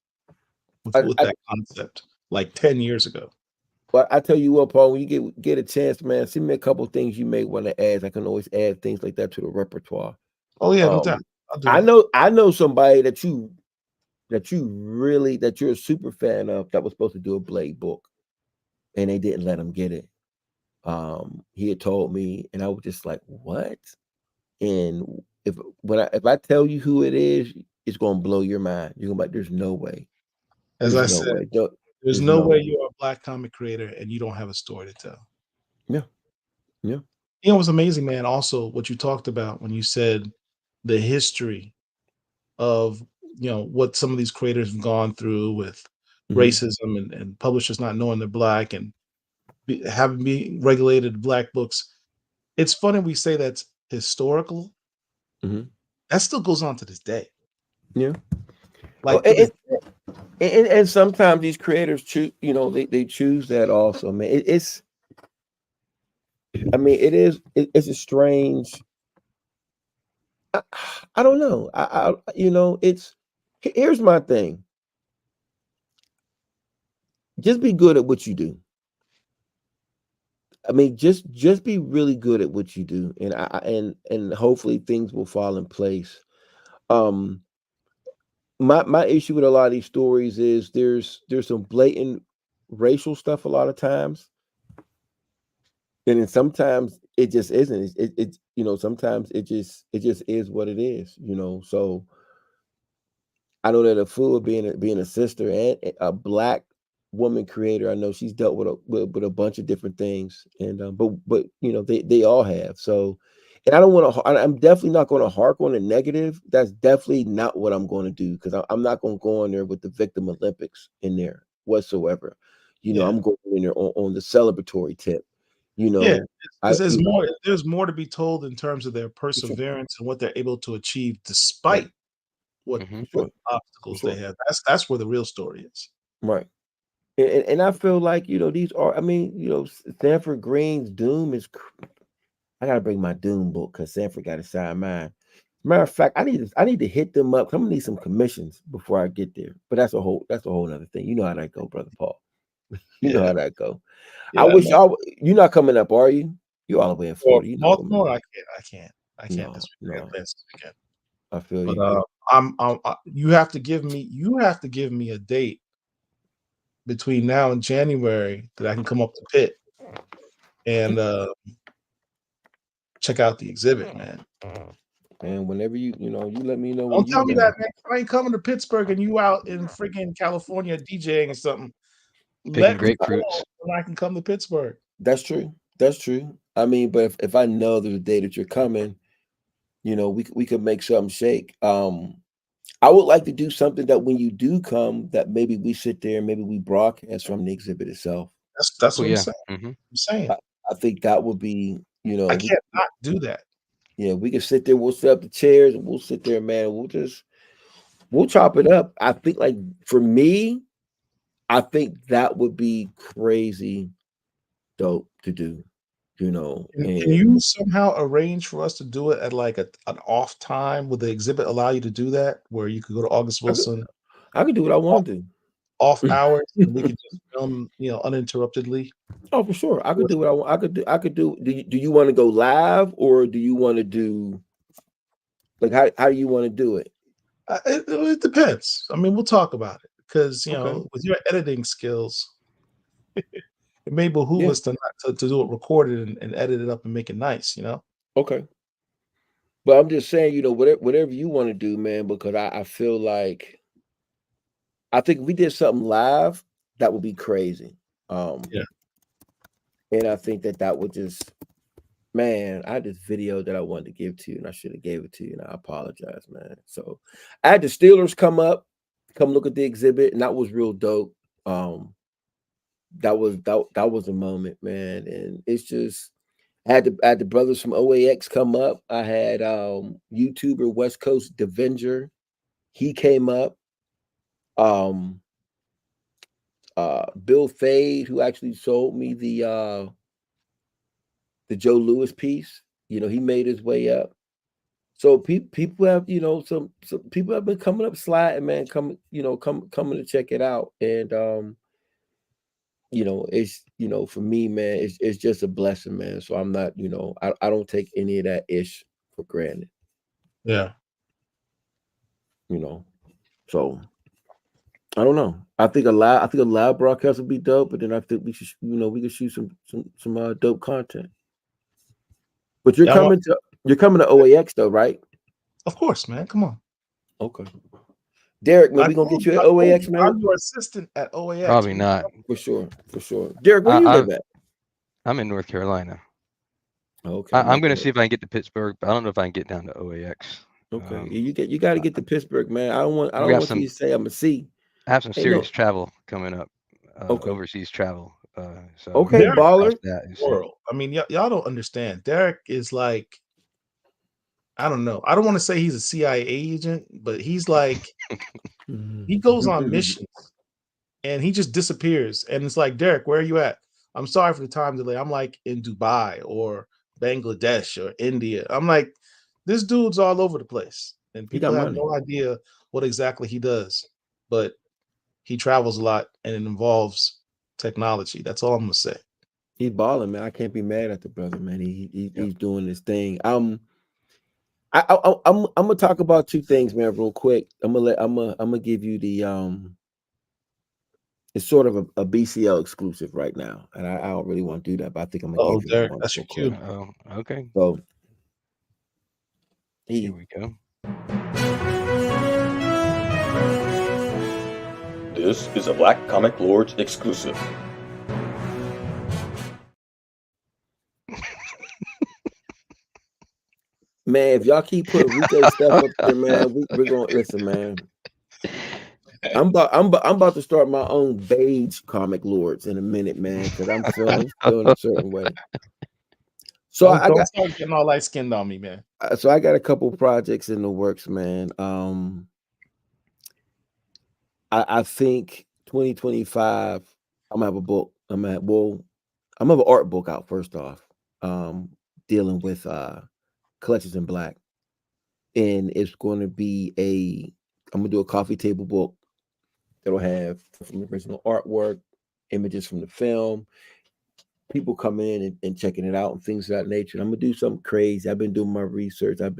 with that concept like 10 years ago. But I tell you what, Paul, when you get a chance, man, send me a couple of things you may want to add. I can always add things like that to the repertoire. Oh yeah, no doubt. I know somebody that you're a super fan of that was supposed to do a Blade book, and they didn't let him get it. He had told me, and I was just like, what? And if I tell you who it is, it's gonna blow your mind. You're gonna be like, there's no way. As I said, there's no way you're a Black comic creator and you don't have a story to tell. Yeah. You know what's amazing, man, also what you talked about when you said the history of, you know, what some of these creators have gone through with racism and publishers not knowing they're Black and having being regulated Black books. It's funny we say that's historical. That still goes on to this day. Yeah. Like and sometimes these creators choose, you know, they choose that also, man. It's a strange. I don't know. I you know, here's my thing. Just be good at what you do. I mean, just be really good at what you do, and hopefully things will fall in place. My issue with a lot of these stories is there's some blatant racial stuff a lot of times, and then sometimes it just isn't. It's you know, sometimes it just is what it is, you know. So I know that Afua being a sister and a Black woman creator, I know she's dealt with a bunch of different things, and but you know, they all have. So, and I don't want to. I'm definitely not going to hark on the negative. That's definitely not what I'm going to do, because I'm not going to go in there with the victim Olympics in there whatsoever. You know, I'm going in there on the celebratory tip. You know, there's more to be told in terms of their perseverance and what they're able to achieve despite what Sure. obstacles Sure. they have. That's where the real story is. Right. And I feel like, these are, I mean, Sanford Green's Doom is, I gotta bring my Doom book because Sanford got to sign mine. Matter of fact, I need to hit them up. I'm gonna need some commissions before I get there. But that's a whole other thing. You know how that go, brother Paul. You know how that go. Yeah, I wish you're not coming up, are you? You're all the way in Florida. You're not coming Baltimore. up. I can't this weekend. No. This weekend. I feel But you. you have to give me a date between now and January that I can come up to Pitt and check out the exhibit, man. And whenever you let me know when Don't you tell me know. that, man. I ain't coming to Pittsburgh and you out in freaking California DJing or something. Picking Let me grapefruits. know when I can come to Pittsburgh. That's true. That's true. I mean, but if I know there's a day that you're coming, we could make something shake. I would like to do something that when you do come, that maybe we sit there and maybe we broadcast from the exhibit itself. That's Oh, what yeah. I'm saying. Mhm. I'm saying I think that would be, I can't not do that. Yeah, we can sit there. We'll set up the chairs and we'll sit there, man. We'll chop it up. I think, like, for me, I think that would be crazy dope to do. Can you somehow arrange for us to do it at like an off time? Would the exhibit allow you to do that, where you could go to August Wilson I can do what I want to do. off hours and we could just film, uninterruptedly? Oh, for sure. I could do what I want. I could do. Do you want to go live, or do you want to do, like, how do you want to do it? It depends. I mean, we'll talk about it because Okay. with your editing skills, it may behoove Yeah. us to do it recorded and edit it up and make it nice. Okay. But I'm just saying, whatever you want to do, man, because I feel like, I think if we did something live, that would be crazy. Yeah. And I think that would just, man, I had this video that I wanted to give to you, and I should have gave it to you, and I apologize, man. So I had the Steelers come look at the exhibit, and that was real dope. That was a moment, man. And it's just, I had the brothers from OAX come up. I had YouTuber West Coast Devenger. He came up. Bill Fade, who actually sold me the Joe Lewis piece, he made his way up. So people have, some people have been coming up sliding, man, coming to check it out. And it's, for me, man, it's just a blessing, man. So I'm not, I don't take any of that ish for granted. Yeah. So I don't know. I think a live broadcast would be dope, but then I think we should, we could shoot some dope content. But you're coming to OAX though, right? Of course, man. Come on. Okay. Derek, man, we gonna get you at OAX, man. I'm your assistant at OAX. Probably not. For sure. Derek, where you live at? I'm in North Carolina. Okay. I'm gonna see if I can get to Pittsburgh, but I don't know if I can get down to OAX. Okay. You got to get to Pittsburgh, man. I don't want you to say I'm a C. I have some serious travel coming up. Overseas travel. So okay, baller. World. I mean, y'all don't understand. Derek is like, I don't know. I don't want to say he's a CIA agent, but he's like, he goes on missions and he just disappears. And it's like, Derek, where are you at? I'm sorry for the time delay. I'm like in Dubai or Bangladesh or India. I'm like, this dude's all over the place. And people have no idea what exactly he does. But he travels a lot and it involves technology. That's all I'm going to say. He's balling, man. I can't be mad at the brother, man. He's doing this thing. I'm gonna talk about two things, man, real quick. I'm gonna give you the it's sort of a BCL exclusive right now, and I don't really want to do that, but I think I'm gonna give you Derek, one. that's your cue. Oh, okay. So here we go. This is a Black Comic Lords exclusive. Man, if y'all keep putting Rico stuff up there, man, we're gonna listen, man. I'm about to start my own beige comic lords in a minute, man, because I'm feeling a certain way. So I got getting all light skinned on me, man. So I got a couple projects in the works, man. I think 2025, I'm gonna have a book. I'm gonna have an art book out first off, dealing with collections in black, and it's going to be I'm gonna do a coffee table book that'll have from the original artwork, images from the film, people come in and checking it out and things of that nature. And I'm gonna do something crazy. I've been doing my research. I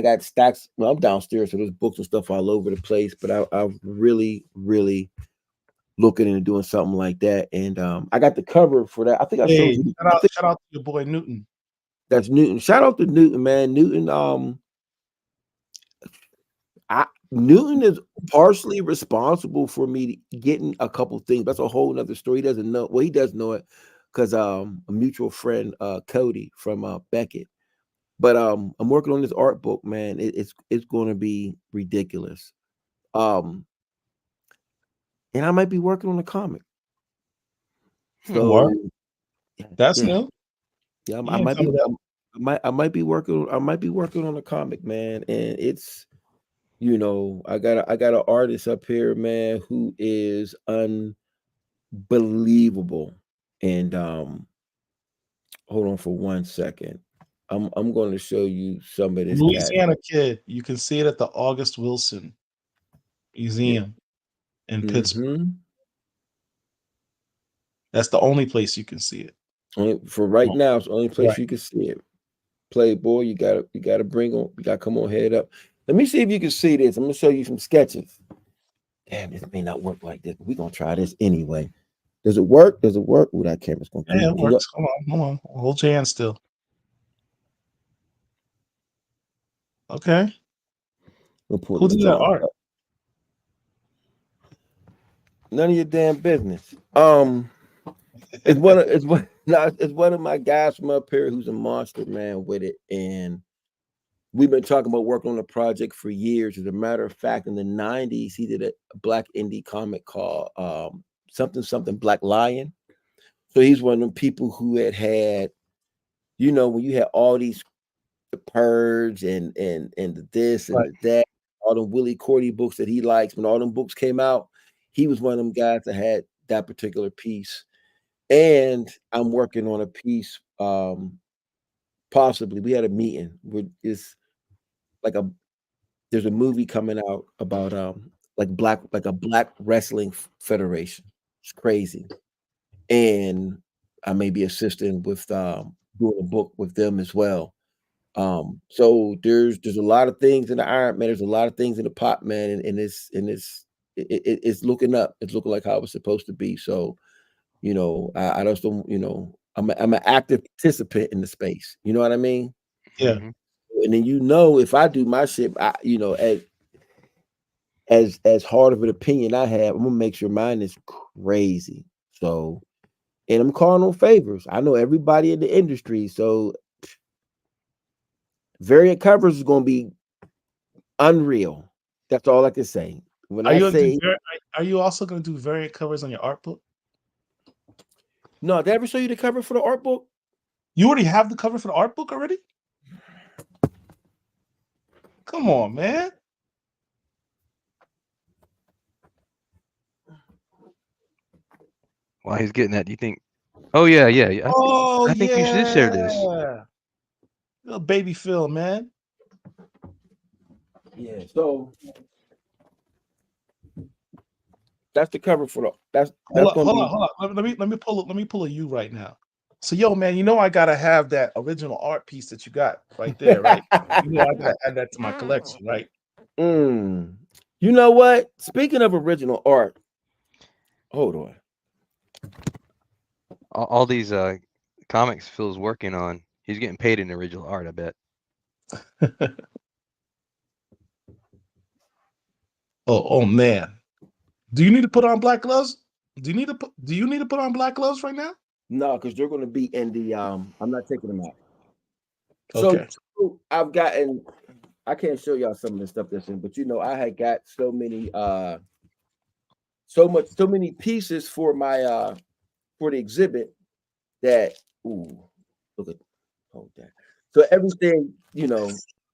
got stacks. Well, I'm downstairs, so there's books and stuff all over the place. But I'm really, really looking into doing something like that. And I got the cover for that. I think I showed Hey, you. shout out to your boy Newton. That's Newton. Shout out to Newton, man. Newton is partially responsible for me getting a couple things. That's a whole nother story. He doesn't know. Well, he does know it because a mutual friend, Cody from Beckett. But I'm working on this art book, man. It's going to be ridiculous. And I might be working on a comic. So That's yeah, new. yeah, I might be. I might be working. I might be working on a comic, man. And it's, I got an artist up here, man, who is unbelievable. And hold on for 1 second. I'm going to show you some of this Louisiana kid. You can see it at the August Wilson Museum in Pittsburgh. That's the only place you can see it. For right now, it's the only place you can see it. Playboy, you gotta bring on. You gotta come on, head up. Let me see if you can see this. I'm gonna show you some sketches. Damn, this may not work like this, but we're gonna try this anyway. Does it work? Does it work? Ooh, that camera's gonna. Yeah, it works. Hold on. Hold your hand still. Okay. Who did that art? None of your damn business. It's one of my guys from up here who's a monster, man, with it. And we've been talking about working on a project for years. As a matter of fact, in the 90s, he did a black indie comic called something Black Lion. So he's one of them people who had, when you had all these the Purge and the this and the that, all them Willie Cordy books that he likes. When all them books came out, he was one of them guys that had that particular piece. And I'm working on a piece. Possibly, we had a meeting with there's a movie coming out about a black wrestling federation. It's crazy, and I may be assisting with doing a book with them as well. So there's a lot of things in the iron, man. There's a lot of things in the pot, man, and it's looking up. It's looking like how it's supposed to be. So, I just don't, I'm an active participant in the space. You know what I mean? Yeah. And then if I do my shit, as hard of an opinion I have, I'm gonna make sure mine is crazy. So, and I'm calling on favors. I know everybody in the industry, so variant covers is gonna be unreal. That's all I can say. Are you also gonna do variant covers on your art book? No, did I ever show you the cover for the art book? You already have the cover for the art book already? Come on, man. While he's getting that, do you think? Oh yeah. I think you should share this. Little baby Phil, man. Yeah. So that's the cover for the. Hold on. Let me pull a you right now. So, yo, man, I gotta have that original art piece that you got right there, right? I gotta add that to my collection, right? You know what? Speaking of original art, hold on. All these comics Phil's working on, he's getting paid in original art, I bet. Oh man. Do you need to put on black gloves? Do you need to put on black gloves right now? No, because they're going to be in the. I'm not taking them out. Okay. So I've gotten. I can't show y'all some of the stuff that's in, but I had got so many pieces for my for the exhibit that look at hold that. So everything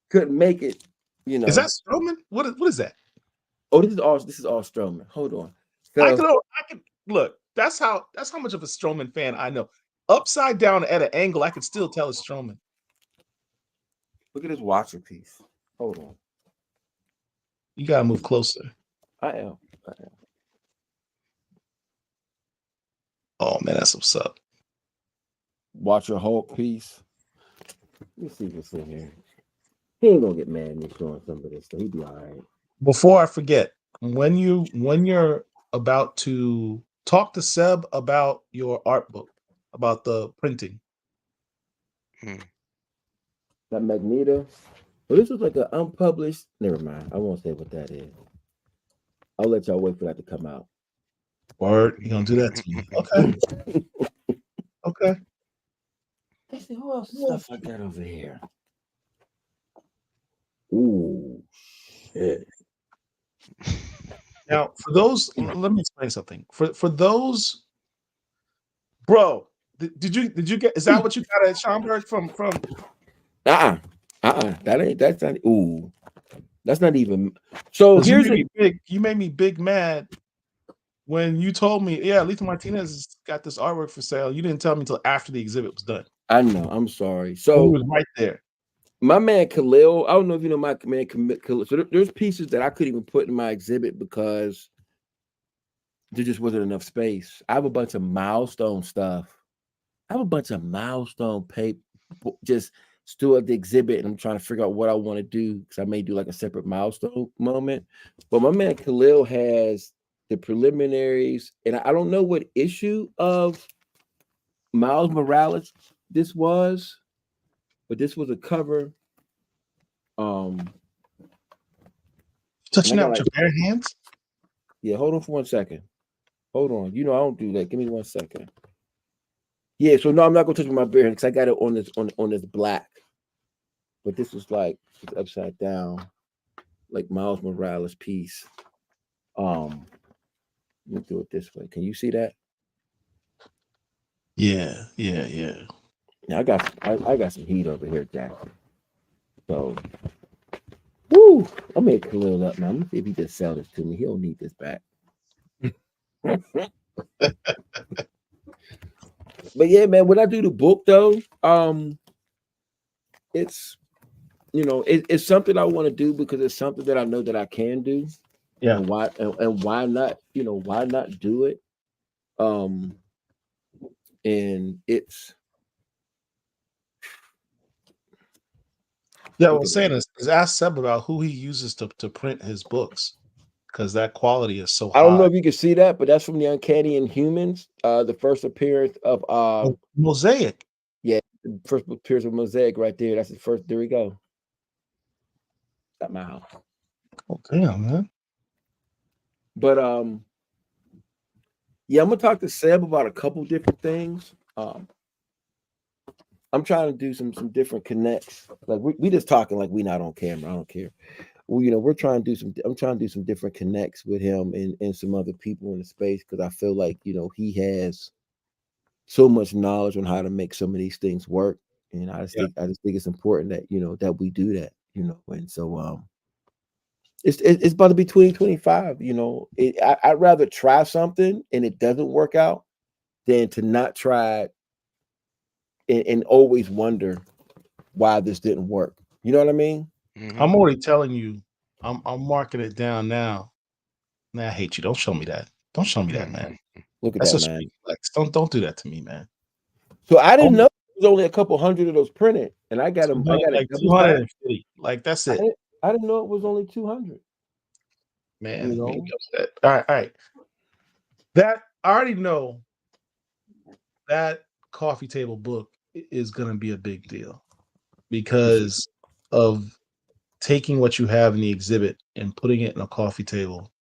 couldn't make it. Is that Strowman? What is that? Oh, this is all Strowman. Hold on. I So can look. That's how much of a Strowman fan I know. Upside down at an angle, I could still tell it's Strowman. look at this watcher piece. Hold on. You gotta move closer. I am. Oh man, that's what's up. Watcher Hulk piece. Let me see what's in here. He ain't gonna get mad at me showing some of this stuff. He'll be all right. Before I forget, when you're about to talk to Seb about your art book, about the printing. That Magneto. Well, this was like an unpublished. Never mind. I won't say what that is. I'll let y'all wait for that to come out. Word, you gonna do that to me? Okay. Okay. Let's see who else stuff I got over here. Ooh, shit. Now, for those, let me explain something. For those, bro, did you get? Is that what you got at Schomburg from? That's not. Ooh, that's not even. So here's you made me big mad when you told me, yeah, Lethal Martinez has got this artwork for sale. You didn't tell me until after the exhibit was done. I know. I'm sorry. So he was right there. My man Khalil. I don't know if you know my man Khalil. So there's pieces that I couldn't even put in my exhibit because there just wasn't enough space. I have a bunch of milestone stuff. I have a bunch of milestone paper just still at the exhibit, and I'm trying to figure out what I want to do because I may do like a separate milestone moment. But my man Khalil has the preliminaries, and I don't know what issue of Miles Morales this was, but this was a cover. Touching out with your bare hands? Yeah, hold on for 1 second. Hold on. You know I don't do that. Give me 1 second. Yeah, so no, I'm not gonna touch with my bare hand because I got it on this black. But this is like it's upside down, like Miles Morales piece. Let me do it this way. Can you see that? Yeah. Yeah, I got some heat over here, Jack. So, woo! I'll make Khalil up, man. I'm gonna see if he just sell this to me. He don't need this back. But yeah, man, when I do the book though, it's it's something I want to do because it's something that I know that I can do. Yeah. And why not, why not do it? And it's what I'm saying is ask Seb about who he uses to print his books because that quality is so high. I don't know if you can see that, but that's from the Uncanny Inhumans, the first appearance of Mosaic. Yeah, the first appearance of Mosaic right there. That's the first. There we go. At my house. Oh damn, man. But yeah, I'm gonna talk to Seb about a couple different things. I'm trying to do some different connects. Like we just talking like we not on camera. I don't care. Well, we're trying to do some. I'm trying to do some different connects with him and some other people in the space because I feel like he has so much knowledge on how to make some of these things work, and I just think it's important that that we do that. And so it's about to be 2025. I'd rather try something and it doesn't work out than to not try it and always wonder why this didn't work. You know what I mean? Mm-hmm. I'm already telling you, I'm marking it down now. Man, I hate you. Don't show me that. Don't show me that, man. Look at That's that, a man. flex. Don't do that to me, man. So I didn't know there was only a couple hundred of those printed, and I got them. I got like 250. Like that's it. I didn't know it was only 200. Man, upset. All right. That I already know that coffee table book is going to be a big deal because of taking what you have in the exhibit and putting it in a coffee table,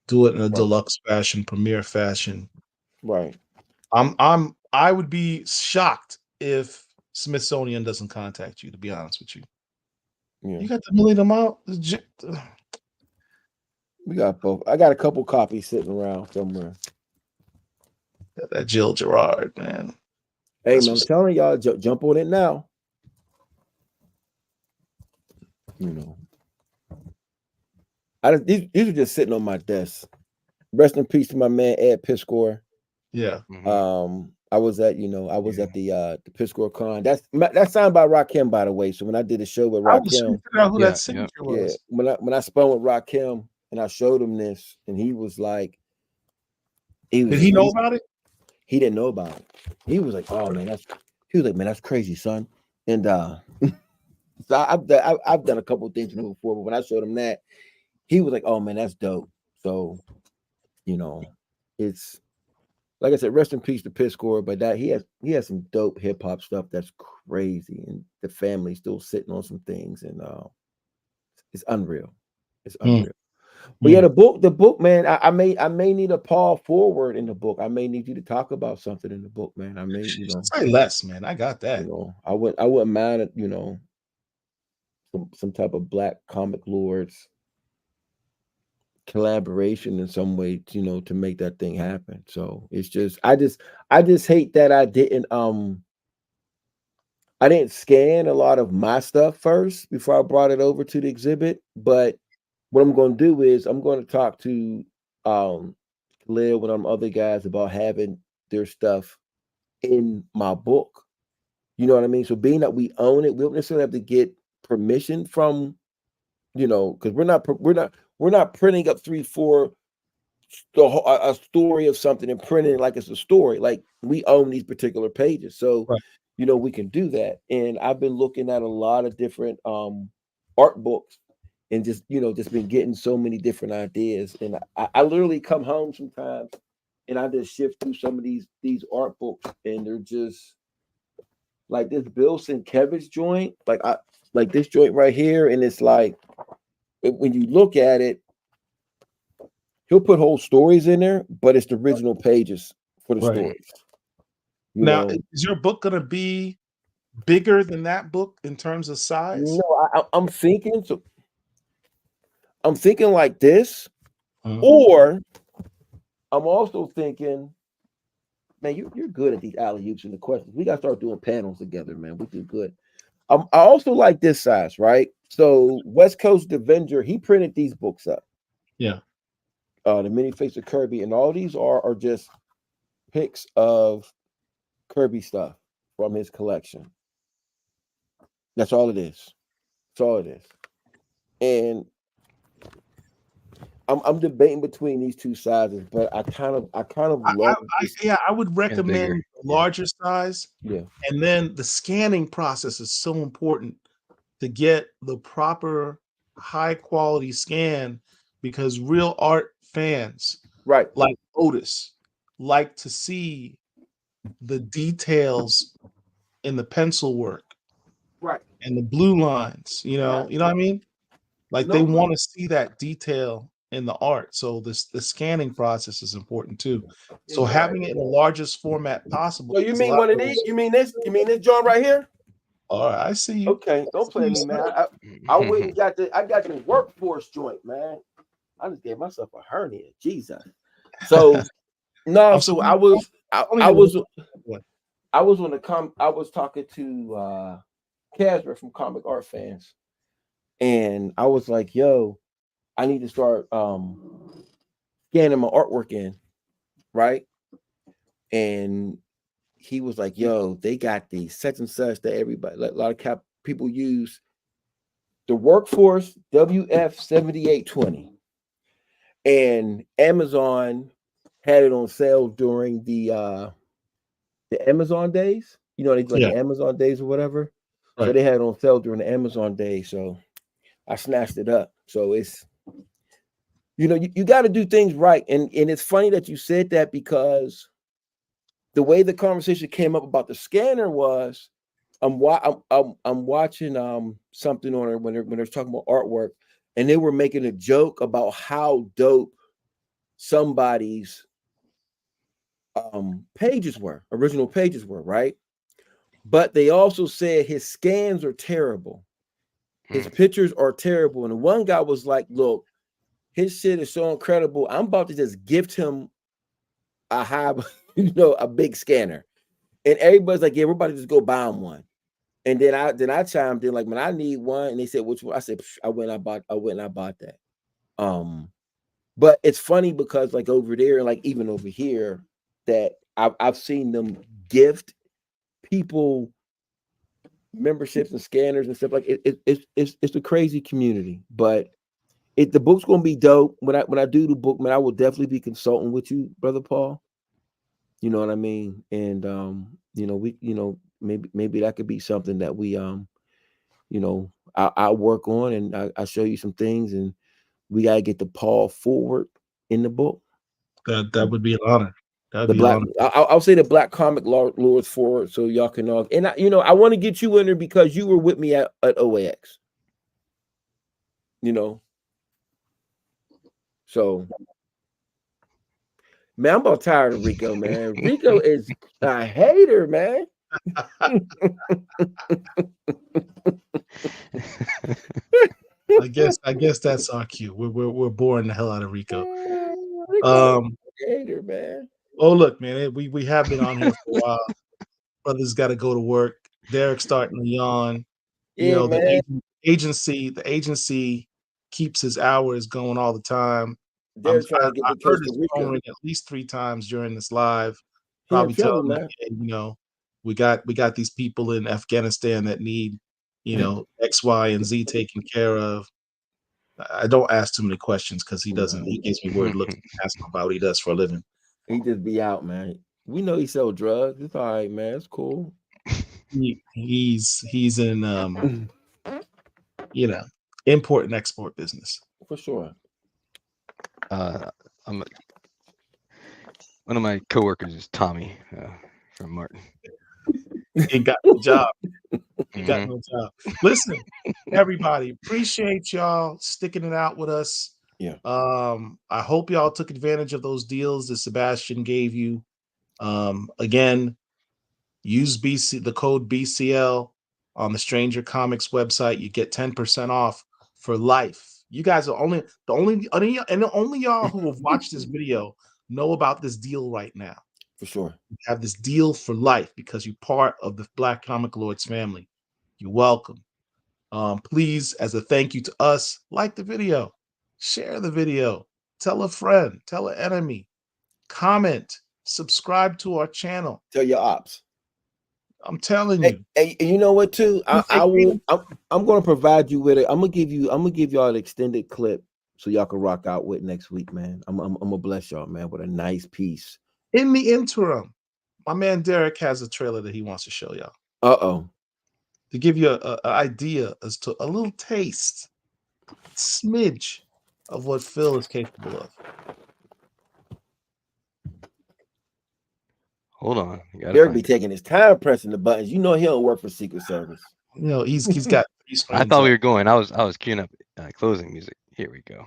do it in a deluxe fashion, premiere fashion. Right. I would be shocked if Smithsonian doesn't contact you, to be honest with you. Yeah. You got the million amount. We got both. I got a couple copies sitting around somewhere. That Jill Gerard, man. Hey, man, I'm telling y'all, jump on it now. These are just sitting on my desk. Rest in peace to my man Ed Piscor. Yeah. I was at the Piscor Con. That's signed by Rakim, by the way. So when I did a show with I was trying Rakim, to figure out who that signature was. when I spun with Rakim and I showed him this, and he was like, Did he know about it? He didn't know about it. He was like, "Oh man, that's crazy, son." And so I've done a couple of things with him before, but when I showed him that, he was like, "Oh man, that's dope." So, it's like I said, rest in peace to Piscor, but that he has some dope hip hop stuff that's crazy, and the family's still sitting on some things, and it's unreal. It's unreal. But yeah, the book, man. I may need a Paul forward in the book. I may need you to talk about something in the book, man. I may, say less, man. I got that. I wouldn't mind it, some type of Black Comic Lords collaboration in some way, to make that thing happen. So it's just I just hate that I didn't scan a lot of my stuff first before I brought it over to the exhibit. But what I'm going to do is I'm going to talk to Khalil and other guys about having their stuff in my book. You know what I mean? So being that we own it, we don't necessarily have to get permission from, because we're not printing up 3-4 a story of something and printing it like it's a story. Like, we own these particular pages, so we can do that. And I've been looking at a lot of different art books, and just been getting so many different ideas. And I literally come home sometimes and I just shift through some of these art books, and they're just like this Bill Sienkiewicz joint, like this joint right here, and it's like, when you look at it, he'll put whole stories in there, but it's the original pages for the stories. Now, is your book going to be bigger than that book in terms of size? No, I'm thinking so. I'm thinking like this, or I'm also thinking, man, you're good at these alley-oops and the questions. We got to start doing panels together, man. We do good. I also like this size, right? So West Coast Avenger, he printed these books up. Yeah. The Many Faces of Kirby, and all these are just pics of Kirby stuff from his collection. That's all it is. That's all it is. And I'm debating between these two sizes, but I kind of love. I would recommend larger size. Yeah. And then the scanning process is so important to get the proper high quality scan, because real art fans, right, like Otis, like to see the details in the pencil work, right, and the blue lines. You know what I mean? Like, they want to see that detail in the art. So the scanning process is important too. So having it in the largest format possible. So you mean one of these? You mean this? You mean this joint right here? All right, I see you. Okay, don't play me, man. I went and got the workforce joint, man. I just gave myself a hernia. Jesus. So no, so I was talking to Casper from Comic Art Fans, and I was like, yo, I need to start scanning my artwork in, right? And he was like, yo, they got the such and such that everybody, like, a lot of people use. The Workforce WF7820, and Amazon had it on sale during the Amazon days. They do the Amazon days or whatever. Right. So they had it on sale during the Amazon days. So I snatched it up. So it's, you got to do things right. And it's funny that you said that, because the way the conversation came up about the scanner was, I'm watching something on it when they're talking about artwork, and they were making a joke about how dope somebody's original pages were, right? But they also said his scans are terrible, his pictures are terrible, and one guy was like, "Look, his shit is so incredible. I'm about to just gift him a big scanner," and everybody's like, "Yeah, we're about to just go buy him one." And then I chimed in like, "Man, I need one." And they said, "Which one?" I said, I went and I bought that. But it's funny because like over there, like even over here, that I've seen them gift people memberships and scanners and stuff like it's a crazy community. But the book's gonna be dope. When I do the book, man, I will definitely be consulting with you, brother Paul. You know what I mean? And maybe that could be something that we I'll work on, and I show you some things, and we gotta get the Paul forward in the book. That would be an honor. That'd The be an black, honor. I'll say the Black Comic Lords forward, so y'all can all. And I want to get you in there because you were with me at OAX. So, man, I'm about tired of Rico, man. Rico is a hater, man. I guess that's our cue. We're boring the hell out of Rico. Hater, man. Oh look, man, we have been on here for a while. Brothers got to go to work. Derek's starting to yawn. Yeah, man. The agency keeps his hours going all the time. They're trying to get I the heard his Costa Rica. phone ring at least 3 times during this live. He in Probably tell trouble, him, man. hey, we got these people in Afghanistan that need, X, Y, and Z taken care of. I don't ask too many questions because he doesn't. He gives me weird looks asking about what he does for a living. He just be out, man. We know he sell drugs. It's all right, man. It's cool. He's in import and export business for sure. One of my coworkers is Tommy from Martin. He got the job. He got no job. Listen, everybody, appreciate y'all sticking it out with us. Yeah. I hope y'all took advantage of those deals that Sebastian gave you. Again, use the code BCL on the Stranger Comics website. You get 10% off for life. You guys are only y'all who have watched this video know about this deal right now. For sure. You have this deal for life because you're part of the Black Comic Lords family. You're welcome. Please, as a thank you to us, like the video, share the video, tell a friend, tell an enemy, comment, subscribe to our channel. Tell your ops. I'm telling you. Hey, you know what? Too, I'm going to provide you with it. I'm gonna give y'all an extended clip so y'all can rock out with next week, man. I'm gonna bless y'all, man, with a nice piece. In the interim, my man Derek has a trailer that he wants to show y'all. To give you an idea as to a little taste, smidge of what Phil is capable of. Hold on. Derek be taking his time pressing the buttons. You know he don't work for Secret Service. He's got 3 screens. I thought we were going. I was queuing up closing music. Here we go.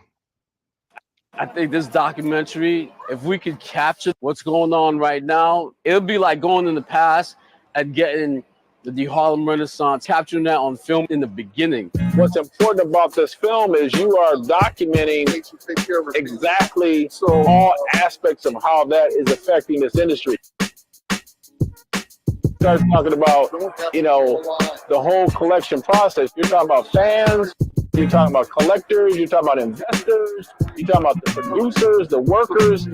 I think this documentary, if we could capture what's going on right now, it'll be like going in the past and getting the Harlem Renaissance, capturing that on film in the beginning. What's important about this film is you are documenting exactly all aspects of how that is affecting this industry. Start talking about, the whole collection process. You're talking about fans, you're talking about collectors, you're talking about investors, you're talking about the producers, the workers.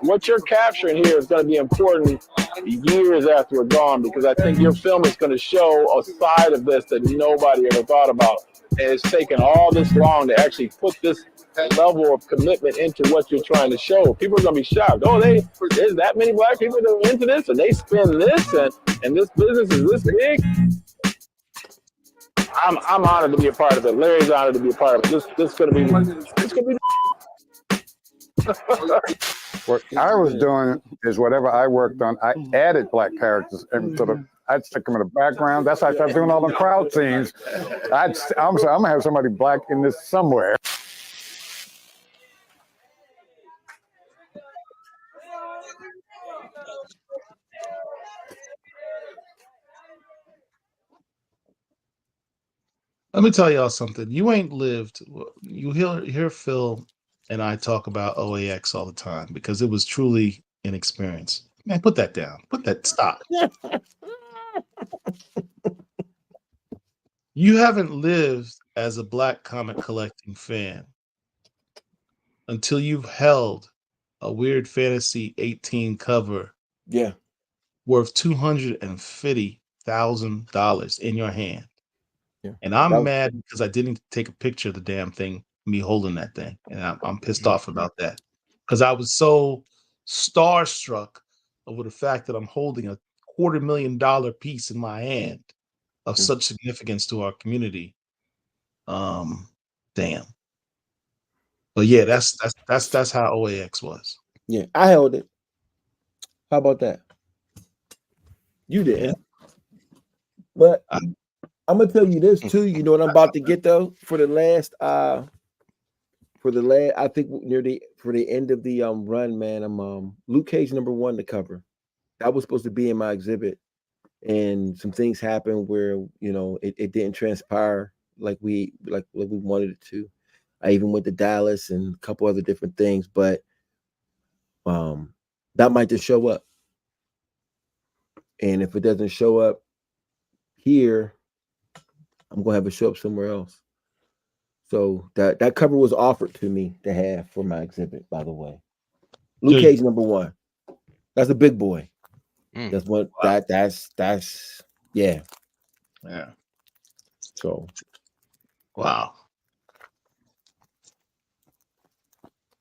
What you're capturing here is going to be important years after we're gone, because I think your film is going to show a side of this that nobody ever thought about. And it's taken all this long to actually put this level of commitment into what you're trying to show. People are going to be shocked. Oh, there's that many Black people that are into this, and they spend this, and this business is this big. I'm honored to be a part of it. Larry's honored to be a part of it. This is going to be. What I was doing is whatever I worked on, I added Black characters into the. I'd stick them in the background. That's how I started doing all the crowd scenes. I'm gonna have somebody Black in this somewhere. Let me tell y'all something. You ain't lived. You hear Phil and I talk about OAX all the time because it was truly an experience. Man, put that down. Stop. You haven't lived as a Black comic collecting fan until you've held a Weird Fantasy 18 cover Yeah. worth $250,000 in your hand. Yeah. And I'm mad because I didn't take a picture of the damn thing, me holding that thing. And I'm pissed off about that. Because I was so starstruck over the fact that I'm holding a $250,000 piece in my hand of such significance to our community. Damn. But yeah, that's how OAX was. Yeah, I held it. How about that? You didn't. But I'm gonna tell you this too. You know what I'm about to get though? For the last I think for the end of the run, man, I'm Luke Cage #1 to cover. That was supposed to be in my exhibit, and some things happened where it didn't transpire like we wanted it to. I even went to Dallas and a couple other different things, but that might just show up. And if it doesn't show up here, I'm gonna have it show up somewhere else. So that cover was offered to me to have for my exhibit, by the way. Luke Cage #1. That's a big boy. That's what that's yeah. Yeah. So wow.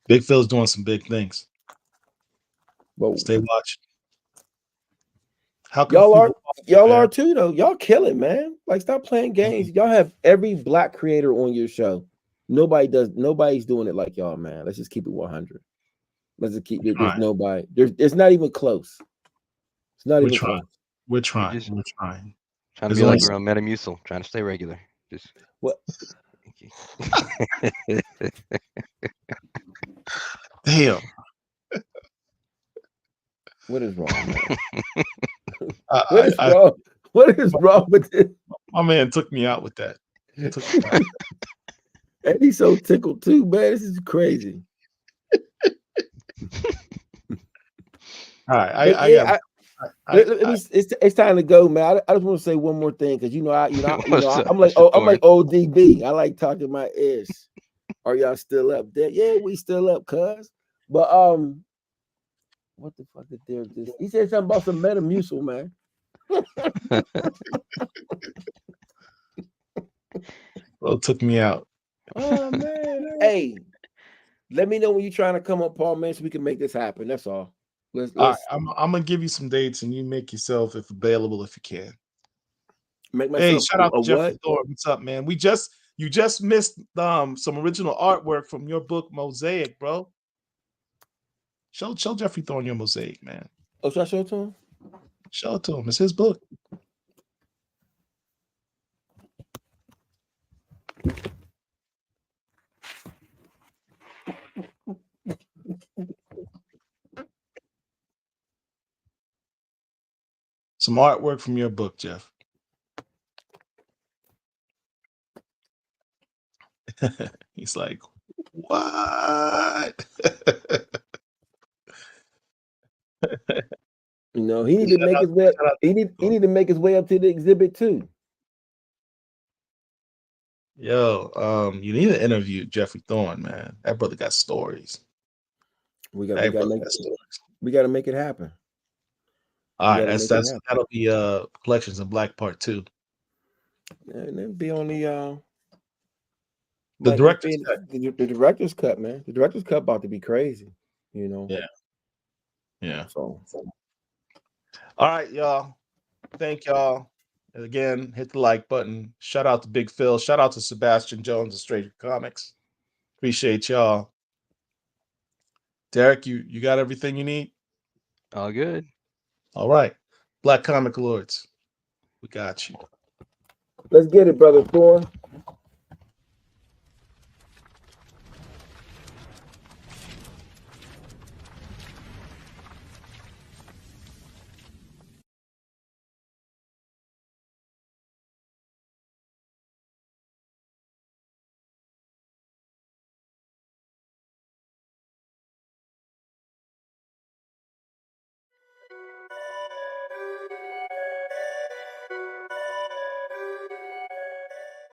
Big Phil's doing some big things. Whoa. Stay watching. How y'all are too though. Y'all kill it, man. Like, stop playing games. Y'all have every black creator on your show. Nobody's doing it like y'all, man. Let's just keep it 100. Let's just keep it. There's nobody. It's not even close. It's not even close. We're trying. Trying to be like we're on Metamucil, trying to stay regular. Just what? Damn. What is wrong, man? What is wrong with this? My man took me out with that. And he's so tickled too, man. This is crazy. All right, it's time to go, man. I just want to say one more thing because I'm like ODB. I like talking my ish. Are y'all still up there? Yeah, we still up, cuz. But what the fuck is there? He said something about some Metamucil, man. Well, it took me out. Oh man. Hey, let me know when you're trying to come up, Paul, man, so we can make this happen. That's all. Let's I'm gonna give you some dates and you make yourself available if you can. Make myself hey, shout out to Jeffrey Thorne. What's up, man? You just missed some original artwork from your book Mosaic, bro. Show Jeffrey Thorne your Mosaic, man. Oh, should I show it to him? Show it to him. It's his book. Some artwork from your book, Jeff. He's like, what? He need to make his way. He need to make his way up to the exhibit too. Yo, you need to interview Jeffrey Thorne, man. That brother got stories. We got to make it happen. All right, that'll be Collections in Black Part 2. And then be on the director's cut. The director's cut, man. The director's cut about to be crazy, Yeah. So all right, y'all. Thank y'all. Again, hit the like button. Shout out to Big Phil. Shout out to Sebastian Jones of Stranger Comics. Appreciate y'all. Derek, you got everything you need? All good. All right. Black Comic Lords. We got you. Let's get it, brother Thorne.